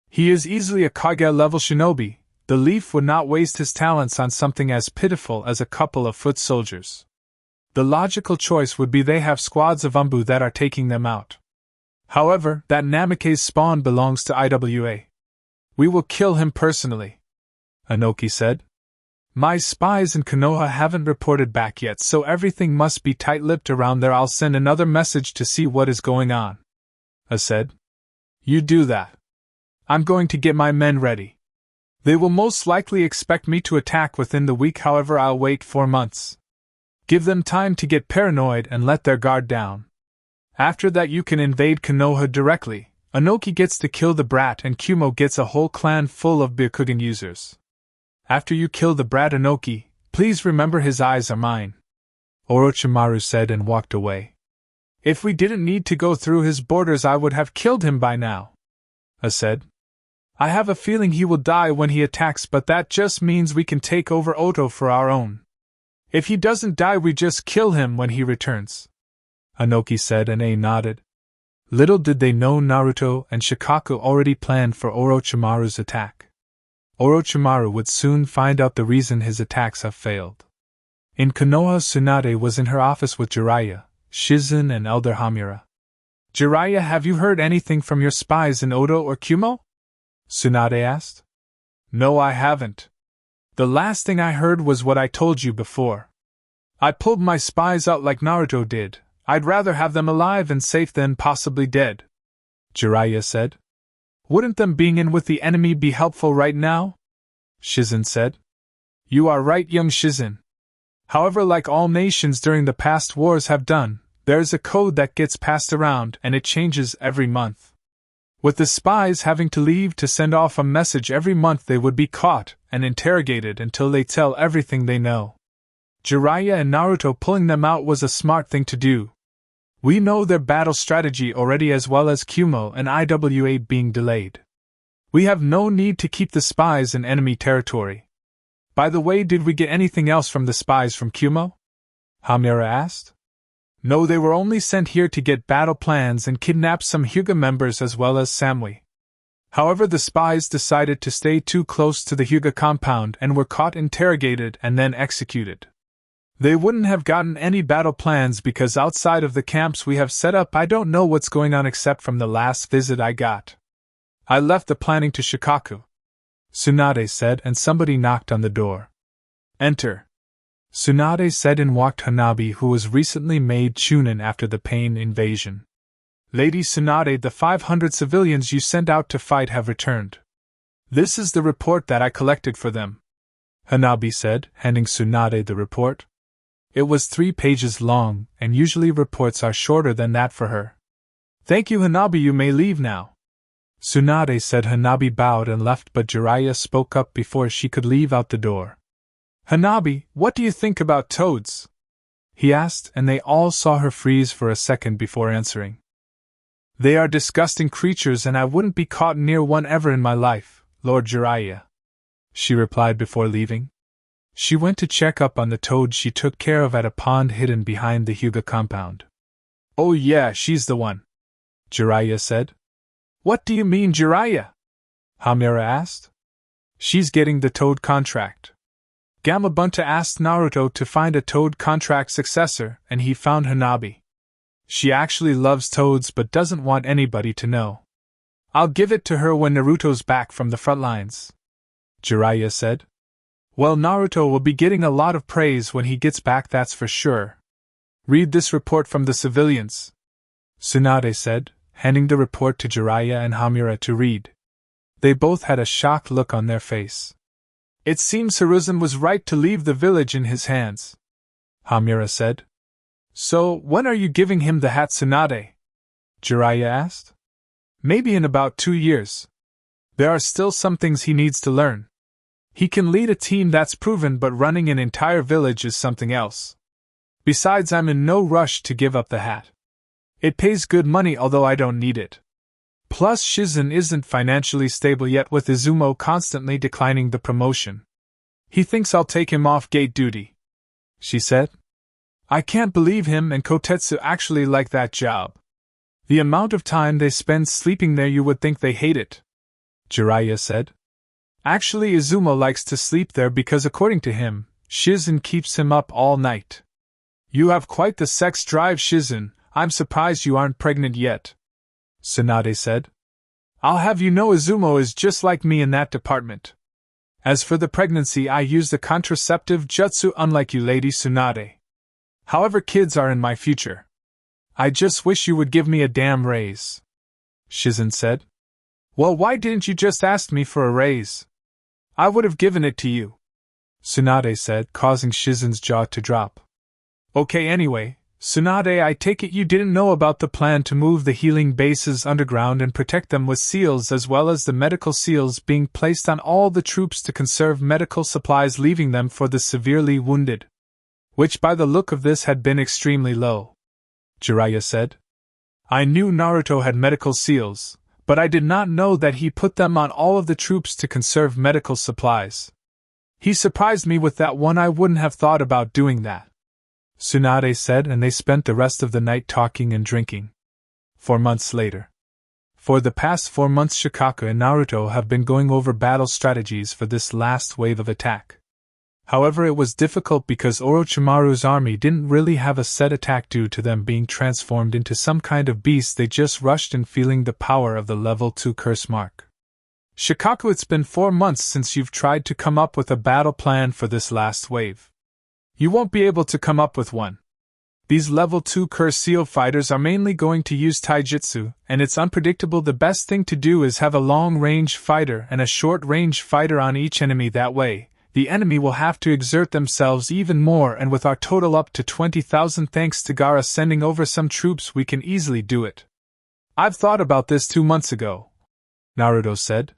He is easily a Kage-level shinobi. The Leaf would not waste his talents on something as pitiful as a couple of foot soldiers. The logical choice would be they have squads of Umbu that are taking them out. However, that Namikaze spawn belongs to IWA. We will kill him personally, Inoki said. My spies in Konoha haven't reported back yet, so everything must be tight-lipped around there. I'll send another message to see what is going on, said. You do that. I'm going to get my men ready. They will most likely expect me to attack within the week, however I'll wait 4 months. Give them time to get paranoid and let their guard down. After that you can invade Konoha directly. Inoki gets to kill the brat and Kumo gets a whole clan full of Byakugan users. After you kill the brat Inoki, please remember his eyes are mine, Orochimaru said and walked away. If we didn't need to go through his borders, I would have killed him by now, said. I have a feeling he will die when he attacks, but that just means we can take over Oto for our own. If he doesn't die, we just kill him when he returns, Inoki said, and nodded. Little did they know Naruto and Shikaku already planned for Orochimaru's attack. Orochimaru would soon find out the reason his attacks have failed. In Konoha, Tsunade was in her office with Jiraiya, Shizen, and Elder Hamura. Jiraiya, have you heard anything from your spies in Oto or Kumo? Tsunade asked. No, I haven't. The last thing I heard was what I told you before. I pulled my spies out like Naruto did. I'd rather have them alive and safe than possibly dead, Jiraiya said. Wouldn't them being in with the enemy be helpful right now? Shizen said. You are right, young Shizen. However, like all nations during the past wars have done, there is a code that gets passed around and it changes every month. With the spies having to leave to send off a message every month, they would be caught and interrogated until they tell everything they know. Jiraiya and Naruto pulling them out was a smart thing to do. We know their battle strategy already, as well as Kumo and IWA being delayed. We have no need to keep the spies in enemy territory. By the way, did we get anything else from the spies from Kumo? Hamura asked. No, they were only sent here to get battle plans and kidnap some Hyuga members as well as Samui. However, the spies decided to stay too close to the Hyuga compound and were caught, interrogated, and then executed. They wouldn't have gotten any battle plans because outside of the camps we have set up, I don't know what's going on except from the last visit I got. I left the planning to Shikaku, Tsunade said, and somebody knocked on the door. Enter, Tsunade said, and walked Hanabi, who was recently made Chunin after the Pain invasion. Lady Tsunade, the 500 civilians you sent out to fight have returned. This is the report that I collected for them, Hanabi said, handing Tsunade the report. It was 3 pages long, and usually reports are shorter than that for her. Thank you, Hanabi, you may leave now, Tsunade said. Hanabi bowed and left, but Jiraiya spoke up before she could leave out the door. Hanabi, what do you think about toads? He asked, and they all saw her freeze for a second before answering. They are disgusting creatures and I wouldn't be caught near one ever in my life, Lord Jiraiya, she replied before leaving. She went to check up on the toad she took care of at a pond hidden behind the Hyuga compound. Oh yeah, she's the one, Jiraiya said. What do you mean, Jiraiya? Hamura asked. She's getting the toad contract. Gamabunta asked Naruto to find a toad contract successor, and he found Hanabi. She actually loves toads but doesn't want anybody to know. I'll give it to her when Naruto's back from the front lines, Jiraiya said. Well, Naruto will be getting a lot of praise when he gets back, that's for sure. Read this report from the civilians, Tsunade said, handing the report to Jiraiya and Hamura to read. They both had a shocked look on their face. It seems Hiruzen was right to leave the village in his hands, Hamura said. So, when are you giving him the hat, Tsunade? Jiraiya asked. Maybe in about 2 years. There are still some things he needs to learn. He can lead a team, that's proven, but running an entire village is something else. Besides, I'm in no rush to give up the hat. It pays good money, although I don't need it. Plus, Shizen isn't financially stable yet, with Izumo constantly declining the promotion. He thinks I'll take him off gate duty, she said. I can't believe him and Kotetsu actually like that job. The amount of time they spend sleeping there, you would think they hate it, Jiraiya said. Actually, Izumo likes to sleep there because, according to him, Shizen keeps him up all night. You have quite the sex drive, Shizen. I'm surprised you aren't pregnant yet, Tsunade said. I'll have you know Izumo is just like me in that department. As for the pregnancy, I use the contraceptive jutsu, unlike you, Lady Tsunade. However, kids are in my future. I just wish you would give me a damn raise, Shizen said. Well, why didn't you just ask me for a raise? I would have given it to you, Tsunade said, causing Shizen's jaw to drop. Okay, anyway, Tsunade, I take it you didn't know about the plan to move the healing bases underground and protect them with seals, as well as the medical seals being placed on all the troops to conserve medical supplies, leaving them for the severely wounded. Which, by the look of this, had been extremely low, Jiraiya said. I knew Naruto had medical seals, but I did not know that he put them on all of the troops to conserve medical supplies. He surprised me with that one. I wouldn't have thought about doing that, Tsunade said, and they spent the rest of the night talking and drinking. 4 months later. For the past 4 months, Shikaku and Naruto have been going over battle strategies for this last wave of attack. However, it was difficult because Orochimaru's army didn't really have a set attack due to them being transformed into some kind of beast. They just rushed in, feeling the power of the level 2 curse mark. Shikaku, it's been 4 months since you've tried to come up with a battle plan for this last wave. You won't be able to come up with one. These level 2 curse seal fighters are mainly going to use taijutsu, and it's unpredictable. The best thing to do is have a long-range fighter and a short-range fighter on each enemy. That way, the enemy will have to exert themselves even more, and with our total up to 20,000 thanks to Gaara sending over some troops, we can easily do it. I've thought about this 2 months ago, Naruto said.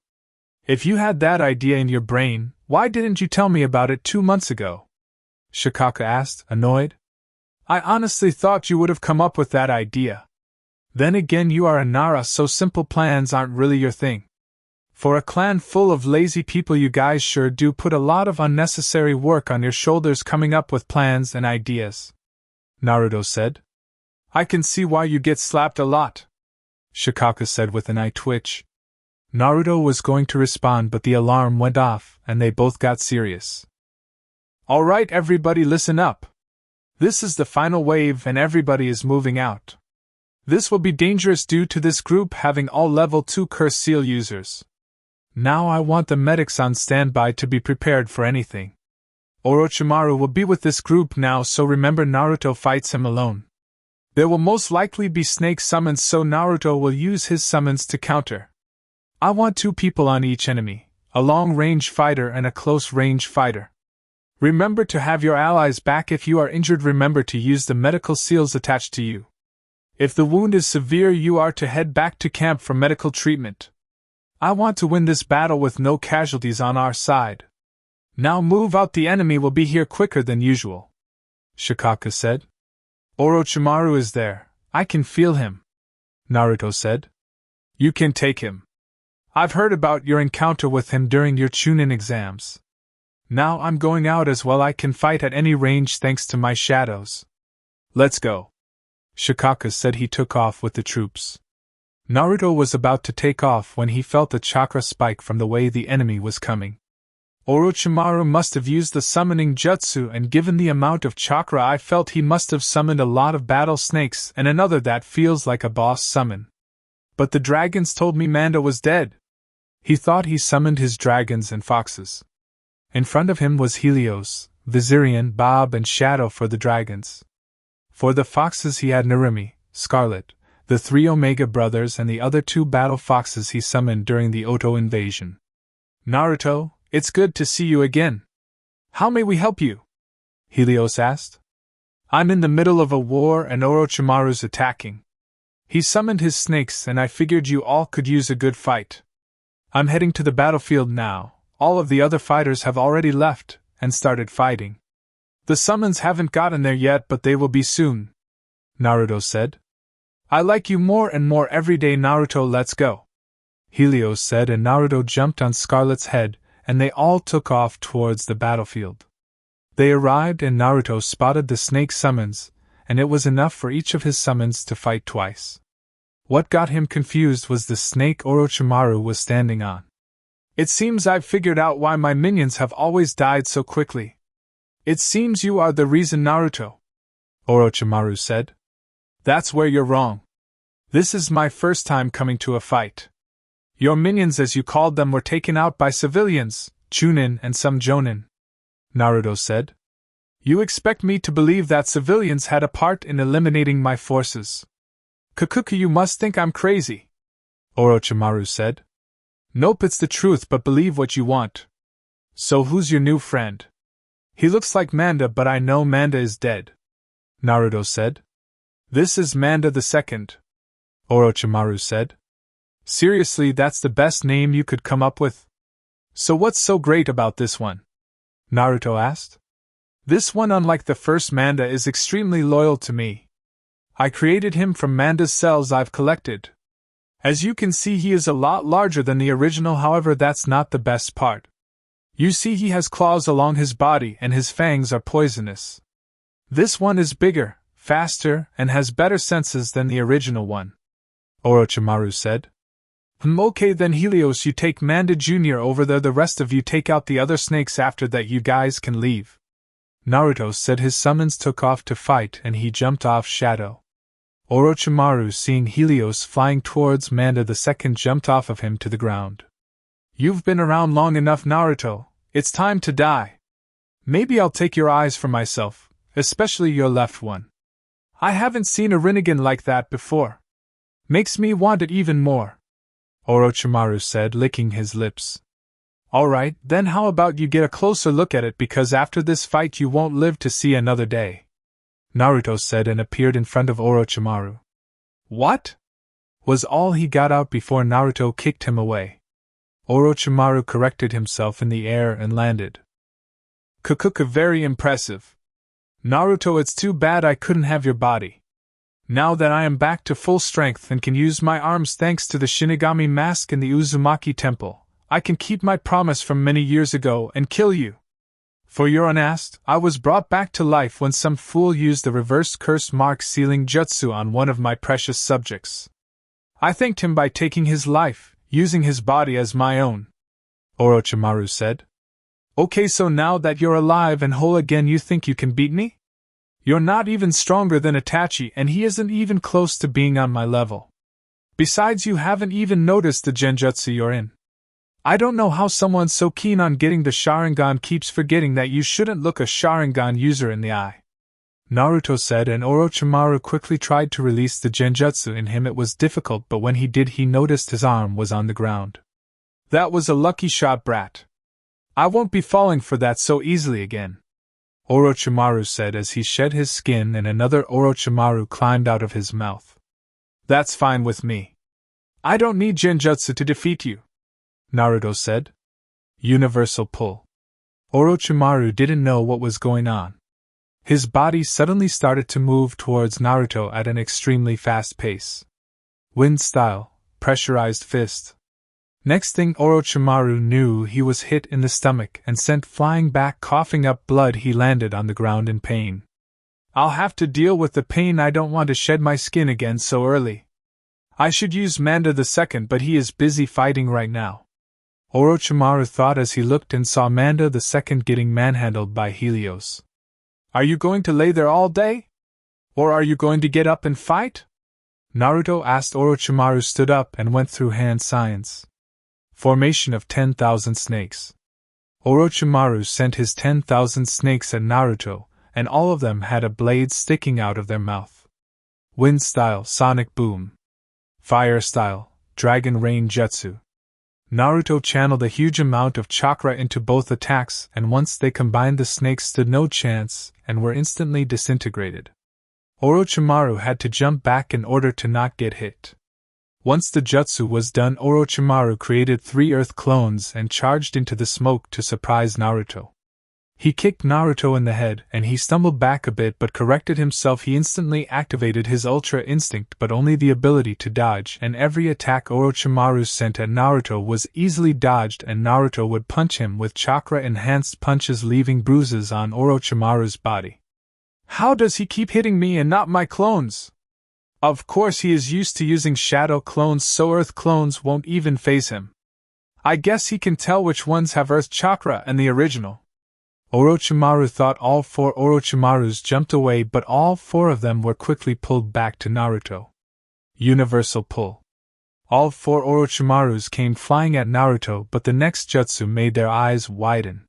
If you had that idea in your brain, why didn't you tell me about it 2 months ago? Shikaka asked, annoyed. I honestly thought you would have come up with that idea. Then again, you are a Nara, so simple plans aren't really your thing. For a clan full of lazy people, you guys sure do put a lot of unnecessary work on your shoulders coming up with plans and ideas, Naruto said. I can see why you get slapped a lot, Shikaka said with an eye twitch. Naruto was going to respond, but the alarm went off, and they both got serious. Alright, everybody, listen up. This is the final wave, and everybody is moving out. This will be dangerous due to this group having all level 2 curse seal users. Now I want the medics on standby to be prepared for anything. Orochimaru will be with this group now, so remember Naruto fights him alone. There will most likely be snake summons, so Naruto will use his summons to counter. I want 2 people on each enemy, a long-range fighter and a close-range fighter. Remember to have your allies back if you are injured. Remember to use the medical seals attached to you. If the wound is severe, you are to head back to camp for medical treatment. I want to win this battle with no casualties on our side. Now move out, the enemy will be here quicker than usual, Shikaka said. Orochimaru is there, I can feel him, Naruto said. You can take him. I've heard about your encounter with him during your Chunin exams. Now I'm going out as well. I can fight at any range thanks to my shadows. Let's go, Shikaka said. He took off with the troops. Naruto was about to take off when he felt a chakra spike from the way the enemy was coming. Orochimaru must have used the summoning jutsu, and given the amount of chakra I felt, he must have summoned a lot of battle snakes, and another that feels like a boss summon. But the dragons told me Manda was dead. He thought he summoned his dragons and foxes. In front of him was Helios, Vizirion, Bob, and Shadow for the dragons. For the foxes he had Narumi, Scarlet, the 3 Omega brothers, and the other 2 battle foxes he summoned during the Oto invasion. Naruto, it's good to see you again. How may we help you? Helios asked. I'm in the middle of a war and Orochimaru's attacking. He summoned his snakes and I figured you all could use a good fight. I'm heading to the battlefield now. All of the other fighters have already left and started fighting. The summons haven't gotten there yet, but they will be soon, Naruto said. I like you more and more every day, Naruto. Let's go, Helios said, and Naruto jumped on Scarlet's head, and they all took off towards the battlefield. They arrived and Naruto spotted the snake summons, and it was enough for each of his summons to fight twice. What got him confused was the snake Orochimaru was standing on. It seems I've figured out why my minions have always died so quickly. It seems you are the reason, Naruto, Orochimaru said. That's where you're wrong. This is my first time coming to a fight. Your minions, as you called them, were taken out by civilians, Chunin and some Jonin, Naruto said. You expect me to believe that civilians had a part in eliminating my forces? Kikuku, you must think I'm crazy, Orochimaru said. Nope, it's the truth, but believe what you want. So who's your new friend? He looks like Manda, but I know Manda is dead, Naruto said. This is Manda the Second, Orochimaru said. Seriously, that's the best name you could come up with? So what's so great about this one? Naruto asked. This one, unlike the first Manda, is extremely loyal to me. I created him from Manda's cells I've collected. As you can see, he is a lot larger than the original, however that's not the best part. You see, he has claws along his body and his fangs are poisonous. This one is bigger, faster, and has better senses than the original one, Orochimaru said. Okay then, Helios, you take Manda Jr. over there, the rest of you take out the other snakes. After that you guys can leave. Naruto said. His summons took off to fight and he jumped off Shadow. Orochimaru, seeing Helios flying towards Manda the Second, jumped off of him to the ground. You've been around long enough, Naruto. It's time to die. Maybe I'll take your eyes for myself, especially your left one. I haven't seen a Rinnegan like that before. Makes me want it even more, Orochimaru said, licking his lips. Alright, then how about you get a closer look at it because after this fight you won't live to see another day. Naruto said and appeared in front of Orochimaru. What? Was all he got out before Naruto kicked him away. Orochimaru corrected himself in the air and landed. Kukuka, very impressive. Naruto, it's too bad I couldn't have your body. Now that I am back to full strength and can use my arms thanks to the Shinigami mask in the Uzumaki temple, I can keep my promise from many years ago and kill you. For your unasked, I was brought back to life when some fool used the reverse curse mark sealing jutsu on one of my precious subjects. I thanked him by taking his life, using his body as my own. Orochimaru said. Okay, so now that you're alive and whole again you think you can beat me? You're not even stronger than Itachi and he isn't even close to being on my level. Besides, you haven't even noticed the genjutsu you're in. I don't know how someone so keen on getting the Sharingan keeps forgetting that you shouldn't look a Sharingan user in the eye. Naruto said, and Orochimaru quickly tried to release the genjutsu in him. It was difficult, but when he did he noticed his arm was on the ground. That was a lucky shot, brat. I won't be falling for that so easily again. Orochimaru said as he shed his skin and another Orochimaru climbed out of his mouth. That's fine with me. I don't need genjutsu to defeat you, Naruto said. Universal pull. Orochimaru didn't know what was going on. His body suddenly started to move towards Naruto at an extremely fast pace. Wind style, pressurized fist. Next thing Orochimaru knew, he was hit in the stomach and sent flying back, coughing up blood. He landed on the ground in pain. I'll have to deal with the pain. I don't want to shed my skin again so early. I should use Manda II, but he is busy fighting right now. Orochimaru thought as he looked and saw Manda II getting manhandled by Helios. Are you going to lay there all day? Or are you going to get up and fight? Naruto asked. Orochimaru stood up and went through hand signs. Formation of 10,000 snakes. Orochimaru sent his 10,000 snakes at Naruto, and all of them had a blade sticking out of their mouth. Wind style, sonic boom. Fire style, dragon rain jutsu. Naruto channeled a huge amount of chakra into both attacks, and once they combined, the snakes stood no chance and were instantly disintegrated. Orochimaru had to jump back in order to not get hit. Once the jutsu was done, Orochimaru created 3 earth clones and charged into the smoke to surprise Naruto. He kicked Naruto in the head and he stumbled back a bit but corrected himself. He instantly activated his Ultra Instinct, but only the ability to dodge, and every attack Orochimaru sent at Naruto was easily dodged, and Naruto would punch him with chakra-enhanced punches, leaving bruises on Orochimaru's body. How does he keep hitting me and not my clones? Of course he is used to using shadow clones, so earth clones won't even faze him. I guess he can tell which ones have earth chakra and the original. Orochimaru thought. All 4 Orochimarus jumped away, but all 4 of them were quickly pulled back to Naruto. Universal pull. All 4 Orochimarus came flying at Naruto, but the next jutsu made their eyes widen.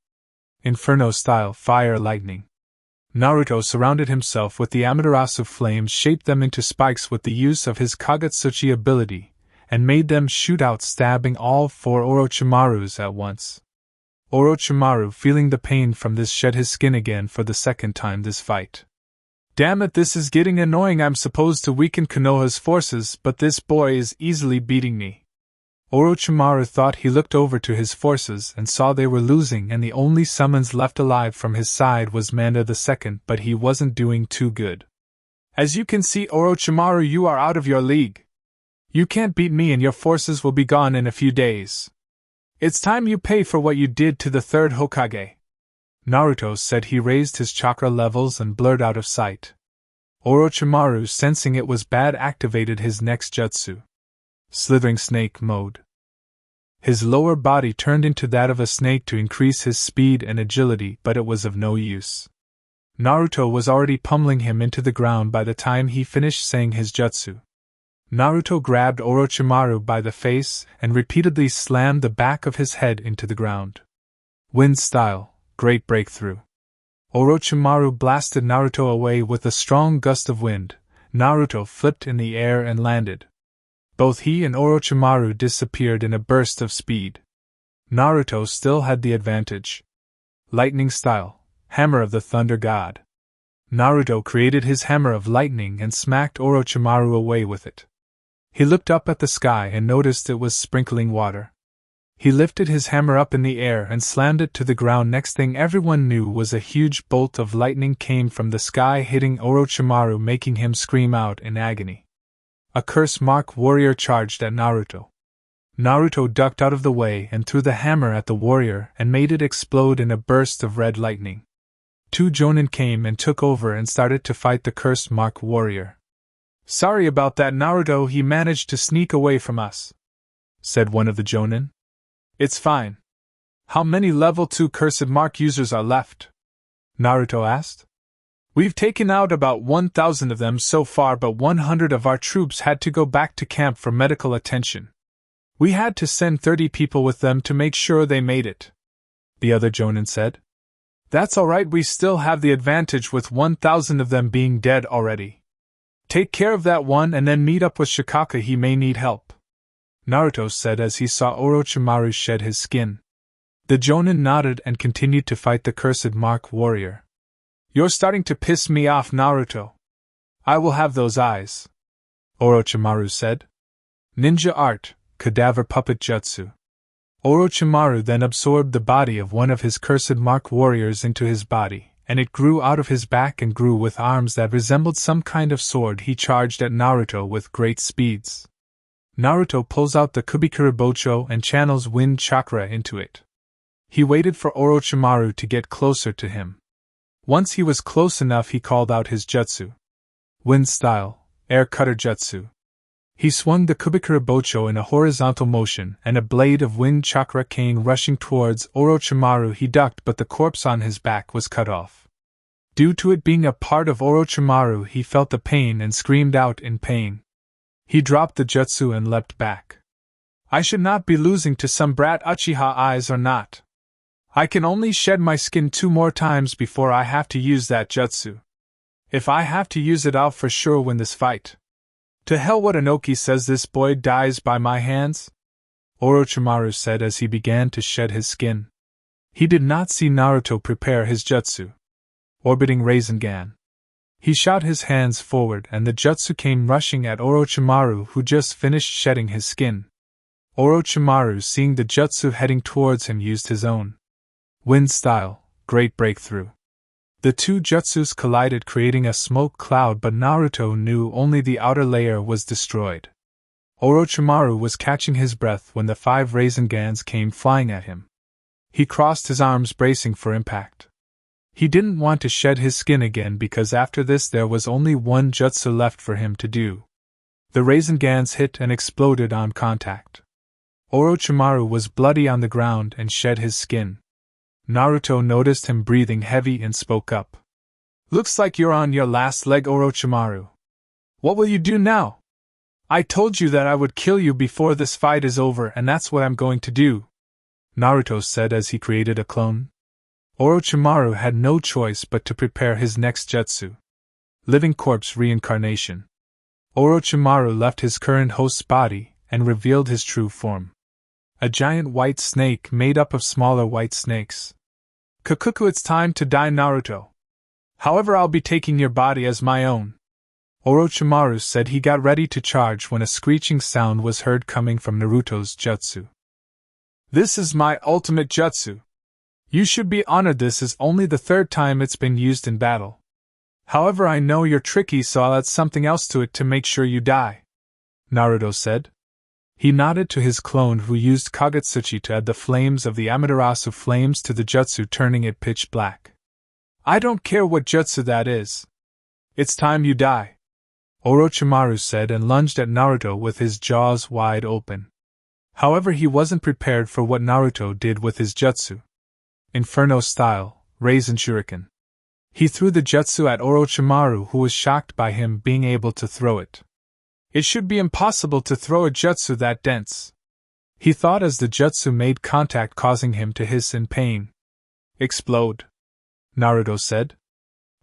Inferno style, fire lightning. Naruto surrounded himself with the Amaterasu flames, shaped them into spikes with the use of his Kagutsuchi ability, and made them shoot out, stabbing all 4 Orochimarus at once. Orochimaru, feeling the pain from this, shed his skin again for the second time this fight. Damn it, this is getting annoying. I'm supposed to weaken Konoha's forces, but this boy is easily beating me. Orochimaru thought. He looked over to his forces and saw they were losing, and the only summons left alive from his side was Manda II, but he wasn't doing too good. As you can see, Orochimaru, you are out of your league. You can't beat me and your forces will be gone in a few days. It's time you pay for what you did to the third Hokage. Naruto said. He raised his chakra levels and blurred out of sight. Orochimaru, sensing it was bad, activated his next jutsu. Slithering snake mode. His lower body turned into that of a snake to increase his speed and agility, but it was of no use. Naruto was already pummeling him into the ground by the time he finished saying his jutsu. Naruto grabbed Orochimaru by the face and repeatedly slammed the back of his head into the ground. Wind style, great breakthrough. Orochimaru blasted Naruto away with a strong gust of wind. Naruto flipped in the air and landed. Both he and Orochimaru disappeared in a burst of speed. Naruto still had the advantage. Lightning style, hammer of the thunder god. Naruto created his hammer of lightning and smacked Orochimaru away with it. He looked up at the sky and noticed it was sprinkling water. He lifted his hammer up in the air and slammed it to the ground. Next thing everyone knew was a huge bolt of lightning came from the sky, hitting Orochimaru, making him scream out in agony. A curse-mark warrior charged at Naruto. Naruto ducked out of the way and threw the hammer at the warrior and made it explode in a burst of red lightning. Two jonin came and took over and started to fight the curse-mark warrior. "Sorry about that, Naruto, he managed to sneak away from us," said one of the jonin. "It's fine. How many level 2 cursed mark users are left?" Naruto asked. "We've taken out about 1,000 of them so far, but 100 of our troops had to go back to camp for medical attention. We had to send 30 people with them to make sure they made it," the other jonin said. "That's alright, we still have the advantage with 1,000 of them being dead already. Take care of that one and then meet up with Shikaka, he may need help," Naruto said as he saw Orochimaru shed his skin. The jonin nodded and continued to fight the cursed mark warrior. "You're starting to piss me off, Naruto. I will have those eyes," Orochimaru said. Ninja art, cadaver puppet jutsu. Orochimaru then absorbed the body of one of his cursed mark warriors into his body, and it grew out of his back and grew with arms that resembled some kind of sword. He charged at Naruto with great speeds. Naruto pulls out the Kubikuribocho and channels wind chakra into it. He waited for Orochimaru to get closer to him. Once he was close enough, he called out his jutsu. Wind style, air cutter jutsu. He swung the Kubikuribocho in a horizontal motion, and a blade of wind chakra came rushing towards Orochimaru. He ducked, but the corpse on his back was cut off. Due to it being a part of Orochimaru, he felt the pain and screamed out in pain. He dropped the jutsu and leapt back. "I should not be losing to some brat Uchiha, eyes or not. I can only shed my skin 2 more times before I have to use that jutsu. If I have to use it, I'll for sure win this fight. To hell what Inoki says, this boy dies by my hands," Orochimaru said as he began to shed his skin. He did not see Naruto prepare his jutsu. Orbiting Rasengan. He shot his hands forward and the jutsu came rushing at Orochimaru, who just finished shedding his skin. Orochimaru, seeing the jutsu heading towards him, used his own wind style, great breakthrough. The two jutsus collided, creating a smoke cloud, but Naruto knew only the outer layer was destroyed. Orochimaru was catching his breath when the 5 Rasengans came flying at him. He crossed his arms, bracing for impact. He didn't want to shed his skin again because after this there was only one jutsu left for him to do. The Rasengans hit and exploded on contact. Orochimaru was bloody on the ground and shed his skin. Naruto noticed him breathing heavy and spoke up. "Looks like you're on your last leg, Orochimaru. What will you do now? I told you that I would kill you before this fight is over, and that's what I'm going to do," Naruto said as he created a clone. Orochimaru had no choice but to prepare his next jutsu. Living corpse reincarnation. Orochimaru left his current host's body and revealed his true form. A giant white snake made up of smaller white snakes. "Kakuku, it's time to die, Naruto. However, I'll be taking your body as my own," Orochimaru said. He got ready to charge when a screeching sound was heard coming from Naruto's jutsu. "This is my ultimate jutsu. You should be honored. This is only the 3rd time it's been used in battle. However, I know you're tricky, so I'll add something else to it to make sure you die," Naruto said. He nodded to his clone, who used Kagetsuchi to add the flames of the Amaterasu flames to the jutsu, turning it pitch black. "I don't care what jutsu that is. It's time you die," Orochimaru said and lunged at Naruto with his jaws wide open. However, he wasn't prepared for what Naruto did with his jutsu. Inferno style, Raisen Shuriken. He threw the jutsu at Orochimaru, who was shocked by him being able to throw it. It should be impossible to throw a jutsu that dense, he thought as the jutsu made contact, causing him to hiss in pain. "Explode," Naruto said.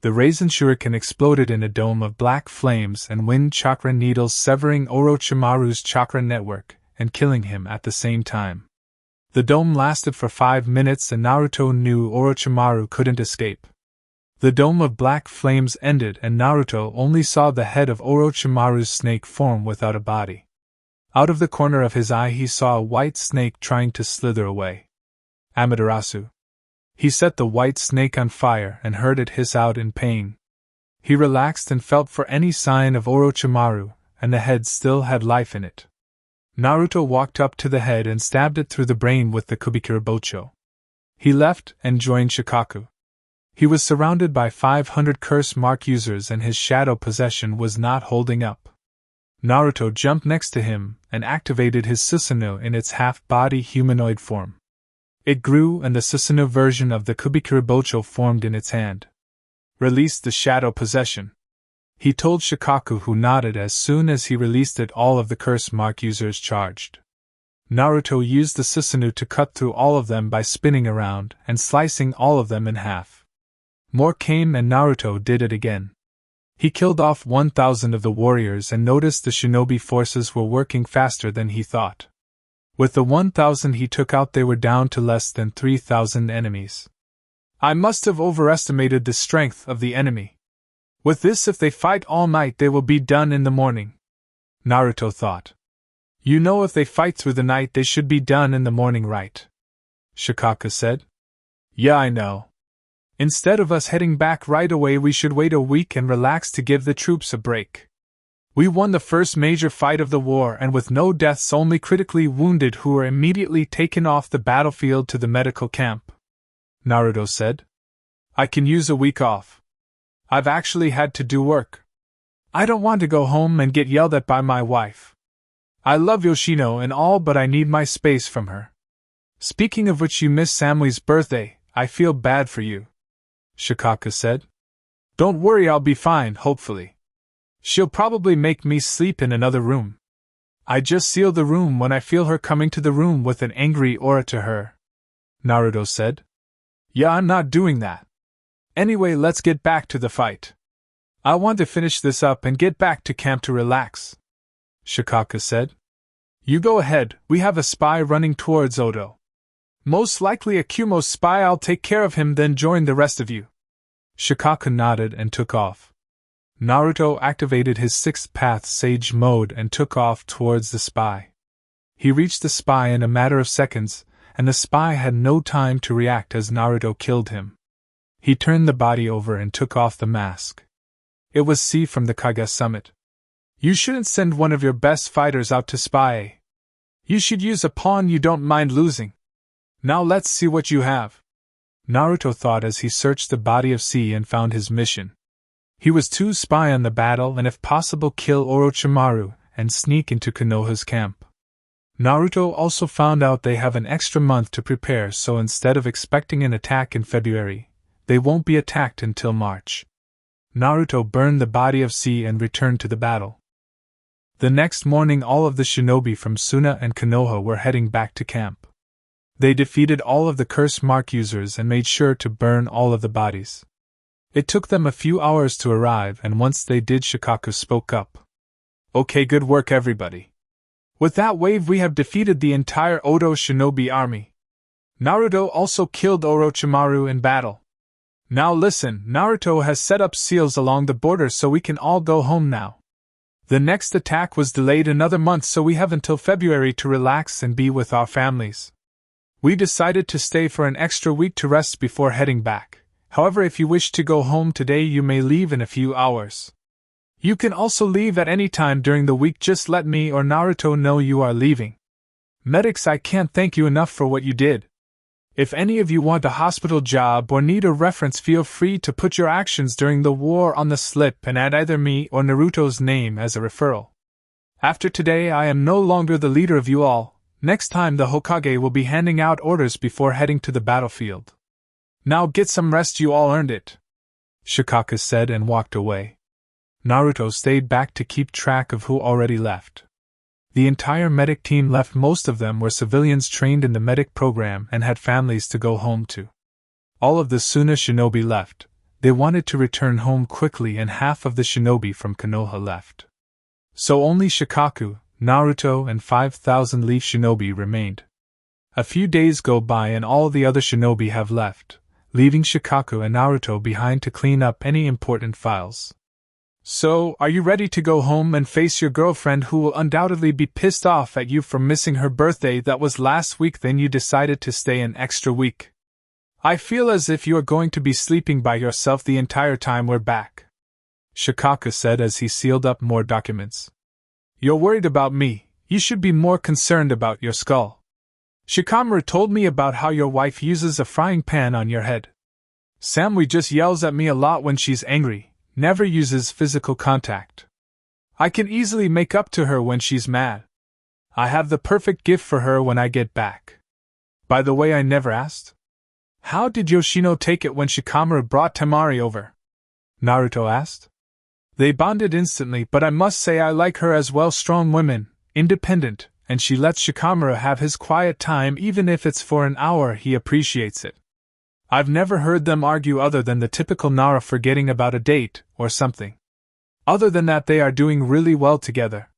The Raisen Shuriken exploded in a dome of black flames and wind chakra needles, severing Orochimaru's chakra network and killing him at the same time. The dome lasted for 5 minutes and Naruto knew Orochimaru couldn't escape. The dome of black flames ended and Naruto only saw the head of Orochimaru's snake form without a body. Out of the corner of his eye he saw a white snake trying to slither away. Amaterasu. He set the white snake on fire and heard it hiss out in pain. He relaxed and felt for any sign of Orochimaru, and the head still had life in it. Naruto walked up to the head and stabbed it through the brain with the Kubikirabocho. He left and joined Shikaku. He was surrounded by 500 curse mark users and his shadow possession was not holding up. Naruto jumped next to him and activated his Susanoo in its half-body humanoid form. It grew and the Susanoo version of the Kubikirabocho formed in its hand. Release the shadow possession, he told Shikaku, who nodded. As soon as he released it, all of the curse mark users charged. Naruto used the Susanoo to cut through all of them by spinning around and slicing all of them in half. More came and Naruto did it again. He killed off 1,000 of the warriors and noticed the shinobi forces were working faster than he thought. With the 1,000 he took out, they were down to less than 3,000 enemies. I must have overestimated the strength of the enemy. With this, if they fight all night, they will be done in the morning, Naruto thought. You know, if they fight through the night, they should be done in the morning, right? Shikaku said. Yeah, I know. Instead of us heading back right away, we should wait a week and relax to give the troops a break. We won the first major fight of the war and with no deaths, only critically wounded who were immediately taken off the battlefield to the medical camp, Naruto said. I can use a week off. I've actually had to do work. I don't want to go home and get yelled at by my wife. I love Yoshino and all, but I need my space from her. Speaking of which, you missed Samui's birthday. I feel bad for you, Shikaku said. Don't worry, I'll be fine, hopefully. She'll probably make me sleep in another room. I just seal the room when I feel her coming to the room with an angry aura to her, Naruto said. Yeah, I'm not doing that. Anyway, let's get back to the fight. I want to finish this up and get back to camp to relax, Shikaku said. You go ahead, we have a spy running towards Odo. Most likely a Kumo spy. I'll take care of him, then join the rest of you. Shikaku nodded and took off. Naruto activated his sixth path Sage mode and took off towards the spy. He reached the spy in a matter of seconds, and the spy had no time to react as Naruto killed him. He turned the body over and took off the mask. It was C from the Kage summit. You shouldn't send one of your best fighters out to spy. You should use a pawn you don't mind losing. Now let's see what you have, Naruto thought as he searched the body of C and found his mission. He was to spy on the battle and if possible kill Orochimaru and sneak into Konoha's camp. Naruto also found out they have an extra month to prepare, so instead of expecting an attack in February, they won't be attacked until March. Naruto burned the body of C and returned to the battle. The next morning, all of the shinobi from Suna and Konoha were heading back to camp. They defeated all of the curse mark users and made sure to burn all of the bodies. It took them a few hours to arrive, and once they did, Shikaku spoke up. Okay, good work everybody. With that wave we have defeated the entire Odo shinobi army. Naruto also killed Orochimaru in battle. Now listen, Naruto has set up seals along the border so we can all go home now. The next attack was delayed another month, so we have until February to relax and be with our families. We decided to stay for an extra week to rest before heading back. However, if you wish to go home today, you may leave in a few hours. You can also leave at any time during the week. Just let me or Naruto know you are leaving. Medics, I can't thank you enough for what you did. If any of you want a hospital job or need a reference, feel free to put your actions during the war on the slip and add either me or Naruto's name as a referral. After today, I am no longer the leader of you all. Next time the Hokage will be handing out orders before heading to the battlefield. Now get some rest, you all earned it, Shikaku said and walked away. Naruto stayed back to keep track of who already left. The entire medic team left. Most of them were civilians trained in the medic program and had families to go home to. All of the Suna shinobi left. They wanted to return home quickly, and half of the shinobi from Konoha left. So only Shikaku, Naruto, and 5,000 Leaf Shinobi remained. A few days go by and all the other shinobi have left, leaving Shikaku and Naruto behind to clean up any important files. So, are you ready to go home and face your girlfriend who will undoubtedly be pissed off at you for missing her birthday that was last week, then you decided to stay an extra week? I feel as if you are going to be sleeping by yourself the entire time we're back, Shikaku said as he sealed up more documents. You're worried about me, you should be more concerned about your skull. Shikamaru told me about how your wife uses a frying pan on your head. Samui just yells at me a lot when she's angry, never uses physical contact. I can easily make up to her when she's mad. I have the perfect gift for her when I get back. By the way, I never asked. How did Yoshino take it when Shikamaru brought Temari over? Naruto asked. They bonded instantly, but I must say I like her as well. Strong women, independent, and she lets Shikamaru have his quiet time even if it's for an hour. He appreciates it. I've never heard them argue other than the typical Nara forgetting about a date or something. Other than that, they are doing really well together,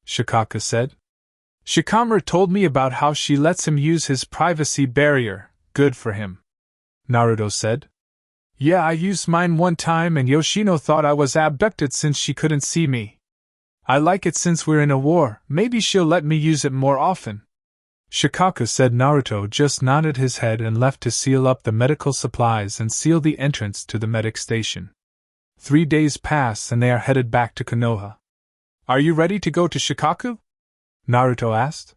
Shikaku said. Shikamaru told me about how she lets him use his privacy barrier. Good for him, Naruto said. Yeah, I used mine one time and Yoshino thought I was abducted since she couldn't see me. I like it since we're in a war, maybe she'll let me use it more often. Shikaku said. Naruto just nodded his head and left to seal up the medical supplies and seal the entrance to the medic station. 3 days pass and they are headed back to Konoha. Are you ready to go to Shikaku? Naruto asked.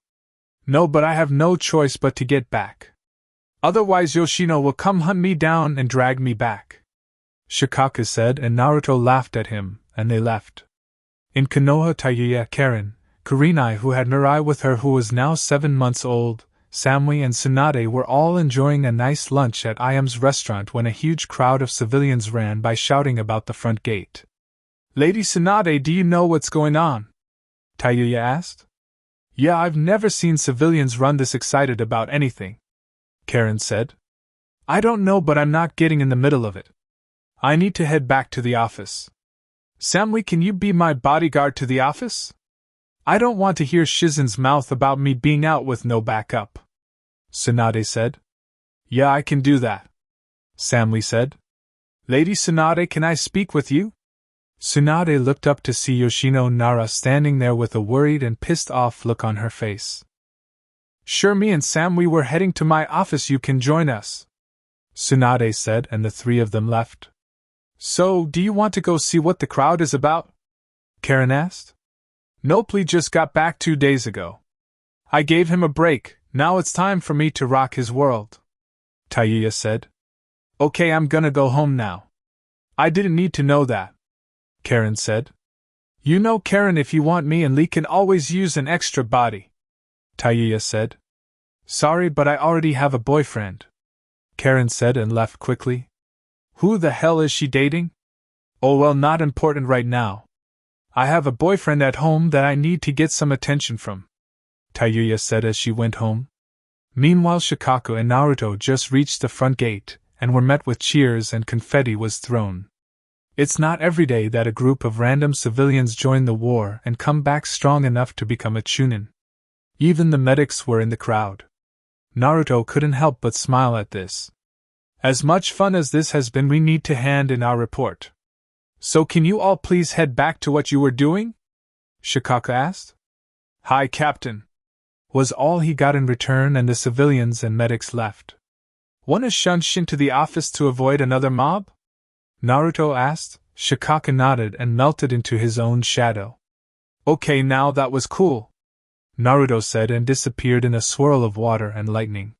No, but I have no choice but to get back. Otherwise Yoshino will come hunt me down and drag me back, Shikaku said, and Naruto laughed at him, and they left. In Konoha, Tayuya, Karen, Kurenai, who had Mirai with her who was now 7 months old, Samui and Tsunade were all enjoying a nice lunch at Iam's restaurant when a huge crowd of civilians ran by shouting about the front gate. Lady Tsunade, do you know what's going on? Tayuya asked. Yeah, I've never seen civilians run this excited about anything, Karen said. I don't know, but I'm not getting in the middle of it. I need to head back to the office. Samui, can you be my bodyguard to the office? I don't want to hear Shizen's mouth about me being out with no backup, Tsunade said. Yeah, I can do that, Samui said. Lady Tsunade, can I speak with you? Tsunade looked up to see Yoshino Nara standing there with a worried and pissed off look on her face. Sure, me and Samui were heading to my office, you can join us, Tsunade said, and the three of them left. So, do you want to go see what the crowd is about? Karen asked. Nope, we just got back 2 days ago. I gave him a break, now it's time for me to rock his world, Tayuya said. Okay, I'm gonna go home now. I didn't need to know that, Karen said. You know, Karen, if you want, me and Lee can always use an extra body, Tayuya said. Sorry, but I already have a boyfriend, Karen said and left quickly. Who the hell is she dating? Oh well, not important right now. I have a boyfriend at home that I need to get some attention from, Tayuya said as she went home. Meanwhile, Shikaku and Naruto just reached the front gate and were met with cheers and confetti was thrown. It's not every day that a group of random civilians join the war and come back strong enough to become a chunin. Even the medics were in the crowd. Naruto couldn't help but smile at this. As much fun as this has been, we need to hand in our report. So can you all please head back to what you were doing? Shikaku asked. Hi, Captain, was all he got in return, and the civilians and medics left. Wanna shunch into the office to avoid another mob? Naruto asked. Shikaku nodded and melted into his own shadow. Okay, now that was cool, Naruto said and disappeared in a swirl of water and lightning.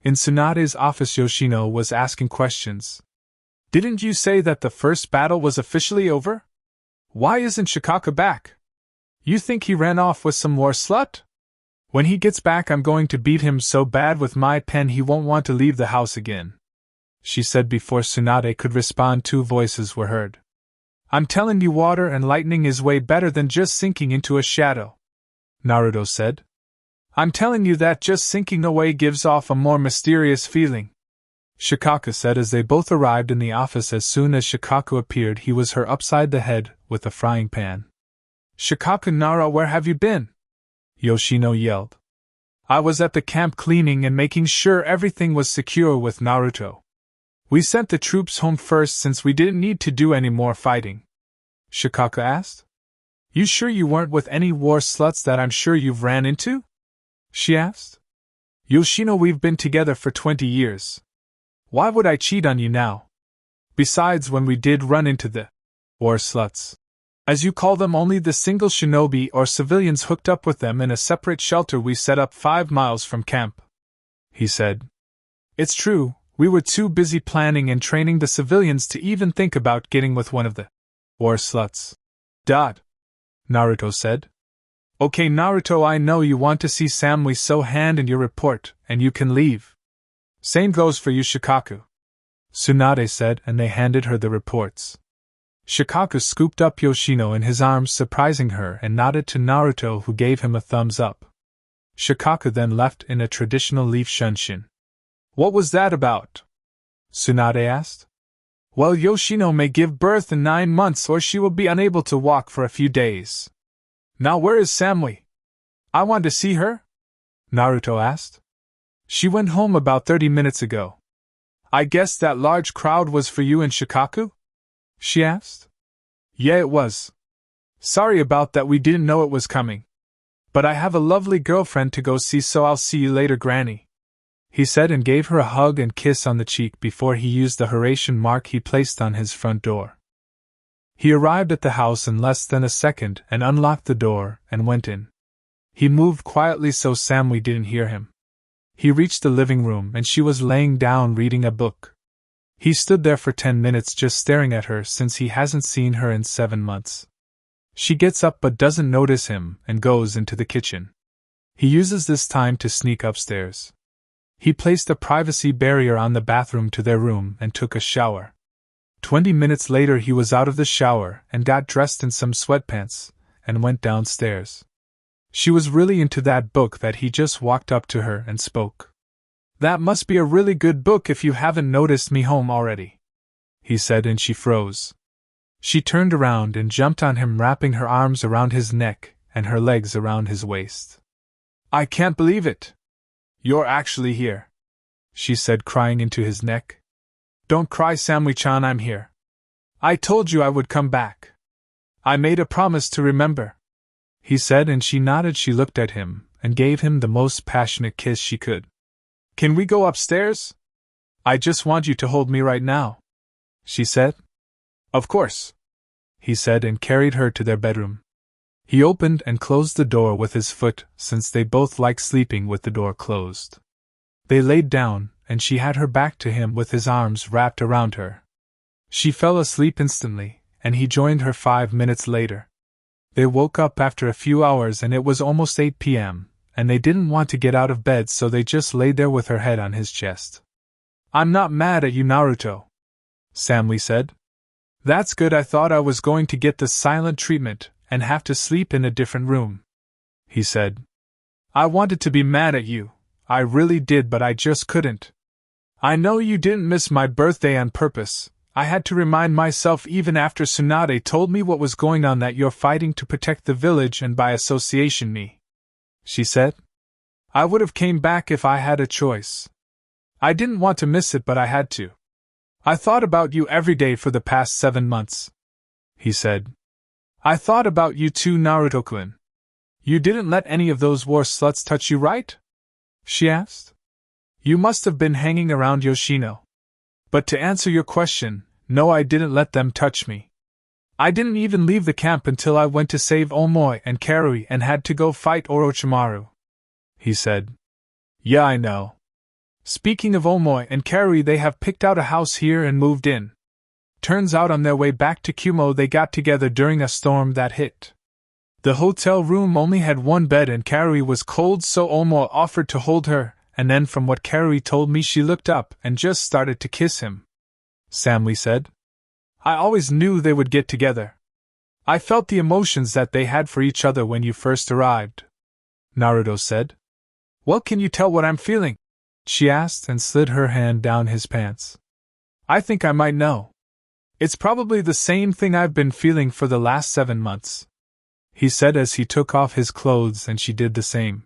In Tsunade's office, Yoshino was asking questions. Didn't you say that the first battle was officially over? Why isn't Shikaku back? You think he ran off with some more slut? When he gets back, I'm going to beat him so bad with my pen he won't want to leave the house again, she said. Before Tsunade could respond, 2 voices were heard. I'm telling you, water and lightning is way better than just sinking into a shadow, Naruto said. I'm telling you that just sinking away gives off a more mysterious feeling, Shikaku said as they both arrived in the office. As soon as Shikaku appeared, he was her upside the head with a frying pan. Shikaku, Nara, where have you been? Yoshino yelled. I was at the camp cleaning and making sure everything was secure with Naruto. We sent the troops home first since we didn't need to do any more fighting. Shikaku asked. You sure you weren't with any war sluts that I'm sure you've ran into? She asked. Yoshino, we've been together for 20 years. Why would I cheat on you now? Besides, when we did run into the war sluts, as you call them, only the single shinobi or civilians hooked up with them in a separate shelter we set up 5 miles from camp, he said. It's true, we were too busy planning and training the civilians to even think about getting with one of the war sluts. Naruto said. Okay, Naruto, I know you want to see Samui, so hand in your report, and you can leave. Same goes for you, Shikaku, Tsunade said, and they handed her the reports. Shikaku scooped up Yoshino in his arms, surprising her, and nodded to Naruto, who gave him a thumbs up. Shikaku then left in a traditional leaf shunshin. What was that about? Tsunade asked. Well, Yoshino may give birth in 9 months, or she will be unable to walk for a few days. Now where is Samui? I want to see her? Naruto asked. She went home about 30 minutes ago. I guess that large crowd was for you and Shikaku? She asked. Yeah, it was. Sorry about that, we didn't know it was coming. But I have a lovely girlfriend to go see, so I'll see you later, Granny, he said, and gave her a hug and kiss on the cheek before he used the narration mark he placed on his front door. He arrived at the house in less than a second and unlocked the door and went in. He moved quietly so Samui didn't hear him. He reached the living room and she was laying down reading a book. He stood there for 10 minutes just staring at her, since he hasn't seen her in 7 months. She gets up but doesn't notice him and goes into the kitchen. He uses this time to sneak upstairs. He placed a privacy barrier on the bathroom to their room and took a shower. 20 minutes later he was out of the shower and got dressed in some sweatpants and went downstairs. She was really into that book that he just walked up to her and spoke. That must be a really good book if you haven't noticed me home already, he said, and she froze. She turned around and jumped on him, wrapping her arms around his neck and her legs around his waist. I can't believe it. You're actually here, she said, crying into his neck. Don't cry, Samui-chan, I'm here. I told you I would come back. I made a promise to remember, he said, and she nodded. She looked at him and gave him the most passionate kiss she could. Can we go upstairs? I just want you to hold me right now, she said. Of course, he said, and carried her to their bedroom. He opened and closed the door with his foot, since they both like sleeping with the door closed. They laid down, and she had her back to him with his arms wrapped around her. She fell asleep instantly, and he joined her 5 minutes later. They woke up after a few hours and it was almost 8 p.m., and they didn't want to get out of bed, so they just lay there with her head on his chest. I'm not mad at you, Naruto, Samui said. That's good. I thought I was going to get the silent treatment and have to sleep in a different room, he said. I wanted to be mad at you, I really did, but I just couldn't. I know you didn't miss my birthday on purpose. I had to remind myself even after Tsunade told me what was going on, that you're fighting to protect the village and by association me, she said. I would have came back if I had a choice. I didn't want to miss it, but I had to. I thought about you every day for the past 7 months, he said. I thought about you too, Naruto-kun. You didn't let any of those war sluts touch you, right? She asked. You must have been hanging around Yoshino. But to answer your question, no, I didn't let them touch me. I didn't even leave the camp until I went to save Omoi and Karui and had to go fight Orochimaru, he said. Yeah, I know. Speaking of Omoi and Karui, they have picked out a house here and moved in. Turns out on their way back to Kumo they got together during a storm that hit. The hotel room only had 1 bed and Karui was cold, so Omoi offered to hold her, and then from what Karui told me she looked up and just started to kiss him, Samui said. I always knew they would get together. I felt the emotions that they had for each other when you first arrived, Naruto said. Well, can you tell what I'm feeling? She asked and slid her hand down his pants. I think I might know. It's probably the same thing I've been feeling for the last 7 months, he said as he took off his clothes, and she did the same.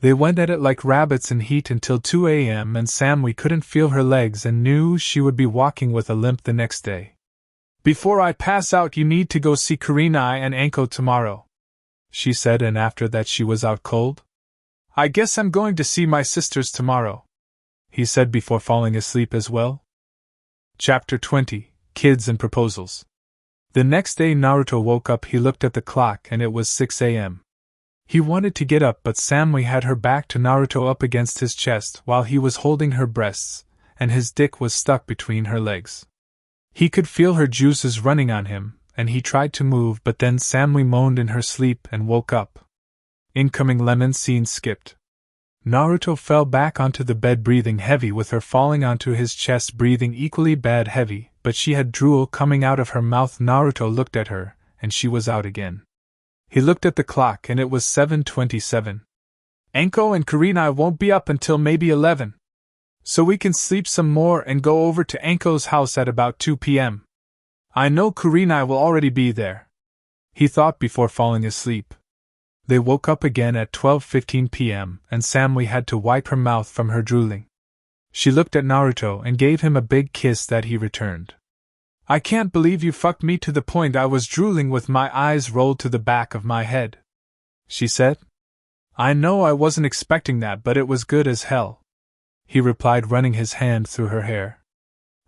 They went at it like rabbits in heat until 2 a.m. and Samui couldn't feel her legs and knew she would be walking with a limp the next day. "Before I pass out, you need to go see Kurenai and Anko tomorrow," she said, and after that she was out cold. "I guess I'm going to see my sisters tomorrow," he said before falling asleep as well. Chapter 20: Kids and Proposals. The next day Naruto woke up. He looked at the clock and it was 6 a.m. He wanted to get up, but Samui had her back to Naruto up against his chest while he was holding her breasts, and his dick was stuck between her legs. He could feel her juices running on him, and he tried to move, but then Samui moaned in her sleep and woke up. Incoming lemon scene skipped. Naruto fell back onto the bed breathing heavy, with her falling onto his chest breathing equally bad heavy, but she had drool coming out of her mouth. Naruto looked at her, and she was out again. He looked at the clock and it was 7:27. "Anko and Kurenai won't be up until maybe 11. So we can sleep some more and go over to Anko's house at about 2 p.m. I know Kurenai will already be there," he thought before falling asleep. They woke up again at 12:15 p.m. and Samui had to wipe her mouth from her drooling. She looked at Naruto and gave him a big kiss that he returned. "I can't believe you fucked me to the point I was drooling with my eyes rolled to the back of my head," she said. "I know I wasn't expecting that, but it was good as hell," he replied, running his hand through her hair.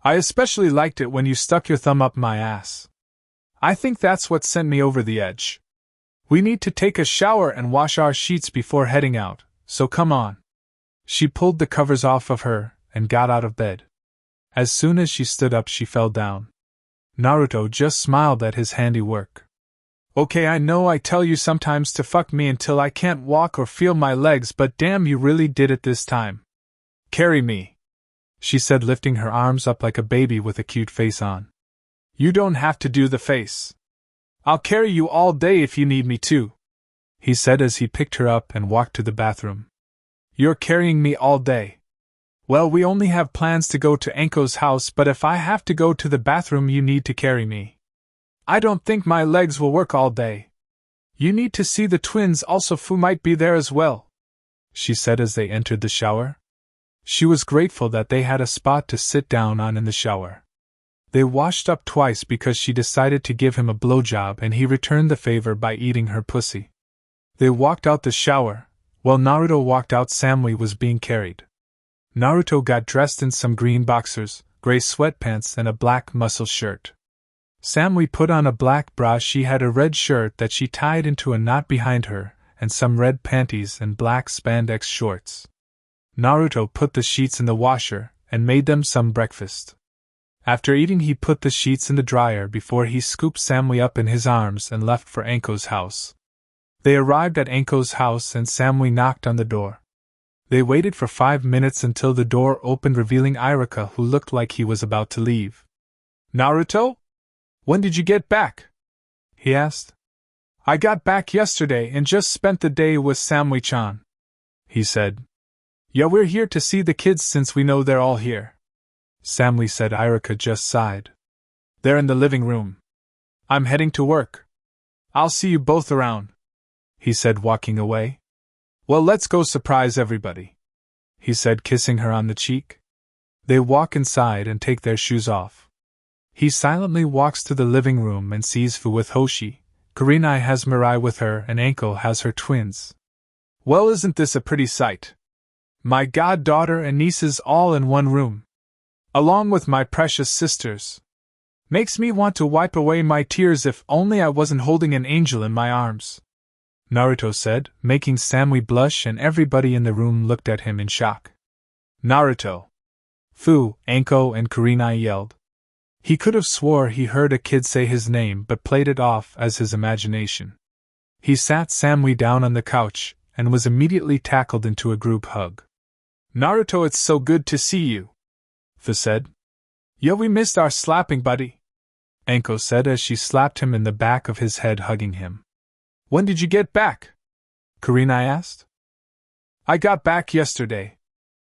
"I especially liked it when you stuck your thumb up my ass. I think that's what sent me over the edge. We need to take a shower and wash our sheets before heading out, so come on." She pulled the covers off of her and got out of bed. As soon as she stood up, she fell down. Naruto just smiled at his handiwork. "Okay, I know I tell you sometimes to fuck me until I can't walk or feel my legs, but damn, you really did it this time. Carry me," she said, lifting her arms up like a baby with a cute face on. "You don't have to do the face. I'll carry you all day if you need me to," he said as he picked her up and walked to the bathroom. "You're carrying me all day. Well, we only have plans to go to Anko's house, but if I have to go to the bathroom, you need to carry me. I don't think my legs will work all day. You need to see the twins, also Fu might be there as well," she said as they entered the shower. She was grateful that they had a spot to sit down on in the shower. They washed up twice because she decided to give him a blowjob, and he returned the favor by eating her pussy. They walked out the shower. While Naruto walked out, Samui was being carried. Naruto got dressed in some green boxers, gray sweatpants, and a black muscle shirt. Samui put on a black bra. She had a red shirt that she tied into a knot behind her, and some red panties and black spandex shorts. Naruto put the sheets in the washer and made them some breakfast. After eating, he put the sheets in the dryer before he scooped Samui up in his arms and left for Anko's house. They arrived at Anko's house and Samui knocked on the door. They waited for 5 minutes until the door opened, revealing Ichiraku, who looked like he was about to leave. "Naruto? When did you get back?" he asked. "I got back yesterday and just spent the day with Samui-chan," he said. "Yeah, we're here to see the kids since we know they're all here," Samui said. Ichiraku just sighed. "They're in the living room. I'm heading to work. I'll see you both around," he said, walking away. "Well, let's go surprise everybody," he said, kissing her on the cheek. They walk inside and take their shoes off. He silently walks to the living room and sees Fu with Hoshi. Kurenai has Mirai with her and Anko has her twins. "Well, isn't this a pretty sight? My goddaughter and nieces all in one room, along with my precious sisters. Makes me want to wipe away my tears. If only I wasn't holding an angel in my arms," Naruto said, making Samui blush, and everybody in the room looked at him in shock. "Naruto!" Fu, Anko, and Kurenai yelled. He could have swore he heard a kid say his name, but played it off as his imagination. He sat Samui down on the couch and was immediately tackled into a group hug. "Naruto, it's so good to see you," Fu said. "Yeah, we missed our slapping buddy," Anko said as she slapped him in the back of his head, hugging him. "When did you get back?" Kurenai asked. "I got back yesterday.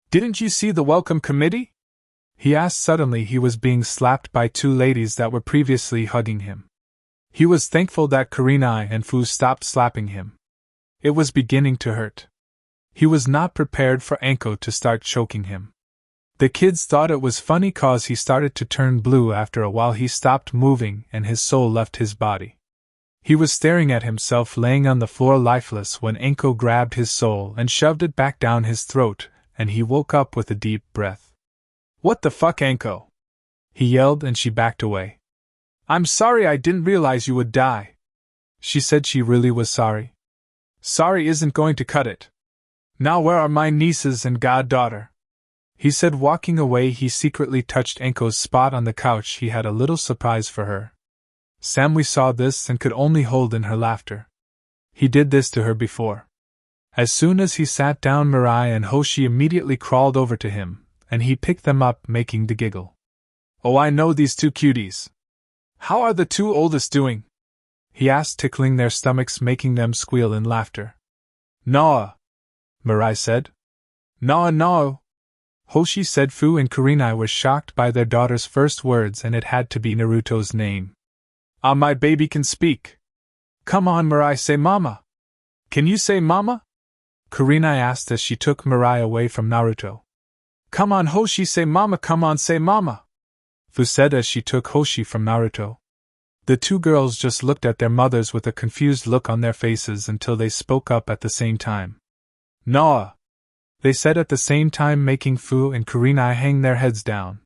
Didn't you see the welcome committee?" he asked suddenly. He was being slapped by two ladies that were previously hugging him. He was thankful that Kurenai and Fu stopped slapping him. It was beginning to hurt. He was not prepared for Anko to start choking him. The kids thought it was funny cause he started to turn blue. After a while he stopped moving and his soul left his body. He was staring at himself laying on the floor lifeless when Anko grabbed his soul and shoved it back down his throat, and he woke up with a deep breath. "What the fuck, Anko?" he yelled, and she backed away. "I'm sorry, I didn't realize you would die." She said she really was sorry. "Sorry isn't going to cut it. Now where are my nieces and goddaughter?" he said, walking away. He secretly touched Anko's spot on the couch. He had a little surprise for her. Samui saw this and could only hold in her laughter. He did this to her before. As soon as he sat down, Mirai and Hoshi immediately crawled over to him, and he picked them up, making the giggle. "Oh, I know these two cuties. How are the two oldest doing?" he asked, tickling their stomachs, making them squeal in laughter. "Naw," Mirai said. "Naw, naw," Hoshi said. Fu and Kurenai were shocked by their daughter's first words, and it had to be Naruto's name. "Ah, my baby can speak. Come on, Mirai, say mama." "Can you say mama?" Kurenai asked as she took Mirai away from Naruto. "Come on, Hoshi, say mama, come on, say mama," Fu said as she took Hoshi from Naruto. The two girls just looked at their mothers with a confused look on their faces until they spoke up at the same time. "Naw," they said at the same time, making Fu and Kurenai hang their heads down.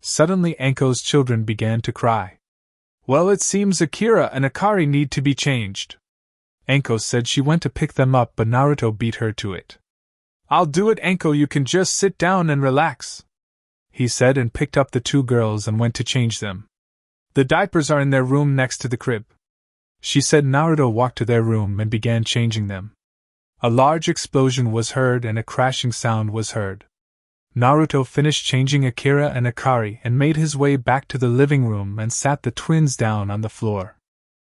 Suddenly Anko's children began to cry. "Well, it seems Akira and Akari need to be changed." Anko said she went to pick them up, but Naruto beat her to it. "I'll do it, Anko, you can just sit down and relax," he said, and picked up the two girls and went to change them. "The diapers are in their room next to the crib," she said. Naruto walked to their room and began changing them. A large explosion was heard and a crashing sound was heard. Naruto finished changing Akira and Akari and made his way back to the living room and sat the twins down on the floor.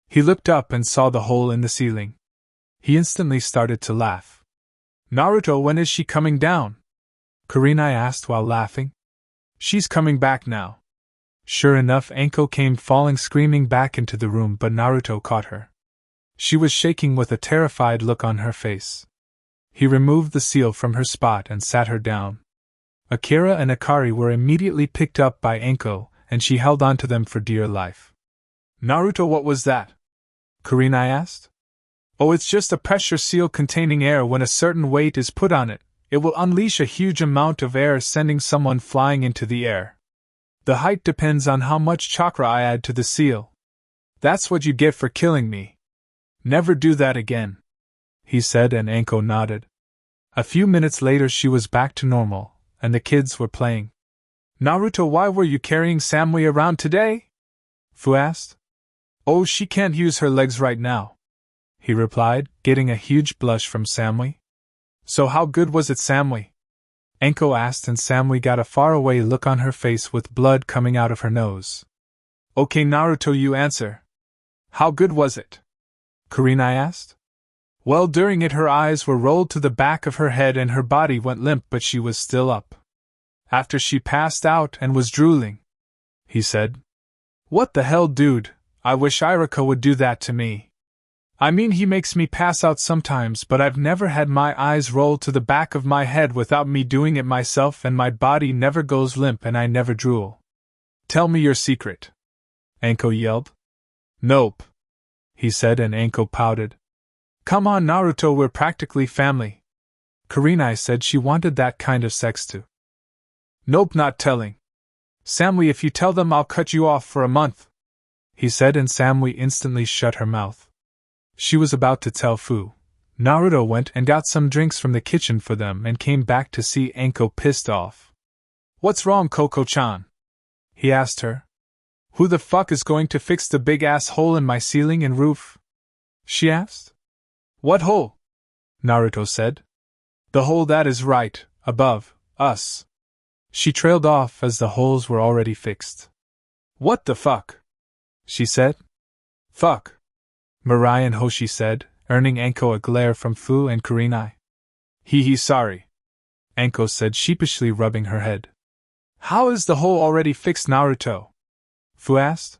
He looked up and saw the hole in the ceiling. He instantly started to laugh. "Naruto, when is she coming down?" Kurenai asked while laughing. "She's coming back now." Sure enough, Anko came falling screaming back into the room, but Naruto caught her. She was shaking with a terrified look on her face. He removed the seal from her spot and sat her down. Akira and Akari were immediately picked up by Anko, and she held on to them for dear life. "Naruto, what was that?" Kurenai asked. "Oh, it's just a pressure seal containing air. When a certain weight is put on it, it will unleash a huge amount of air, sending someone flying into the air. The height depends on how much chakra I add to the seal. That's what you get for killing me. Never do that again," he said, and Anko nodded. A few minutes later she was back to normal, and the kids were playing. "Naruto, why were you carrying Samui around today?" Fu asked. "Oh, she can't use her legs right now," he replied, getting a huge blush from Samui. "So how good was it, Samui?" Anko asked, and Samui got a faraway look on her face with blood coming out of her nose. "Okay, Naruto, you answer. How good was it?" Kurenai asked. "Well, during it her eyes were rolled to the back of her head and her body went limp, but she was still up. After she passed out and was drooling," he said. "What the hell, dude, I wish Ichiraku would do that to me. I mean, he makes me pass out sometimes, but I've never had my eyes roll to the back of my head without me doing it myself, and my body never goes limp and I never drool. Tell me your secret," Anko yelled. "Nope," he said, and Anko pouted. "Come on, Naruto, we're practically family." Kurenai said she wanted that kind of sex too. "Nope, not telling. Samui, if you tell them I'll cut you off for a month," he said, and Samui instantly shut her mouth. She was about to tell Fu. Naruto went and got some drinks from the kitchen for them and came back to see Anko pissed off. "What's wrong, Koko-chan?" he asked her. "Who the fuck is going to fix the big-ass hole in my ceiling and roof?" she asked. "What hole?" Naruto said. "The hole that is right above us." She trailed off as the holes were already fixed. "What the fuck?" she said. "Fuck," Mirai and Hoshi said, earning Anko a glare from Fu and Kurenai. Hee, sorry," Anko said sheepishly, rubbing her head. "How is the hole already fixed, Naruto?" Fu asked.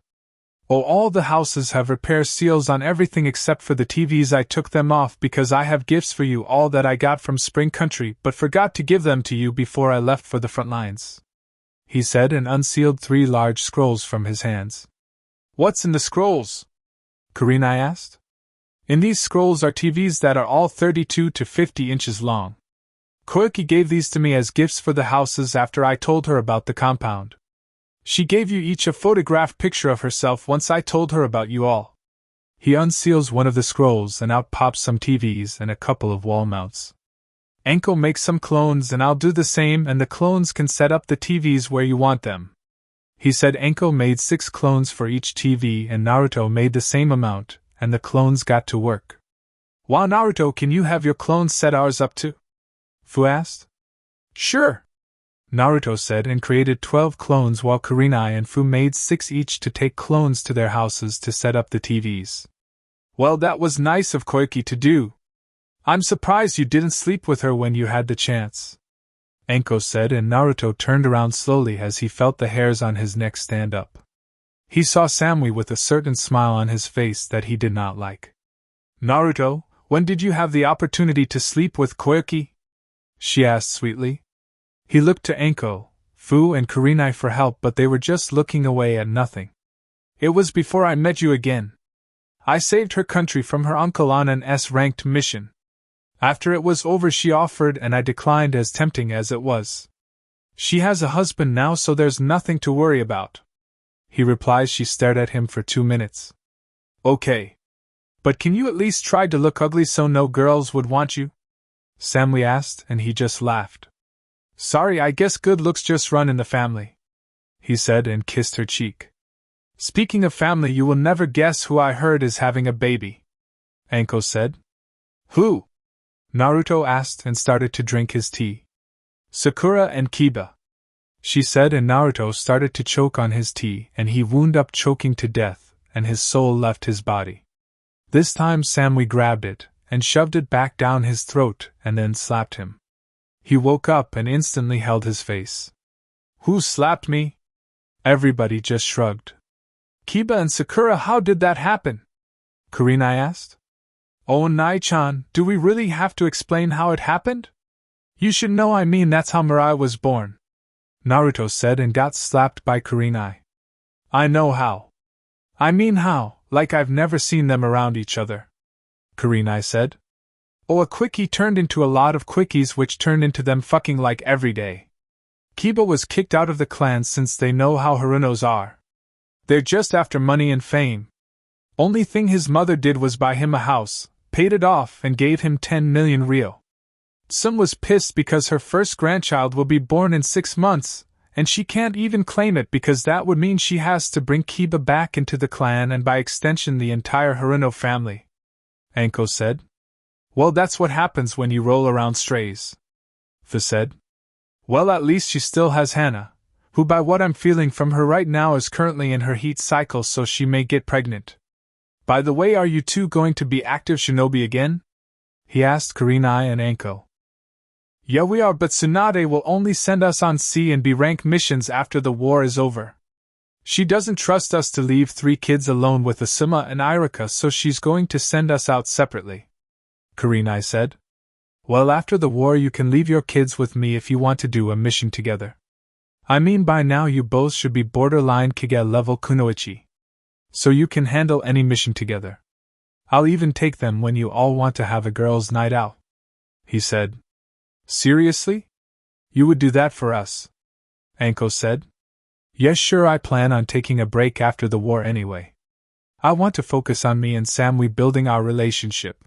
Oh, all the houses have repair seals on everything except for the TVs. I took them off because I have gifts for you all that I got from Spring Country but forgot to give them to you before I left for the front lines," he said and unsealed 3 large scrolls from his hands. "What's in the scrolls?" Kurenai asked. "In these scrolls are TVs that are all 32 to 50 inches long. Koyuki gave these to me as gifts for the houses after I told her about the compound. She gave you each a photographed picture of herself once I told her about you all." He unseals one of the scrolls and out pops some TVs and a couple of wall mounts. "Enko makes some clones and I'll do the same, and the clones can set up the TVs where you want them," he said. Enko made 6 clones for each TV and Naruto made the same amount, and the clones got to work. "Wow, Naruto, can you have your clones set ours up too?" Fu asked. "Sure," Naruto said and created 12 clones while Kurenai and Fu made 6 each to take clones to their houses to set up the TVs. "Well, that was nice of Koyuki to do. I'm surprised you didn't sleep with her when you had the chance," Enko said, and Naruto turned around slowly as he felt the hairs on his neck stand up. He saw Samui with a certain smile on his face that he did not like. "Naruto, when did you have the opportunity to sleep with Koyuki?" she asked sweetly. He looked to Enko, Fu and Kurenai for help, but they were just looking away at nothing. "It was before I met you again. I saved her country from her uncle on an S-ranked mission. After it was over she offered and I declined, as tempting as it was. She has a husband now, so there's nothing to worry about," he replied. She stared at him for 2 minutes. "Okay. But can you at least try to look ugly so no girls would want you?" Samui asked, and he just laughed. "Sorry, I guess good looks just run in the family," he said and kissed her cheek. "Speaking of family, you will never guess who I heard is having a baby," Enko said. "Who?" Naruto asked and started to drink his tea. "Sakura and Kiba," she said, and Naruto started to choke on his tea and he wound up choking to death and his soul left his body. This time Samui grabbed it and shoved it back down his throat and then slapped him. He woke up and instantly held his face. "Who slapped me?" Everybody just shrugged. "Kiba and Sakura, how did that happen?" Kurenai asked. "Oh, Nai-chan, do we really have to explain how it happened? You should know, I mean, that's how Mirai was born," Naruto said and got slapped by Kurenai. "I know how. I mean how, like I've never seen them around each other," Kurenai said. "Oh, a quickie turned into a lot of quickies which turned into them fucking like every day. Kiba was kicked out of the clan since they know how Harunos are. They're just after money and fame. Only thing his mother did was buy him a house, paid it off and gave him 10 million ryo. Tsum was pissed because her first grandchild will be born in 6 months, and she can't even claim it because that would mean she has to bring Kiba back into the clan and by extension the entire Haruno family," Enko said. "Well, that's what happens when you roll around strays," Fu said. "Well, at least she still has Hana, who by what I'm feeling from her right now is currently in her heat cycle, so she may get pregnant. By the way, are you two going to be active shinobi again?" he asked Kurenai and Enko. "Yeah, we are, but Tsunade will only send us on C and B rank missions after the war is over. She doesn't trust us to leave 3 kids alone with Asuma and Ichiraku, so she's going to send us out separately," Kurenai said. "Well, after the war you can leave your kids with me if you want to do a mission together. I mean, by now you both should be borderline Kage level kunoichi. So you can handle any mission together. I'll even take them when you all want to have a girls' night out," he said. "Seriously? You would do that for us?" Enko said. "Yes, sure, I plan on taking a break after the war anyway. I want to focus on me and Samui building our relationship.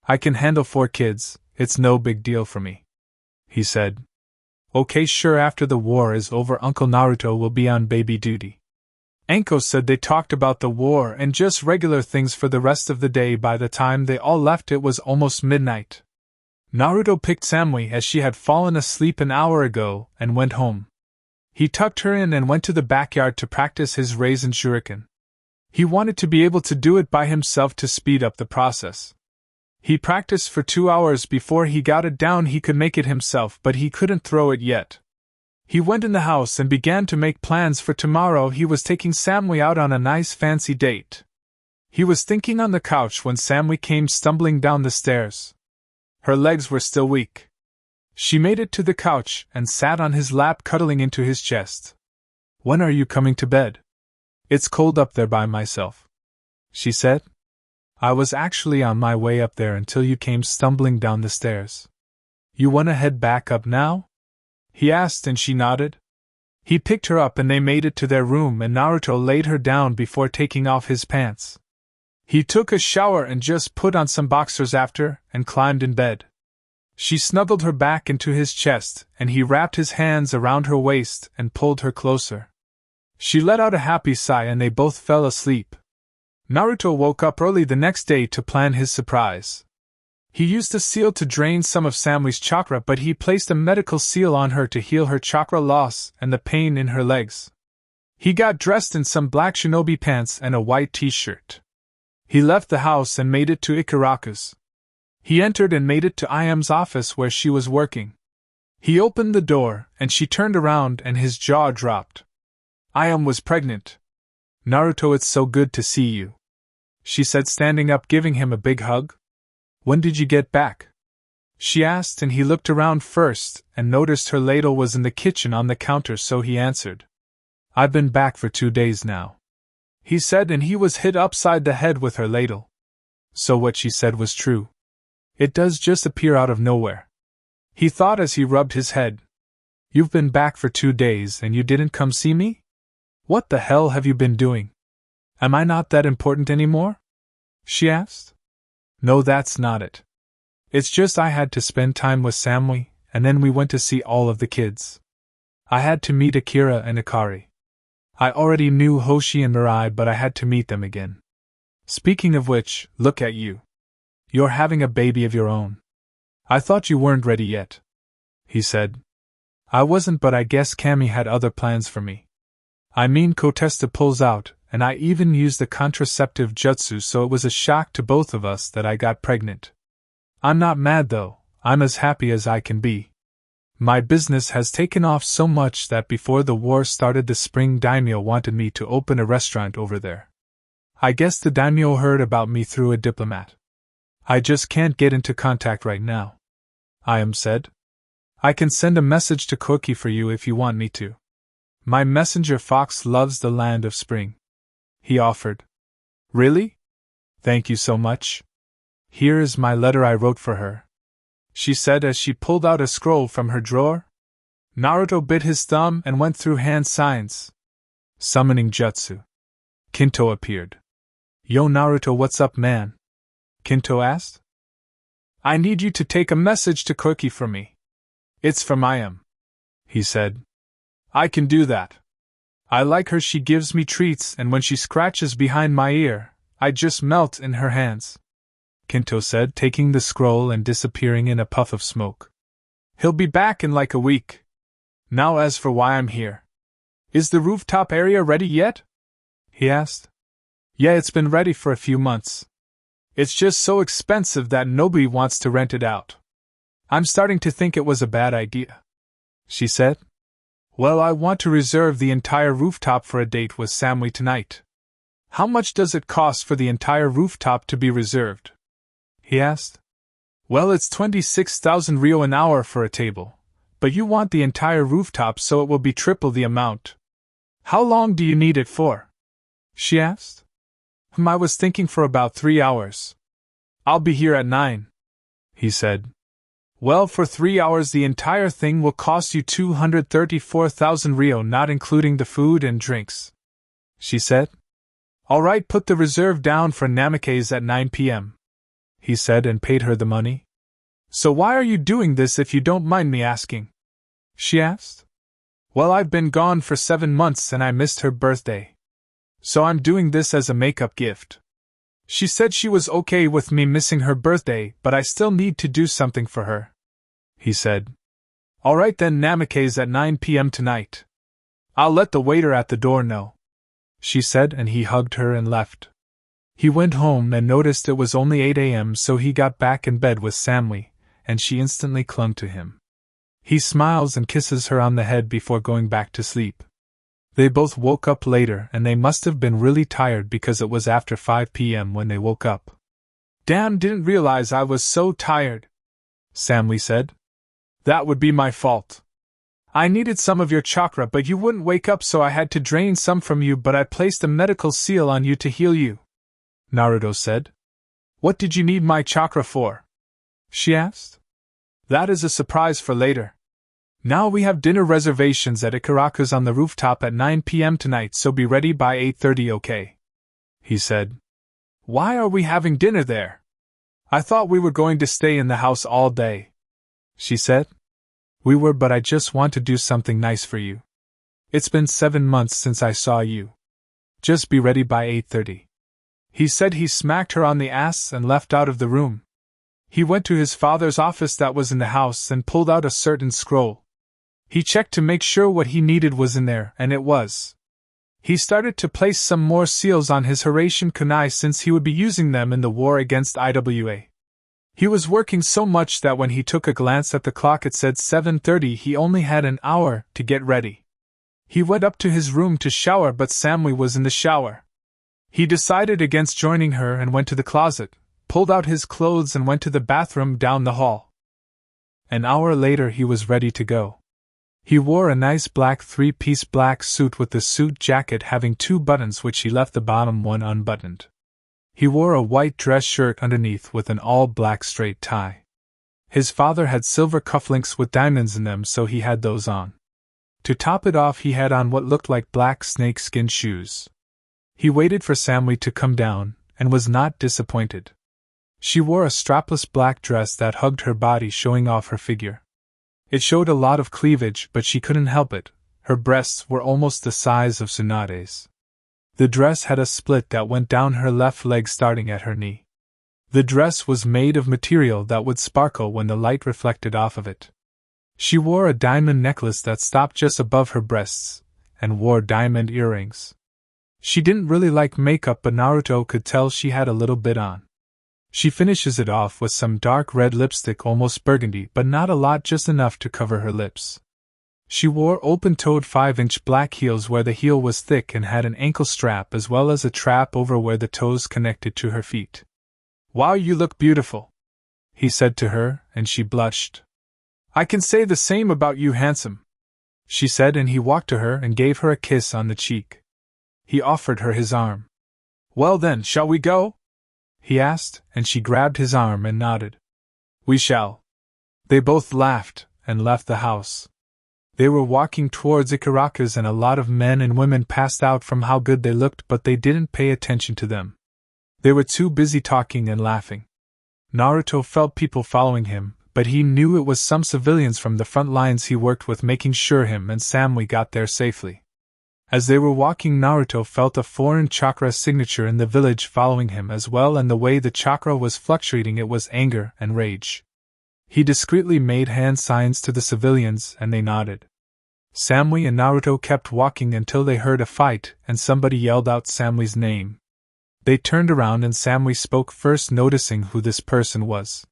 I can handle 4 kids, it's no big deal for me," he said. "Okay, sure, after the war is over Uncle Naruto will be on baby duty." Enko said they talked about the war and just regular things for the rest of the day. By the time they all left it was almost midnight. Naruto picked Samui as she had fallen asleep an hour ago and went home. He tucked her in and went to the backyard to practice his Raisen Shuriken. He wanted to be able to do it by himself to speed up the process. He practiced for 2 hours before he got it down. He could make it himself, but he couldn't throw it yet. He went in the house and began to make plans for tomorrow. He was taking Samui out on a nice fancy date. He was thinking on the couch when Samui came stumbling down the stairs. Her legs were still weak. She made it to the couch and sat on his lap, cuddling into his chest. "When are you coming to bed? It's cold up there by myself," she said. "I was actually on my way up there until you came stumbling down the stairs." "You want to head back up now?" he asked, and she nodded. He picked her up and they made it to their room, and Naruto laid her down before taking off his pants. He took a shower and just put on some boxers after, and climbed in bed. She snuggled her back into his chest, and he wrapped his hands around her waist and pulled her closer. She let out a happy sigh and they both fell asleep. Naruto woke up early the next day to plan his surprise. He used a seal to drain some of Samui's chakra, but he placed a medical seal on her to heal her chakra loss and the pain in her legs. He got dressed in some black shinobi pants and a white t-shirt. He left the house and made it to Ichiraku's. He entered and made it to Iam's office where she was working. He opened the door, and she turned around and his jaw dropped. Iam was pregnant. "Naruto, it's so good to see you," she said, standing up, giving him a big hug. "When did you get back?" she asked, and he looked around first and noticed her ladle was in the kitchen on the counter, so he answered. "I've been back for 2 days now," he said, and he was hit upside the head with her ladle. So what she said was true. It does just appear out of nowhere, he thought as he rubbed his head. "You've been back for 2 days and you didn't come see me? What the hell have you been doing? Am I not that important anymore?" she asked. "No, that's not it. It's just I had to spend time with Samui, and then we went to see all of the kids. I had to meet Akira and Akari. I already knew Hoshi and Mirai, but I had to meet them again. Speaking of which, look at you. You're having a baby of your own. I thought you weren't ready yet," he said. "I wasn't, but I guess Kami had other plans for me. I mean, Kotesta pulls out, and I even used the contraceptive jutsu, so it was a shock to both of us that I got pregnant. I'm not mad though, I'm as happy as I can be. My business has taken off so much that before the war started the spring daimyo wanted me to open a restaurant over there. I guess the daimyo heard about me through a diplomat. I just can't get into contact right now," Iam said. "I can send a message to Koki for you if you want me to. My messenger fox loves the land of spring," he offered. "Really? Thank you so much. Here is my letter I wrote for her," she said as she pulled out a scroll from her drawer. Naruto bit his thumb and went through hand signs. Summoning jutsu. Kinto appeared. "Yo Naruto, what's up, man?" Kinto asked. "I need you to take a message to Koki for me. It's from Iam," he said. "I can do that. I like her, she gives me treats, and when she scratches behind my ear, I just melt in her hands," Kinto said, taking the scroll and disappearing in a puff of smoke. "He'll be back in like a week. Now as for why I'm here. Is the rooftop area ready yet?" he asked. "Yeah, it's been ready for a few months. It's just so expensive that nobody wants to rent it out. I'm starting to think it was a bad idea," she said. "Well, I want to reserve the entire rooftop for a date with Samui tonight. How much does it cost for the entire rooftop to be reserved?" he asked. "Well, it's 26,000 ryo an hour for a table, but you want the entire rooftop, so it will be triple the amount. How long do you need it for?" she asked. "I was thinking for about 3 hours. I'll be here at 9, he said. "Well, for 3 hours the entire thing will cost you 234,000 ryo, not including the food and drinks," she said. "All right, put the reserve down for Namikaze at 9 p.m., he said, and paid her the money. "So why are you doing this, if you don't mind me asking?" she asked. "Well, I've been gone for 7 months and I missed her birthday. So I'm doing this as a make-up gift. She said she was okay with me missing her birthday, but I still need to do something for her," he said. "All right then, Namikaze at 9 p.m. tonight. I'll let the waiter at the door know," she said, and he hugged her and left. He went home and noticed it was only 8 a.m., so he got back in bed with Samui, and she instantly clung to him. He smiles and kisses her on the head before going back to sleep. They both woke up later and they must have been really tired because it was after 5 p.m. when they woke up. Damn, didn't realize I was so tired, Samui said. That would be my fault. I needed some of your chakra but you wouldn't wake up so I had to drain some from you but I placed a medical seal on you to heal you, Naruto said. What did you need my chakra for? She asked. That is a surprise for later. Now we have dinner reservations at Ichiraku's on the rooftop at 9 p.m. tonight so be ready by 8:30, okay? He said. Why are we having dinner there? I thought we were going to stay in the house all day, she said. We were but I just want to do something nice for you. It's been 7 months since I saw you. Just be ready by 8:30. He said. He smacked her on the ass and left out of the room. He went to his father's office that was in the house and pulled out a certain scroll. He checked to make sure what he needed was in there, and it was. He started to place some more seals on his Hiraishin kunai since he would be using them in the war against IWA. He was working so much that when he took a glance at the clock it said 7:30. He only had an hour to get ready. He went up to his room to shower but Samui was in the shower. He decided against joining her and went to the closet, pulled out his clothes and went to the bathroom down the hall. An hour later he was ready to go. He wore a nice black 3-piece black suit with the suit jacket having 2 buttons which he left the bottom one unbuttoned. He wore a white dress shirt underneath with an all-black straight tie. His father had silver cufflinks with diamonds in them so he had those on. To top it off he had on what looked like black snakeskin shoes. He waited for Samui to come down, and was not disappointed. She wore a strapless black dress that hugged her body showing off her figure. It showed a lot of cleavage but she couldn't help it, her breasts were almost the size of Tsunade's. The dress had a split that went down her left leg starting at her knee. The dress was made of material that would sparkle when the light reflected off of it. She wore a diamond necklace that stopped just above her breasts, and wore diamond earrings. She didn't really like makeup but Naruto could tell she had a little bit on. She finishes it off with some dark red lipstick almost burgundy but not a lot, just enough to cover her lips. She wore open-toed 5-inch black heels where the heel was thick and had an ankle strap as well as a trap over where the toes connected to her feet. Wow, you look beautiful, he said to her, and she blushed. I can say the same about you, handsome, she said, and he walked to her and gave her a kiss on the cheek. He offered her his arm. Well then, shall we go? He asked, and she grabbed his arm and nodded. We shall. They both laughed, and left the house. They were walking towards Ichiraku's and a lot of men and women passed out from how good they looked but they didn't pay attention to them. They were too busy talking and laughing. Naruto felt people following him, but he knew it was some civilians from the front lines he worked with making sure him and Samui got there safely. As they were walking, Naruto felt a foreign chakra signature in the village following him as well, and the way the chakra was fluctuating it was anger and rage. He discreetly made hand signs to the civilians and they nodded. Samui and Naruto kept walking until they heard a fight and somebody yelled out Samui's name. They turned around and Samui spoke first, noticing who this person was.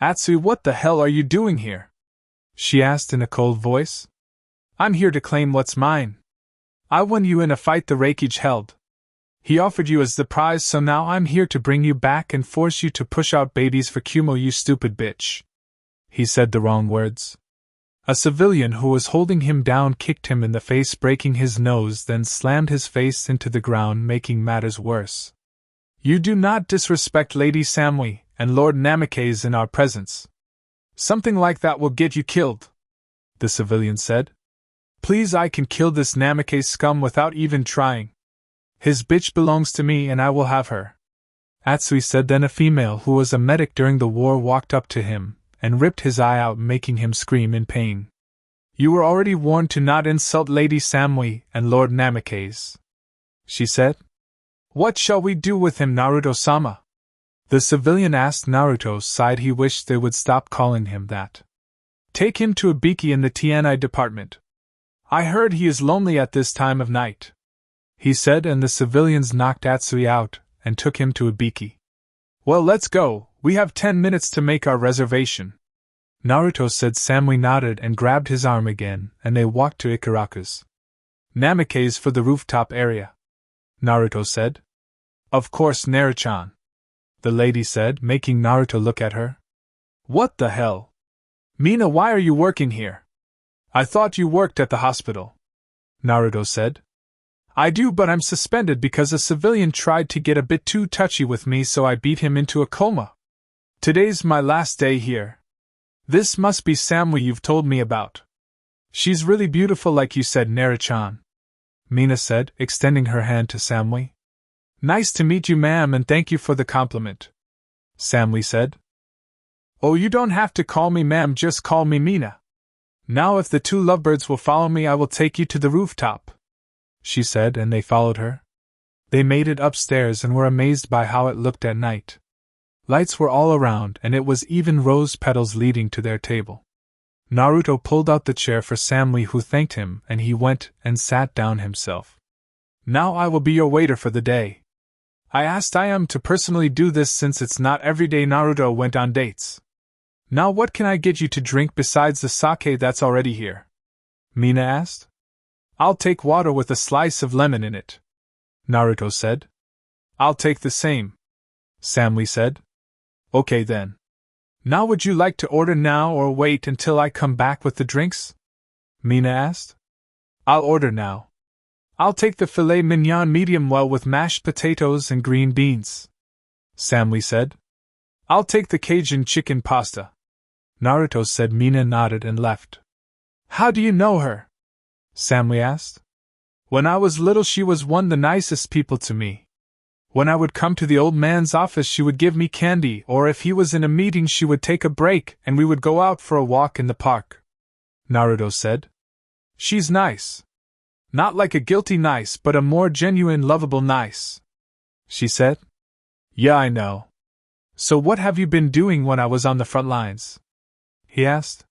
Atsui, what the hell are you doing here? She asked in a cold voice. I'm here to claim what's mine. I won you in a fight the Raikage held. He offered you as the prize, so now I'm here to bring you back and force you to push out babies for Kumo, you stupid bitch. He said the wrong words. A civilian who was holding him down kicked him in the face, breaking his nose, then slammed his face into the ground, making matters worse. You do not disrespect Lady Samui and Lord Namikaze in our presence. Something like that will get you killed, the civilian said. Please, I can kill this Namikaze scum without even trying. His bitch belongs to me and I will have her. Atsui said. Then a female who was a medic during the war walked up to him and ripped his eye out, making him scream in pain. You were already warned to not insult Lady Samui and Lord Namikaze, she said. What shall we do with him, Naruto-sama? The civilian asked. Naruto sighed. He wished they would stop calling him that. Take him to Ibiki in the TNI department. I heard he is lonely at this time of night, he said, and the civilians knocked Atsui out and took him to Ibiki. Well, let's go, we have 10 minutes to make our reservation. Naruto said. Samui nodded and grabbed his arm again, and they walked to Ichiraku's. Namikaze for the rooftop area, Naruto said. Of course, Naruto-chan, the lady said, making Naruto look at her. What the hell? Mina, why are you working here? I thought you worked at the hospital, Naruto said. I do, but I'm suspended because a civilian tried to get a bit too touchy with me, so I beat him into a coma. Today's my last day here. This must be Samui you've told me about. She's really beautiful like you said, Naruto-chan, Mina said, extending her hand to Samui. Nice to meet you, ma'am, and thank you for the compliment, Samui said. Oh, you don't have to call me ma'am, just call me Mina. Now if the two lovebirds will follow me, I will take you to the rooftop, she said, and they followed her. They made it upstairs and were amazed by how it looked at night. Lights were all around, and it was even rose petals leading to their table. Naruto pulled out the chair for Samui, who thanked him, and he went and sat down himself. Now I will be your waiter for the day. I asked Ayam to personally do this since it's not every day Naruto went on dates. Now what can I get you to drink besides the sake that's already here? Mina asked. I'll take water with a slice of lemon in it, Naruto said. I'll take the same, Samui said. Okay then. Now would you like to order now or wait until I come back with the drinks? Mina asked. I'll order now. I'll take the filet mignon medium well with mashed potatoes and green beans, Samui said. I'll take the Cajun chicken pasta, Naruto said. Mina nodded and left. How do you know her? Samui asked. When I was little, she was one of the nicest people to me. When I would come to the old man's office, she would give me candy, or if he was in a meeting, she would take a break and we would go out for a walk in the park, Naruto said. She's nice. Not like a guilty nice, but a more genuine, lovable nice, she said. Yeah, I know. So what have you been doing when I was on the front lines? He asked.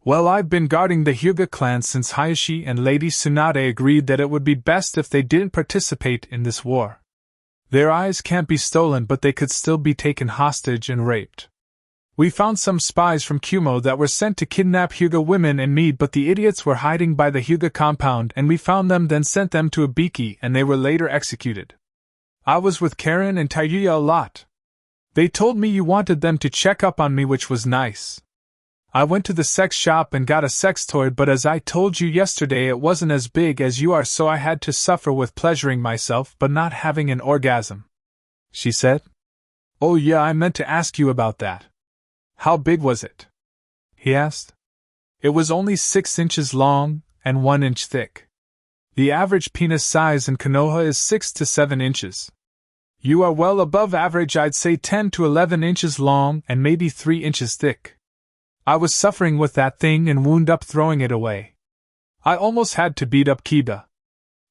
Well, I've been guarding the Hyuga clan since Hayashi and Lady Tsunade agreed that it would be best if they didn't participate in this war. Their eyes can't be stolen, but they could still be taken hostage and raped. We found some spies from Kumo that were sent to kidnap Hyuga women and me, but the idiots were hiding by the Hyuga compound and we found them, then sent them to Ibiki, and they were later executed. I was with Karen and Tayuya a lot. They told me you wanted them to check up on me, which was nice. I went to the sex shop and got a sex toy, but as I told you yesterday, it wasn't as big as you are, so I had to suffer with pleasuring myself but not having an orgasm, she said. Oh yeah, I meant to ask you about that. How big was it? He asked. It was only 6 inches long and 1 inch thick. The average penis size in Konoha is 6 to 7 inches. You are well above average, I'd say 10 to 11 inches long and maybe 3 inches thick. I was suffering with that thing and wound up throwing it away. I almost had to beat up Kiba.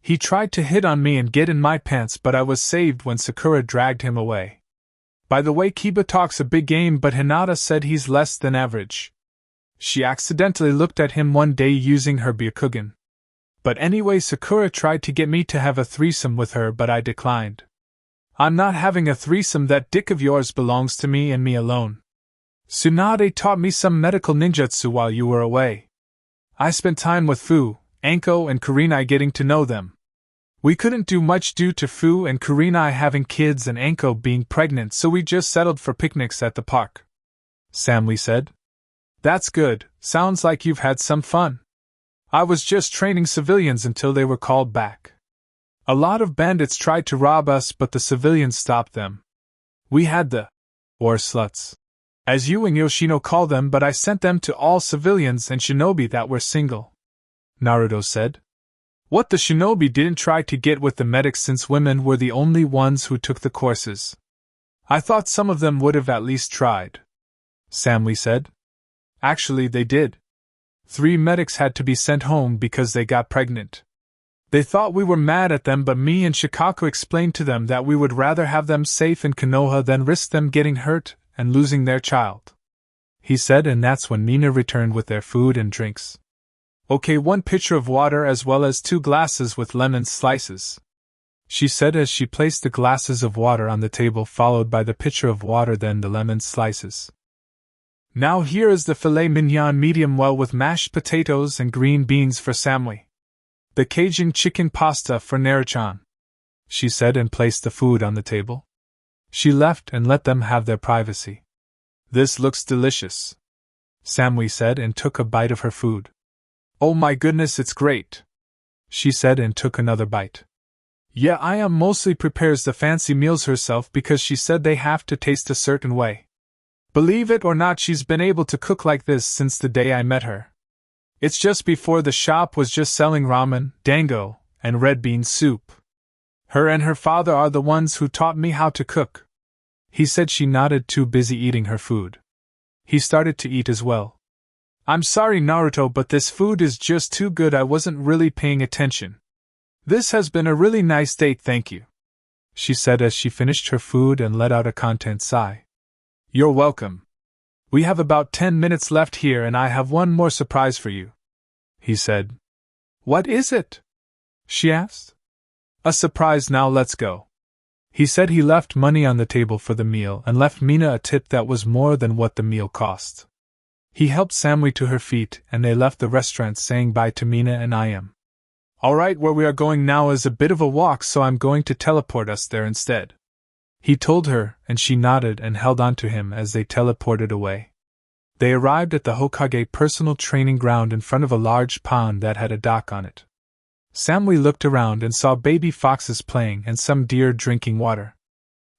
He tried to hit on me and get in my pants, but I was saved when Sakura dragged him away. By the way, Kiba talks a big game, but Hinata said he's less than average. She accidentally looked at him one day using her Byakugan. But anyway, Sakura tried to get me to have a threesome with her, but I declined. I'm not having a threesome, that dick of yours belongs to me and me alone. Tsunade taught me some medical ninjutsu while you were away. I spent time with Fu, Anko, and Kurenai getting to know them. We couldn't do much due to Fu and Kurenai having kids and Anko being pregnant, so we just settled for picnics at the park, Samui said. That's good, sounds like you've had some fun. I was just training civilians until they were called back. A lot of bandits tried to rob us, but the civilians stopped them. We had the war sluts, as you and Yoshino call them, but I sent them to all civilians and shinobi that were single, Naruto said. What, the shinobi didn't try to get with the medics since women were the only ones who took the courses? I thought some of them would have at least tried, Samui said. Actually, they did. 3 medics had to be sent home because they got pregnant. They thought we were mad at them, but me and Shikaku explained to them that we would rather have them safe in Konoha than risk them getting hurt and losing their child, he said, and that's when Mina returned with their food and drinks. Okay, 1 pitcher of water as well as 2 glasses with lemon slices, she said as she placed the glasses of water on the table, followed by the pitcher of water, then the lemon slices. Now here is the filet mignon medium well with mashed potatoes and green beans for Samui. The Cajun chicken pasta for Narichan, she said and placed the food on the table. She left and let them have their privacy. This looks delicious, Samui said and took a bite of her food. Oh my goodness, it's great, she said and took another bite. Yeah, Ayam mostly prepares the fancy meals herself because she said they have to taste a certain way. Believe it or not, she's been able to cook like this since the day I met her. It's just before the shop was just selling ramen, dango, and red bean soup. Her and her father are the ones who taught me how to cook. He said. She nodded, too busy eating her food. He started to eat as well. I'm sorry, Naruto, but this food is just too good. I wasn't really paying attention. This has been a really nice date, thank you, she said as she finished her food and let out a content sigh. You're welcome. We have about 10 minutes left here and I have one more surprise for you, he said. What is it? She asked. A surprise, now let's go. He said. He left money on the table for the meal and left Mina a tip that was more than what the meal cost. He helped Samui to her feet and they left the restaurant saying bye to Mina and Ayam. Alright, where we are going now is a bit of a walk, so I'm going to teleport us there instead, he told her, and she nodded and held on to him as they teleported away. They arrived at the Hokage personal training ground in front of a large pond that had a dock on it. Samui looked around and saw baby foxes playing and some deer drinking water.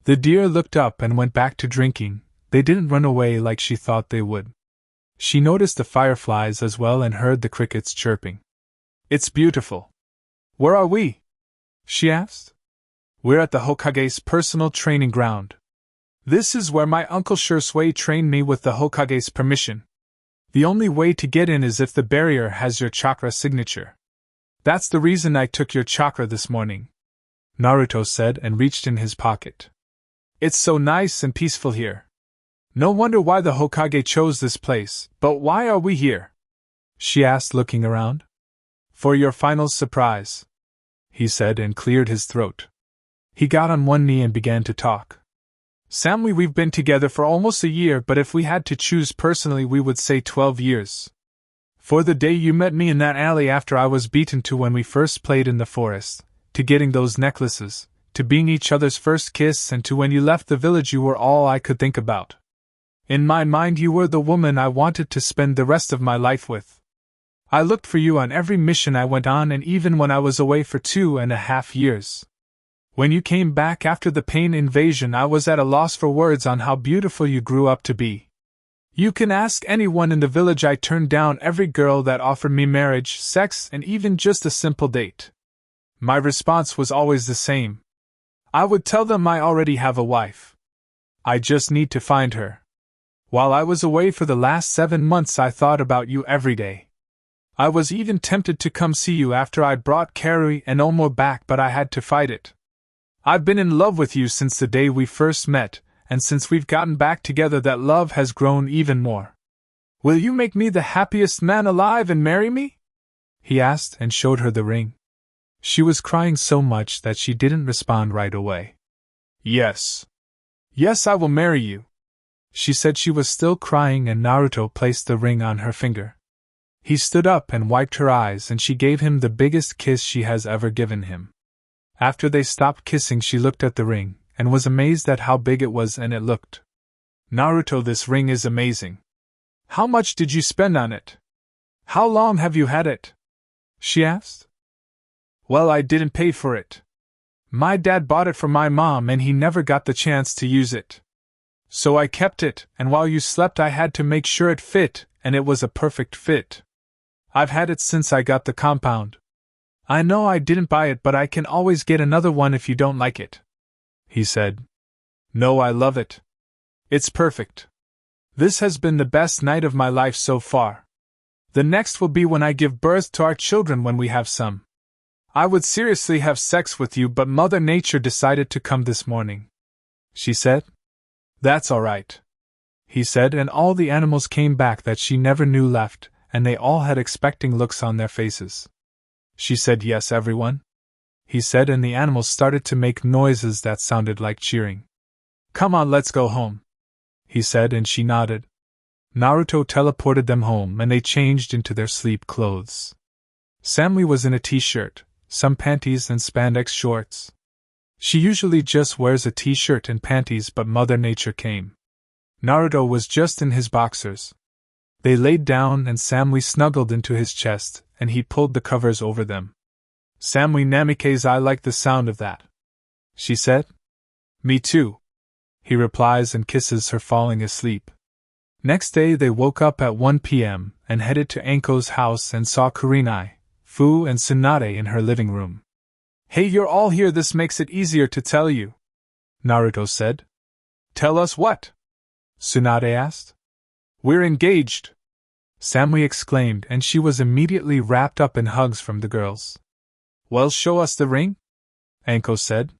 The deer looked up and went back to drinking. They didn't run away like she thought they would. She noticed the fireflies as well and heard the crickets chirping. It's beautiful. Where are we? She asked. We're at the Hokage's personal training ground. This is where my uncle Shursui trained me with the Hokage's permission. The only way to get in is if the barrier has your chakra signature. That's the reason I took your chakra this morning, Naruto said and reached in his pocket. It's so nice and peaceful here. No wonder why the Hokage chose this place, but why are we here? She asked, looking around. For your final surprise, he said and cleared his throat. He got on one knee and began to talk. Samui, we've been together for almost a year, but if we had to choose personally, we would say 12 years. For the day you met me in that alley after I was beaten, to when we first played in the forest, to getting those necklaces, to being each other's first kiss, and to when you left the village, you were all I could think about. In my mind, you were the woman I wanted to spend the rest of my life with. I looked for you on every mission I went on, and even when I was away for 2.5 years. When you came back after the Pain invasion, I was at a loss for words on how beautiful you grew up to be. You can ask anyone in the village. I turned down every girl that offered me marriage, sex, and even just a simple date. My response was always the same. I would tell them I already have a wife. I just need to find her. While I was away for the last 7 months, I thought about you every day. I was even tempted to come see you after I'd brought Karui and Omo back, but I had to fight it. I've been in love with you since the day we first met, and since we've gotten back together, that love has grown even more. Will you make me the happiest man alive and marry me? He asked and showed her the ring. She was crying so much that she didn't respond right away. Yes. Yes, I will marry you, she said. She was still crying, and Naruto placed the ring on her finger. He stood up and wiped her eyes, and she gave him the biggest kiss she has ever given him. After they stopped kissing, she looked at the ring, and was amazed at how big it was and it looked. Naruto, this ring is amazing. How much did you spend on it? How long have you had it? She asked. Well, I didn't pay for it. My dad bought it for my mom and he never got the chance to use it. So I kept it, and while you slept I had to make sure it fit, and it was a perfect fit. I've had it since I got the compound. I know I didn't buy it, but I can always get another one if you don't like it, he said. No, I love it. It's perfect. This has been the best night of my life so far. The next will be when I give birth to our children, when we have some. I would seriously have sex with you, but Mother Nature decided to come this morning, she said. That's all right, he said, and all the animals came back that she never knew left, and they all had expecting looks on their faces. She said, yes, everyone, he said, and the animals started to make noises that sounded like cheering. Come on, let's go home, he said, and she nodded. Naruto teleported them home and they changed into their sleep clothes. Samui was in a t-shirt, some panties and spandex shorts. She usually just wears a t-shirt and panties, but Mother Nature came. Naruto was just in his boxers. They laid down and Samui snuggled into his chest, and he pulled the covers over them. Samui Namikaze, I like the sound of that, she said. Me too, he replies and kisses her, falling asleep. Next day they woke up at 1 p.m. and headed to Anko's house and saw Kurenai, Fu and Tsunade in her living room. Hey, you're all here, this makes it easier to tell you, Naruto said. Tell us what? Tsunade asked. We're engaged, Samui exclaimed, and she was immediately wrapped up in hugs from the girls. Well, show us the ring? Anko said.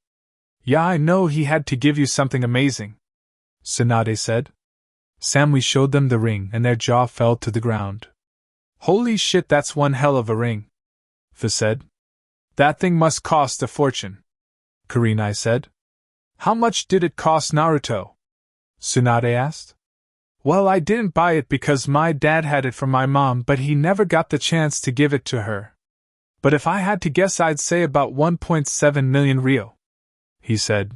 Yeah, I know he had to give you something amazing, Tsunade said. Samui showed them the ring and their jaw fell to the ground. Holy shit, that's one hell of a ring, Fu said. That thing must cost a fortune, Kurenai said. How much did it cost, Naruto? Tsunade asked. Well, I didn't buy it because my dad had it from my mom, but he never got the chance to give it to her. But if I had to guess, I'd say about 1.7 million ryo, he said.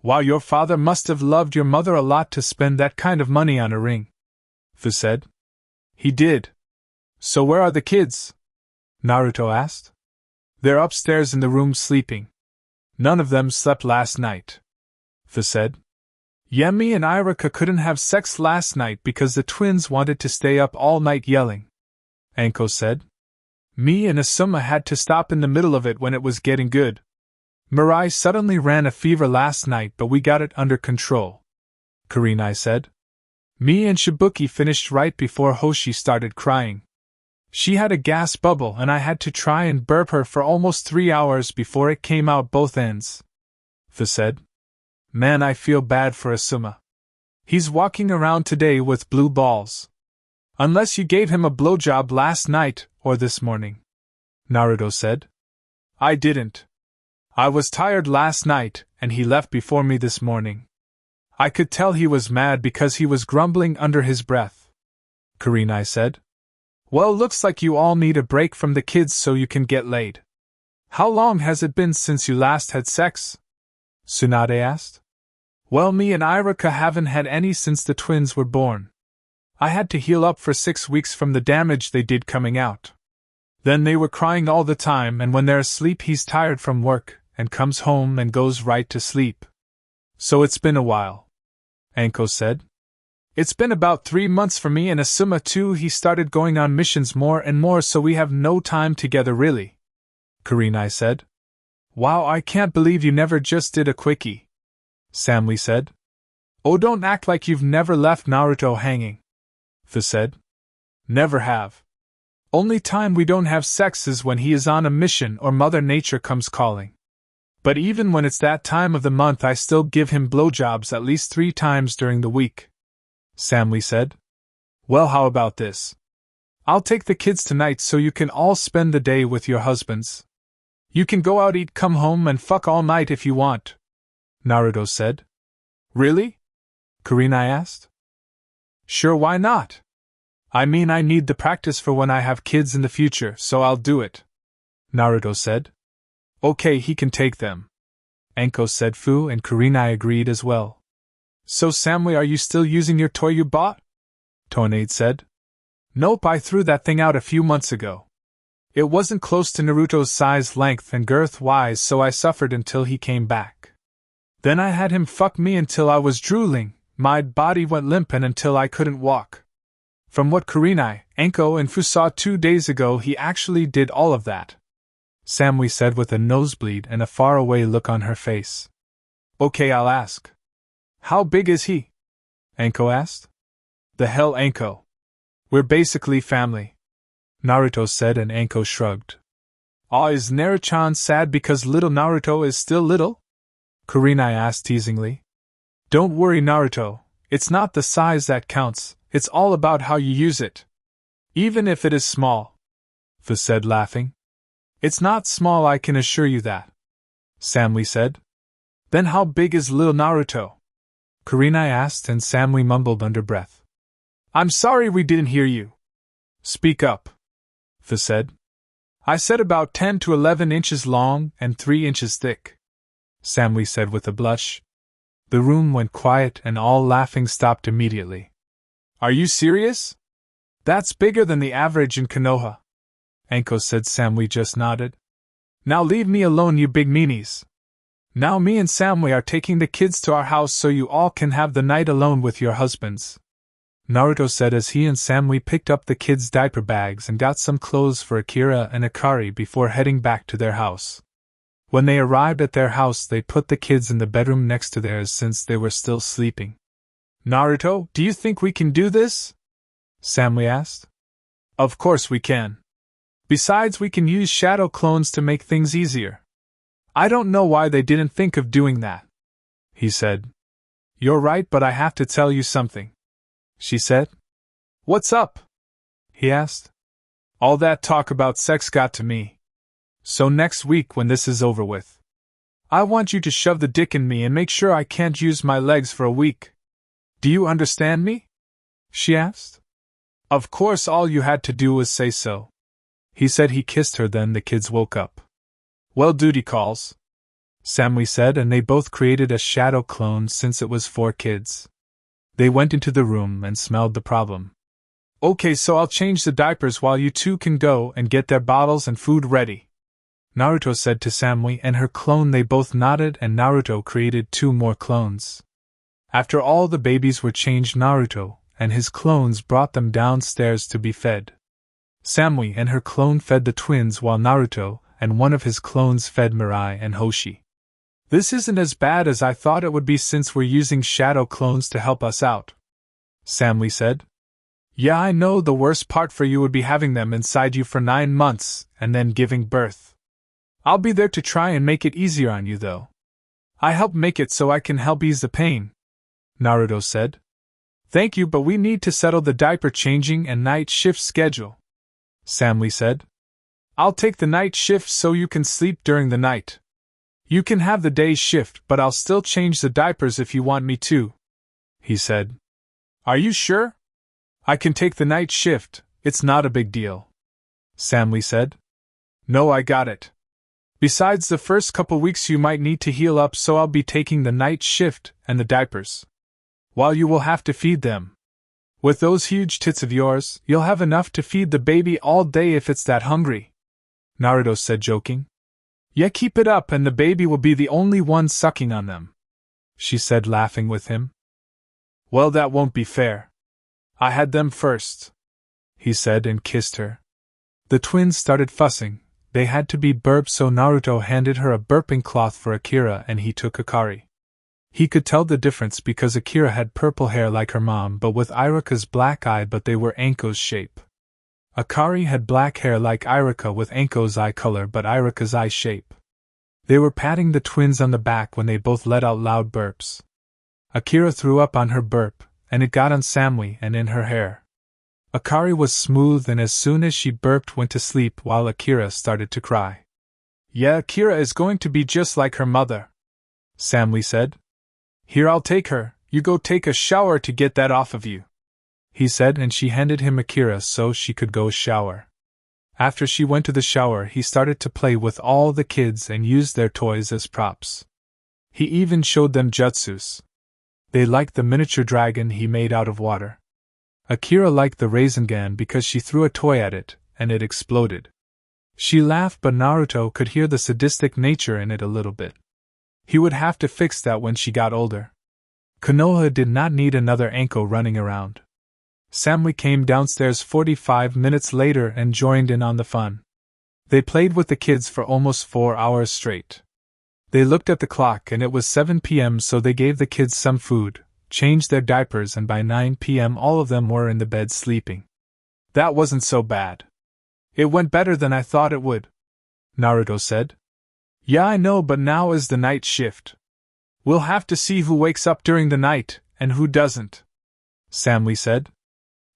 Wow, your father must have loved your mother a lot to spend that kind of money on a ring, Fu said. He did. So where are the kids? Naruto asked. They're upstairs in the room sleeping. None of them slept last night, Fu said. Yemi and Ichiraku couldn't have sex last night because the twins wanted to stay up all night yelling, Anko said. Me and Asuma had to stop in the middle of it when it was getting good. Mirai suddenly ran a fever last night, but we got it under control, Kurenai said. Me and Shibuki finished right before Hoshi started crying. She had a gas bubble and I had to try and burp her for almost 3 hours before it came out both ends, Fu said. Man, I feel bad for Asuma. He's walking around today with blue balls. Unless you gave him a blowjob last night or this morning, Naruto said. I didn't. I was tired last night and he left before me this morning. I could tell he was mad because he was grumbling under his breath, Kurenai said. Well, looks like you all need a break from the kids so you can get laid. How long has it been since you last had sex? Tsunade asked. Well, me and Ichiraku haven't had any since the twins were born. I had to heal up for 6 weeks from the damage they did coming out. Then they were crying all the time, and when they're asleep he's tired from work, and comes home and goes right to sleep. So it's been a while, Anko said. It's been about 3 months for me and Asuma too. He started going on missions more and more, so we have no time together really, Kurenai said. Wow, I can't believe you never just did a quickie, Samui said. Oh, don't act like you've never left Naruto hanging, Fu said. Never have. Only time we don't have sex is when he is on a mission or Mother Nature comes calling. But even when it's that time of the month, I still give him blowjobs at least 3 times during the week, Samui said. Well, how about this? I'll take the kids tonight so you can all spend the day with your husbands. You can go out, eat, come home, and fuck all night if you want, Naruto said. Really? Kurenai asked. Sure, why not? I mean, I need the practice for when I have kids in the future, so I'll do it, Naruto said. Okay, he can take them, Anko said. Fu and Kurenai agreed as well. So Samui, are you still using your toy you bought? Tonade said. Nope, I threw that thing out a few months ago. It wasn't close to Naruto's size, length, and girth-wise, so I suffered until he came back. Then I had him fuck me until I was drooling, my body went limp, and until I couldn't walk. From what Kurenai, Anko, and Fu saw 2 days ago, he actually did all of that, Samui said with a nosebleed and a faraway look on her face. Okay, I'll ask. How big is he? Anko asked. The hell, Anko? We're basically family, Naruto said, and Anko shrugged. Aw, is Naruto-chan sad because little Naruto is still little? Kurenai asked teasingly. Don't worry, Naruto, it's not the size that counts, it's all about how you use it. Even if it is small, Fu said, laughing. It's not small, I can assure you that, Samui said. Then how big is little Naruto? Kurenai asked, and Samui mumbled under breath. I'm sorry we didn't hear you. Speak up, Fa said. I said about 10 to 11 inches long and 3 inches thick, Samui said with a blush. The room went quiet and all laughing stopped immediately. Are you serious? That's bigger than the average in Konoha, Anko said. Samui just nodded. Now leave me alone, you big meanies. Now me and Samui are taking the kids to our house so you all can have the night alone with your husbands, Naruto said as he and Samui picked up the kids' diaper bags and got some clothes for Akira and Akari before heading back to their house. When they arrived at their house, they put the kids in the bedroom next to theirs since they were still sleeping. Naruto, do you think we can do this? Samui asked. Of course we can. Besides, we can use shadow clones to make things easier. I don't know why they didn't think of doing that, he said. You're right, but I have to tell you something, she said. What's up? He asked. All that talk about sex got to me. So next week when this is over with, I want you to shove the dick in me and make sure I can't use my legs for a week. Do you understand me? She asked. Of course, all you had to do was say so. He said. He kissed her. Then the kids woke up. Well, duty calls, Samui said, and they both created a shadow clone since it was 4 kids. They went into the room and smelled the problem. Okay, so I'll change the diapers while you two can go and get their bottles and food ready, Naruto said to Samui and her clone. They both nodded and Naruto created 2 more clones. After all the babies were changed, Naruto and his clones brought them downstairs to be fed. Samui and her clone fed the twins while Naruto and one of his clones fed Mirai and Hoshi. This isn't as bad as I thought it would be since we're using shadow clones to help us out, Samui said. Yeah, I know. The worst part for you would be having them inside you for 9 months and then giving birth. I'll be there to try and make it easier on you, though. I help make it so I can help ease the pain, Naruto said. Thank you, but we need to settle the diaper changing and night shift schedule, Samui said. I'll take the night shift so you can sleep during the night. You can have the day shift, but I'll still change the diapers if you want me to, he said. Are you sure? I can take the night shift, it's not a big deal, Samui said. No, I got it. Besides, the first couple weeks you might need to heal up, so I'll be taking the night shift and the diapers, while you will have to feed them. With those huge tits of yours, you'll have enough to feed the baby all day if it's that hungry, Naruto said, joking. Yeah, keep it up and the baby will be the only one sucking on them, she said, laughing with him. Well, that won't be fair. I had them first, he said and kissed her. The twins started fussing. They had to be burped, so Naruto handed her a burping cloth for Akira and he took Akari. He could tell the difference because Akira had purple hair like her mom but with Iruka's black eye, but they were Anko's shape. Akari had black hair like Iruka with Anko's eye color but Iruka's eye shape. They were patting the twins on the back when they both let out loud burps. Akira threw up on her burp, and it got on Samui and in her hair. Akari was smooth and as soon as she burped went to sleep while Akira started to cry. Yeah, Akira is going to be just like her mother, Samui said. Here, I'll take her, you go take a shower to get that off of you, he said, and she handed him Akira so she could go shower. After she went to the shower, he started to play with all the kids and used their toys as props. He even showed them jutsus. They liked the miniature dragon he made out of water. Akira liked the Rasengan because she threw a toy at it, and it exploded. She laughed, but Naruto could hear the sadistic nature in it a little bit. He would have to fix that when she got older. Konoha did not need another Anko running around. Samui came downstairs 45 minutes later and joined in on the fun. They played with the kids for almost 4 hours straight. They looked at the clock and it was 7 p.m., so they gave the kids some food, changed their diapers, and by 9 p.m. all of them were in the bed sleeping. That wasn't so bad. It went better than I thought it would, Naruto said. Yeah, I know, but now is the night shift. We'll have to see who wakes up during the night, and who doesn't, Samui said.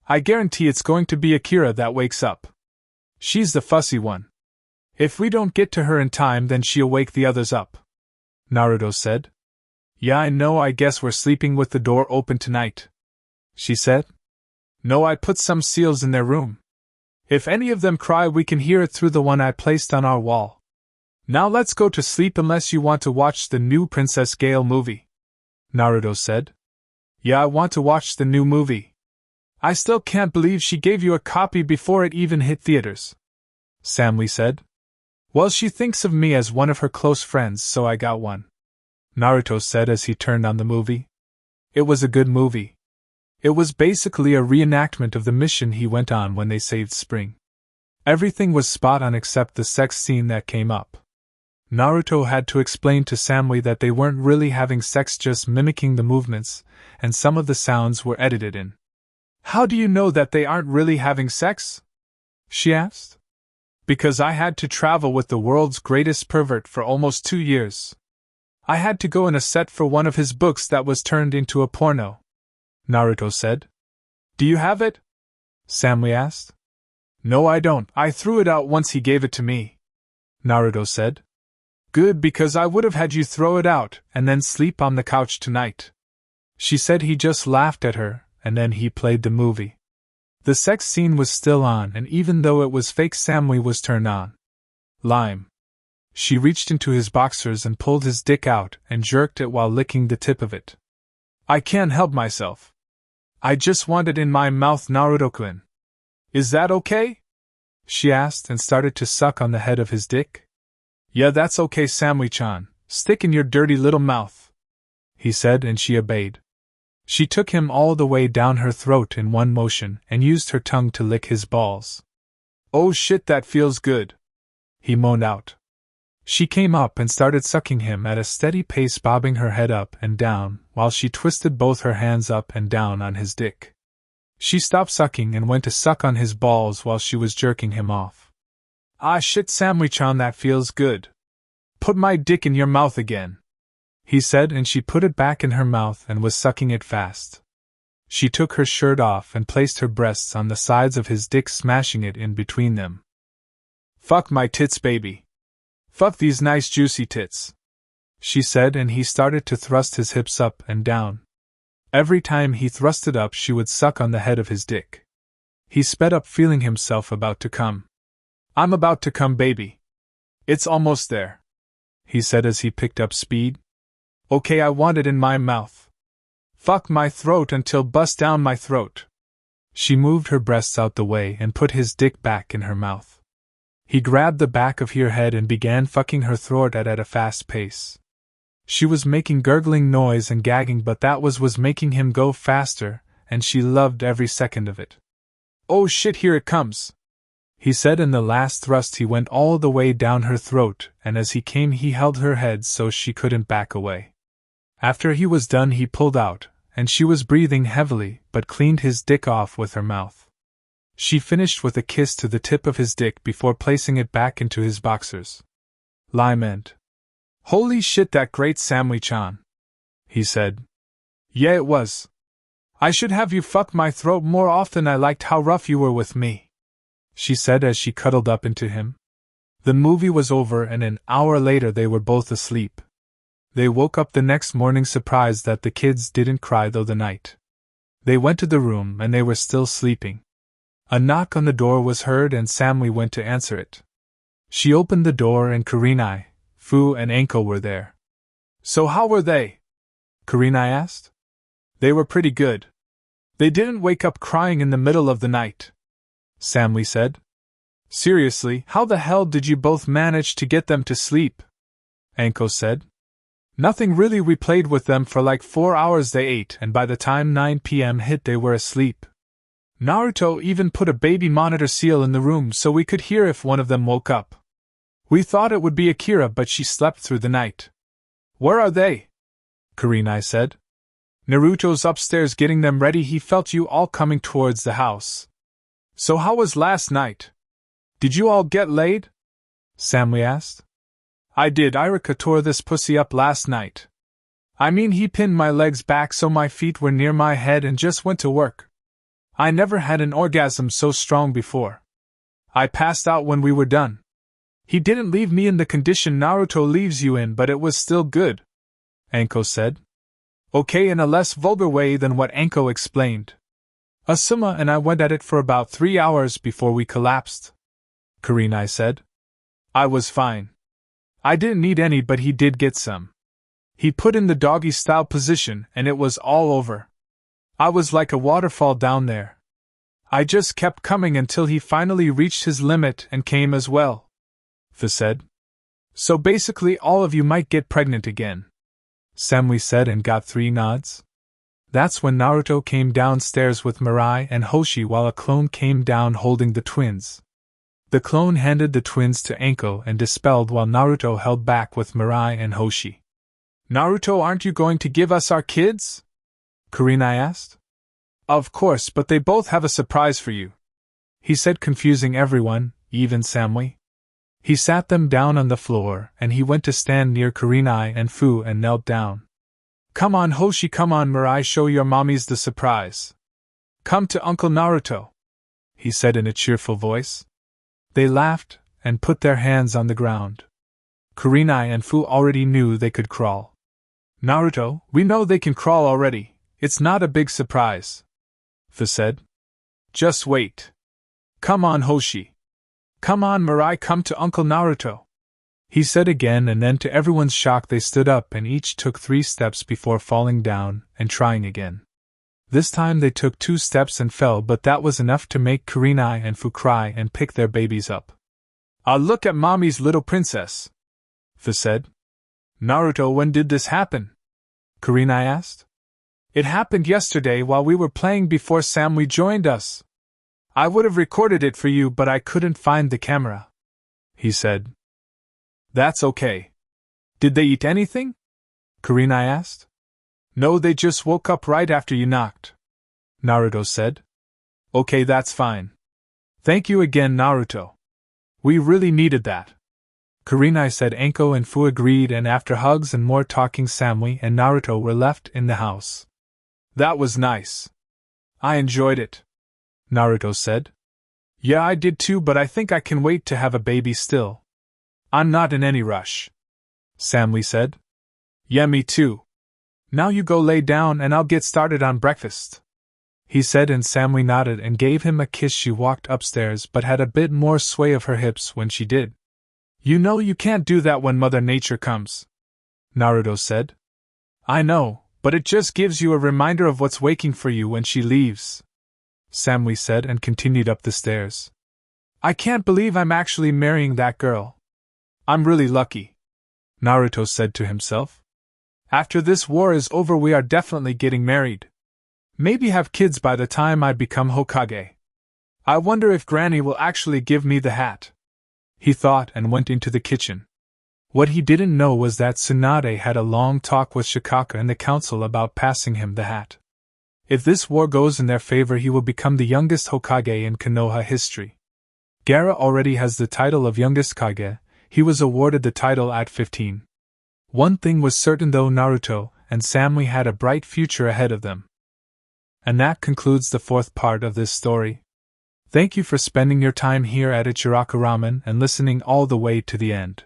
I guarantee it's going to be Akira that wakes up. She's the fussy one. If we don't get to her in time, then she'll wake the others up, Naruto said. Yeah, I know, I guess we're sleeping with the door open tonight, she said. No, I put some seals in their room. If any of them cry, we can hear it through the one I placed on our wall. Now let's go to sleep unless you want to watch the new Princess Gale movie," Naruto said. "Yeah, I want to watch the new movie. I still can't believe she gave you a copy before it even hit theaters," Sammy said. "Well, she thinks of me as one of her close friends, so I got one," Naruto said as he turned on the movie. It was a good movie. It was basically a reenactment of the mission he went on when they saved Spring. Everything was spot on except the sex scene that came up. Naruto had to explain to Samui that they weren't really having sex, just mimicking the movements, and some of the sounds were edited in. "How do you know that they aren't really having sex?" she asked. "Because I had to travel with the world's greatest pervert for almost 2 years. I had to go in a set for one of his books that was turned into a porno," Naruto said. "Do you have it?" Samui asked. "No, I don't. I threw it out once he gave it to me," Naruto said. "Good, because I would have had you throw it out and then sleep on the couch tonight." She said. He just laughed at her, and then he played the movie. The sex scene was still on, and even though it was fake, Samui was turned on. Lime. She reached into his boxers and pulled his dick out and jerked it while licking the tip of it. "I can't help myself. I just want it in my mouth, Naruto-kun. Is that okay?" she asked and started to suck on the head of his dick. "Yeah, that's okay, Samui-chan. Stick in your dirty little mouth," he said, and she obeyed. She took him all the way down her throat in one motion and used her tongue to lick his balls. "Oh shit, that feels good," he moaned out. She came up and started sucking him at a steady pace, bobbing her head up and down while she twisted both her hands up and down on his dick. She stopped sucking and went to suck on his balls while she was jerking him off. "Ah shit, Samui-chan, that feels good. Put my dick in your mouth again," he said, and she put it back in her mouth and was sucking it fast. She took her shirt off and placed her breasts on the sides of his dick, smashing it in between them. "Fuck my tits, baby. Fuck these nice juicy tits," she said, and he started to thrust his hips up and down. Every time he thrusted up, she would suck on the head of his dick. He sped up, feeling himself about to come. "I'm about to come, baby. It's almost there," he said as he picked up speed. "Okay, I want it in my mouth. Fuck my throat until bust down my throat." She moved her breasts out the way and put his dick back in her mouth. He grabbed the back of her head and began fucking her throat at a fast pace. She was making gurgling noise and gagging, but that was making him go faster, and she loved every second of it. "Oh shit, here it comes," he said. In the last thrust he went all the way down her throat, and as he came he held her head so she couldn't back away. After he was done he pulled out, and she was breathing heavily but cleaned his dick off with her mouth. She finished with a kiss to the tip of his dick before placing it back into his boxers. "Liment. Holy shit, that great, Samui-chan," he said. "Yeah, it was. I should have you fuck my throat more often. I liked how rough you were with me," she said as she cuddled up into him. The movie was over, and an hour later they were both asleep. They woke up the next morning surprised that the kids didn't cry through the night. They went to the room and they were still sleeping. A knock on the door was heard and Samui went to answer it. She opened the door and Kurenai, Fu and Anko were there. "So how were they?" Kurenai asked. "They were pretty good. They didn't wake up crying in the middle of the night," Samui said. "Seriously, how the hell did you both manage to get them to sleep?" Anko said. "Nothing really, we played with them for like 4 hours. They ate, and by the time 9 p.m. hit they were asleep. Naruto even put a baby monitor seal in the room so we could hear if one of them woke up. We thought it would be Akira, but she slept through the night." "Where are they?" Kurenai said. "Naruto's upstairs getting them ready. He felt you all coming towards the house." "So how was last night? Did you all get laid?" Samui asked. "I did. Ichiraku tore this pussy up last night. I mean, he pinned my legs back so my feet were near my head and just went to work. I never had an orgasm so strong before. I passed out when we were done. He didn't leave me in the condition Naruto leaves you in, but it was still good," Anko said. "Okay, in a less vulgar way than what Anko explained. Asuma and I went at it for about 3 hours before we collapsed, Kurenai said. I was fine. I didn't need any, but he did get some. He put in the doggy-style position and it was all over. I was like a waterfall down there. I just kept coming until he finally reached his limit and came as well, Fu said. So basically all of you might get pregnant again, Samui said and got 3 nods. That's when Naruto came downstairs with Mirai and Hoshi while a clone came down holding the twins. The clone handed the twins to Anko and dispelled while Naruto held back with Mirai and Hoshi. Naruto, aren't you going to give us our kids? Kurenai asked. Of course, but they both have a surprise for you, he said, confusing everyone, even Samui. He sat them down on the floor and he went to stand near Kurenai and Fu and knelt down. Come on, Hoshi, come on, Mirai, show your mommies the surprise. Come to Uncle Naruto, he said in a cheerful voice. They laughed and put their hands on the ground. Kurenai and Fu already knew they could crawl. Naruto, we know they can crawl already. It's not a big surprise, Fu said. Just wait. Come on, Hoshi. Come on, Mirai, come to Uncle Naruto, he said again, and then to everyone's shock they stood up and each took 3 steps before falling down and trying again. This time they took 2 steps and fell, but that was enough to make Kurenai and Fu cry and pick their babies up. Ah, look at mommy's little princess, Fu said. Naruto, when did this happen? Kurenai asked. It happened yesterday while we were playing before Samui joined us. I would have recorded it for you, but I couldn't find the camera, he said. That's okay. Did they eat anything? Kurenai asked. No, they just woke up right after you knocked, Naruto said. Okay, that's fine. Thank you again, Naruto. We really needed that, Kurenai said. Anko and Fu agreed, and after hugs and more talking, Samui and Naruto were left in the house. That was nice. I enjoyed it, Naruto said. Yeah, I did too, but I think I can wait to have a baby still. I'm not in any rush, Samui said. Yeah, me too. Now you go lay down and I'll get started on breakfast, he said, and Samui nodded and gave him a kiss. She walked upstairs but had a bit more sway of her hips when she did. You know you can't do that when Mother Nature comes, Naruto said. I know, but it just gives you a reminder of what's waiting for you when she leaves, Samui said and continued up the stairs. I can't believe I'm actually marrying that girl. I'm really lucky, Naruto said to himself. After this war is over, we are definitely getting married. Maybe have kids by the time I become Hokage. I wonder if Granny will actually give me the hat, he thought, and went into the kitchen. What he didn't know was that Tsunade had a long talk with Shikaka and the council about passing him the hat. If this war goes in their favor, he will become the youngest Hokage in Konoha history. Gaara already has the title of youngest Kage. He was awarded the title at 15. One thing was certain though, Naruto and Samui had a bright future ahead of them. And that concludes the 4th part of this story. Thank you for spending your time here at Ichiraku Ramen and listening all the way to the end.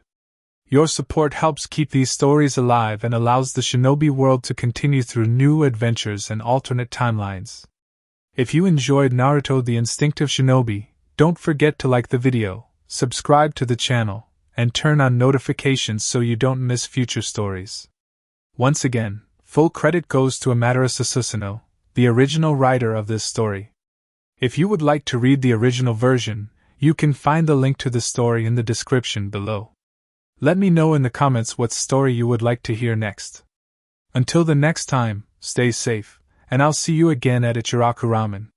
Your support helps keep these stories alive and allows the shinobi world to continue through new adventures and alternate timelines. If you enjoyed Naruto the Instinctive Shinobi, don't forget to like the video, subscribe to the channel, and turn on notifications so you don't miss future stories. Once again, full credit goes to Amaterasususano, the original writer of this story. If you would like to read the original version, you can find the link to the story in the description below. Let me know in the comments what story you would like to hear next. Until the next time, stay safe, and I'll see you again at Ichiraku Ramen.